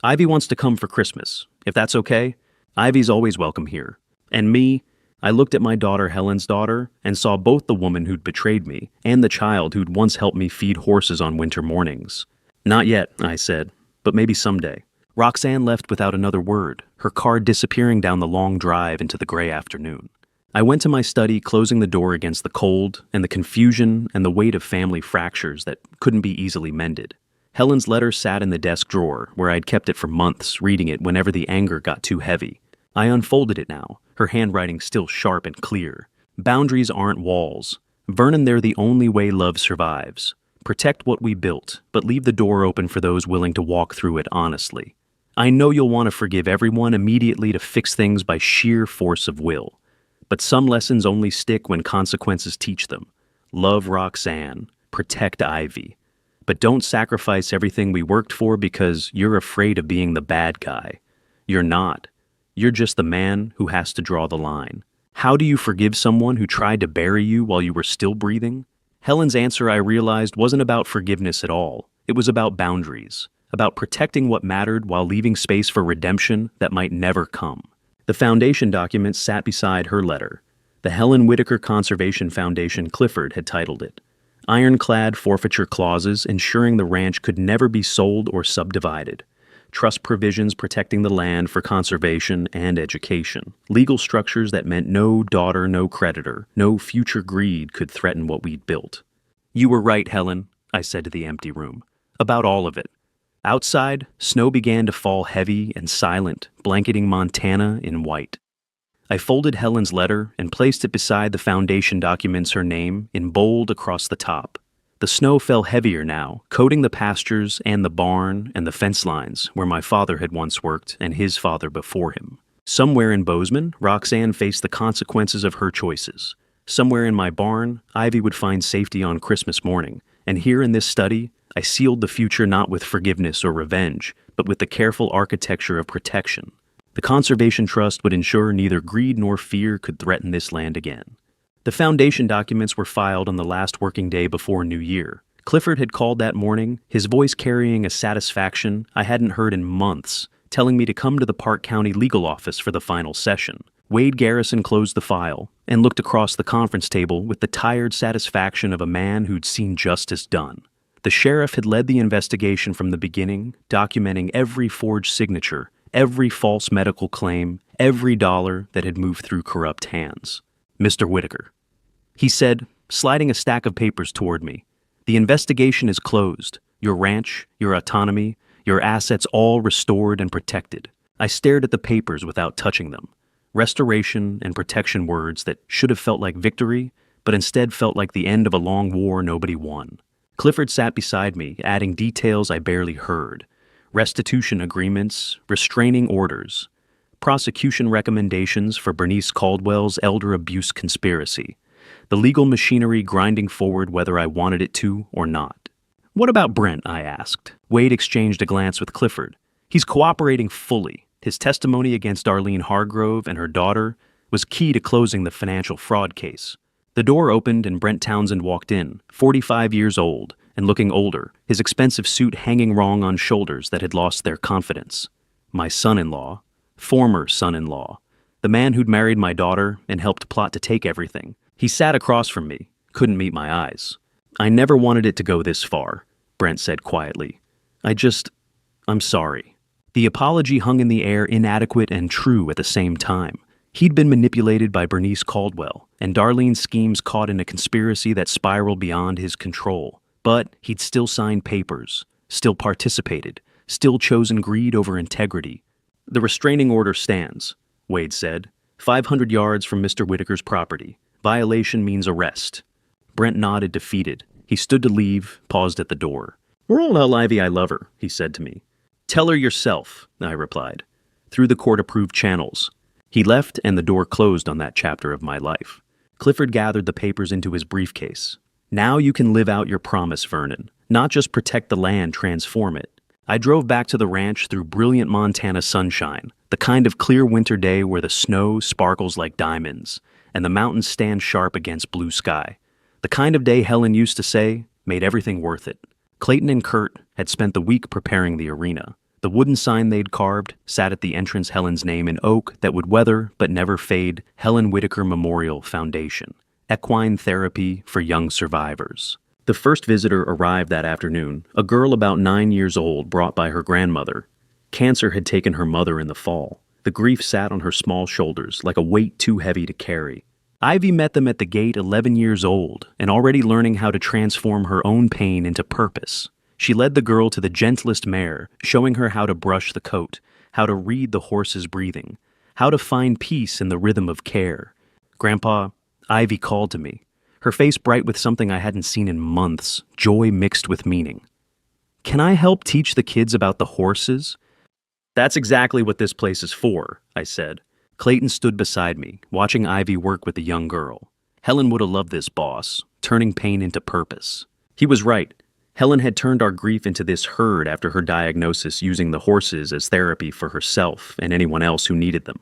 Ivy wants to come for Christmas, if that's okay. Ivy's always welcome here. And me, I looked at my daughter, Helen's daughter, and saw both the woman who'd betrayed me and the child who'd once helped me feed horses on winter mornings. Not yet, I said, but maybe someday. Roxanne left without another word, her car disappearing down the long drive into the gray afternoon. I went to my study, closing the door against the cold and the confusion and the weight of family fractures that couldn't be easily mended. Helen's letter sat in the desk drawer, where I'd kept it for months, reading it whenever the anger got too heavy. I unfolded it now, her handwriting still sharp and clear. Boundaries aren't walls. Vernon, they're the only way love survives. Protect what we built, but leave the door open for those willing to walk through it honestly. I know you'll want to forgive everyone immediately to fix things by sheer force of will. But some lessons only stick when consequences teach them. Love Roxanne. Protect Ivy. But don't sacrifice everything we worked for because you're afraid of being the bad guy. You're not. You're just the man who has to draw the line. How do you forgive someone who tried to bury you while you were still breathing? Helen's answer, I realized, wasn't about forgiveness at all. It was about boundaries, about protecting what mattered while leaving space for redemption that might never come. The foundation document sat beside her letter. The Helen Whitaker Conservation Foundation, Clifford had titled it. Ironclad forfeiture clauses ensuring the ranch could never be sold or subdivided. Trust provisions protecting the land for conservation and education. Legal structures that meant no daughter, no creditor, no future greed could threaten what we'd built. You were right, Helen, I said to the empty room. About all of it. Outside, snow began to fall heavy and silent, blanketing Montana in white. I folded Helen's letter and placed it beside the foundation documents, her name in bold across the top. The snow fell heavier now, coating the pastures and the barn and the fence lines where my father had once worked and his father before him. Somewhere in Bozeman, Roxanne faced the consequences of her choices. Somewhere in my barn, Ivy would find safety on Christmas morning. And here in this study, I sealed the future not with forgiveness or revenge, but with the careful architecture of protection. The Conservation Trust would ensure neither greed nor fear could threaten this land again. The foundation documents were filed on the last working day before New Year. Clifford had called that morning, his voice carrying a satisfaction I hadn't heard in months, telling me to come to the Park County legal office for the final session. Wade Garrison closed the file and looked across the conference table with the tired satisfaction of a man who'd seen justice done. The sheriff had led the investigation from the beginning, documenting every forged signature, every false medical claim, every dollar that had moved through corrupt hands. Mr. Whitaker, he said, sliding a stack of papers toward me, the investigation is closed. Your ranch, your autonomy, your assets all restored and protected. I stared at the papers without touching them. Restoration and protection words that should have felt like victory, but instead felt like the end of a long war nobody won. Clifford sat beside me, adding details I barely heard. Restitution agreements, restraining orders, prosecution recommendations for Bernice Caldwell's elder abuse conspiracy, the legal machinery grinding forward whether I wanted it to or not. What about Brent? I asked. Wade exchanged a glance with Clifford. He's cooperating fully. His testimony against Arlene Hargrove and her daughter was key to closing the financial fraud case. The door opened and Brent Townsend walked in, 45 years old and looking older, his expensive suit hanging wrong on shoulders that had lost their confidence. My son-in-law, former son-in-law, the man who'd married my daughter and helped plot to take everything. He sat across from me, couldn't meet my eyes. I never wanted it to go this far, Brent said quietly. I'm sorry. The apology hung in the air, inadequate and true at the same time. He'd been manipulated by Bernice Caldwell, and Darlene's schemes caught in a conspiracy that spiraled beyond his control. But he'd still signed papers, still participated, still chosen greed over integrity. The restraining order stands, Wade said, 500 yards from Mr. Whitaker's property. Violation means arrest. Brent nodded, defeated. He stood to leave, paused at the door. We'll tell Ivy I love her, he said to me. Tell her yourself, I replied, through the court-approved channels. He left and the door closed on that chapter of my life. Clifford gathered the papers into his briefcase. Now you can live out your promise, Vernon. Not just protect the land, transform it. I drove back to the ranch through brilliant Montana sunshine, the kind of clear winter day where the snow sparkles like diamonds, and the mountains stand sharp against blue sky. The kind of day Helen used to say made everything worth it. Clayton and Kurt had spent the week preparing the arena. The wooden sign they'd carved sat at the entrance, Helen's name in oak that would weather but never fade, Helen Whitaker Memorial Foundation, equine therapy for young survivors. The first visitor arrived that afternoon, a girl about 9 years old brought by her grandmother. Cancer had taken her mother in the fall. The grief sat on her small shoulders like a weight too heavy to carry. Ivy met them at the gate, 11 years old, and already learning how to transform her own pain into purpose. She led the girl to the gentlest mare, showing her how to brush the coat, how to read the horse's breathing, how to find peace in the rhythm of care. Grandpa, Ivy called to me, her face bright with something I hadn't seen in months, joy mixed with meaning. Can I help teach the kids about the horses? That's exactly what this place is for, I said. Clayton stood beside me, watching Ivy work with the young girl. Helen would have loved this boss, turning pain into purpose. He was right. Helen had turned our grief into this herd after her diagnosis, using the horses as therapy for herself and anyone else who needed them.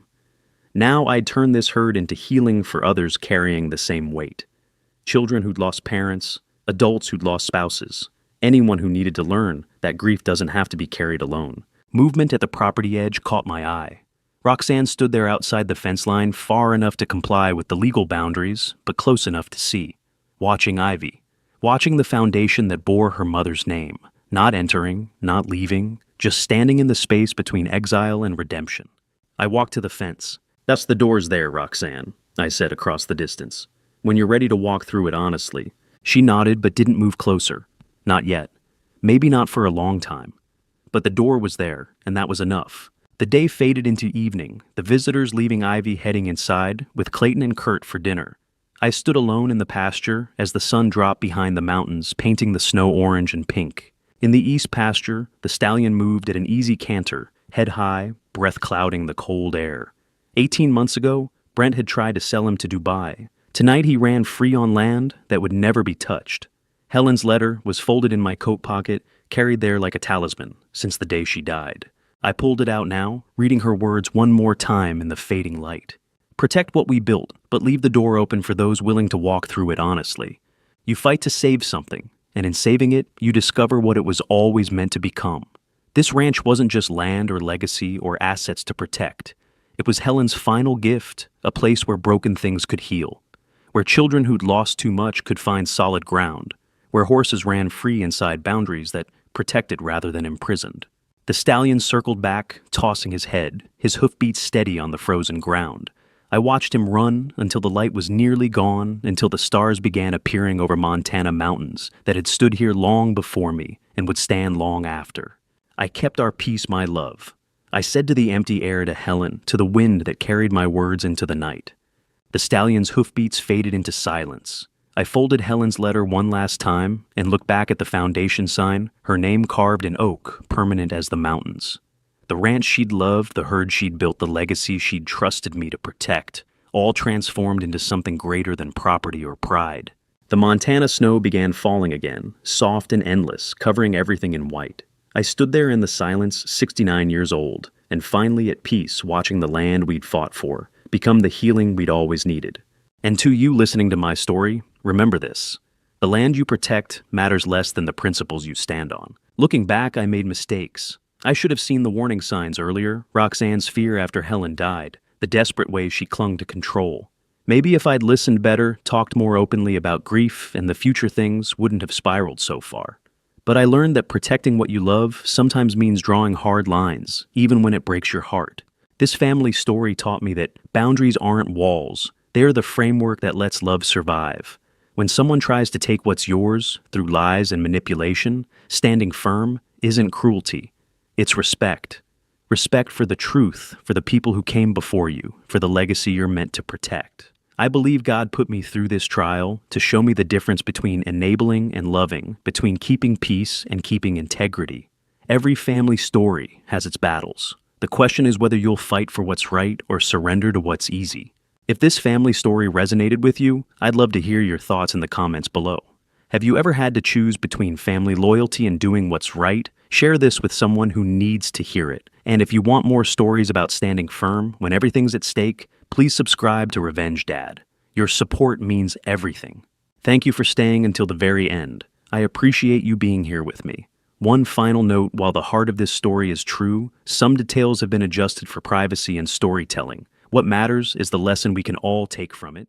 Now I'd turn this herd into healing for others carrying the same weight. Children who'd lost parents, adults who'd lost spouses, anyone who needed to learn that grief doesn't have to be carried alone. Movement at the property edge caught my eye. Roxanne stood there outside the fence line, far enough to comply with the legal boundaries, but close enough to see. Watching Ivy. Watching the foundation that bore her mother's name. Not entering, not leaving, just standing in the space between exile and redemption. I walked to the fence. That's the doors there, Roxanne, I said across the distance. When you're ready to walk through it honestly. She nodded but didn't move closer. Not yet. Maybe not for a long time. But the door was there, and that was enough. The day faded into evening, the visitors leaving Ivy heading inside, with Clayton and Kurt for dinner. I stood alone in the pasture as the sun dropped behind the mountains, painting the snow orange and pink. In the east pasture, the stallion moved at an easy canter, head high, breath clouding the cold air. 18 months ago, Brent had tried to sell him to Dubai. Tonight he ran free on land that would never be touched. Helen's letter was folded in my coat pocket, carried there like a talisman, since the day she died. I pulled it out now, reading her words one more time in the fading light. Protect what we built, but leave the door open for those willing to walk through it honestly. You fight to save something, and in saving it, you discover what it was always meant to become. This ranch wasn't just land or legacy or assets to protect. It was Helen's final gift, a place where broken things could heal, where children who'd lost too much could find solid ground, where horses ran free inside boundaries that protected rather than imprisoned. The stallion circled back, tossing his head, his hoofbeats steady on the frozen ground. I watched him run until the light was nearly gone, until the stars began appearing over Montana mountains that had stood here long before me and would stand long after. I kept our peace, my love. I said to the empty air, to Helen, to the wind that carried my words into the night. The stallion's hoofbeats faded into silence. I folded Helen's letter one last time and looked back at the foundation sign, her name carved in oak, permanent as the mountains. The ranch she'd loved, the herd she'd built, the legacy she'd trusted me to protect, all transformed into something greater than property or pride. The Montana snow began falling again, soft and endless, covering everything in white. I stood there in the silence, 69 years old, and finally at peace, watching the land we'd fought for become the healing we'd always needed. And to you listening to my story, remember this. The land you protect matters less than the principles you stand on. Looking back, I made mistakes. I should have seen the warning signs earlier, Roxanne's fear after Helen died, the desperate way she clung to control. Maybe if I'd listened better, talked more openly about grief and the future, things wouldn't have spiraled so far. But I learned that protecting what you love sometimes means drawing hard lines, even when it breaks your heart. This family story taught me that boundaries aren't walls. They're the framework that lets love survive. When someone tries to take what's yours through lies and manipulation, standing firm isn't cruelty. It's respect. Respect for the truth, for the people who came before you, for the legacy you're meant to protect. I believe God put me through this trial to show me the difference between enabling and loving, between keeping peace and keeping integrity. Every family story has its battles. The question is whether you'll fight for what's right or surrender to what's easy. If this family story resonated with you, I'd love to hear your thoughts in the comments below. Have you ever had to choose between family loyalty and doing what's right? Share this with someone who needs to hear it. And if you want more stories about standing firm when everything's at stake, please subscribe to Revenge Dad. Your support means everything. Thank you for staying until the very end. I appreciate you being here with me. One final note, while the heart of this story is true, some details have been adjusted for privacy and storytelling. What matters is the lesson we can all take from it.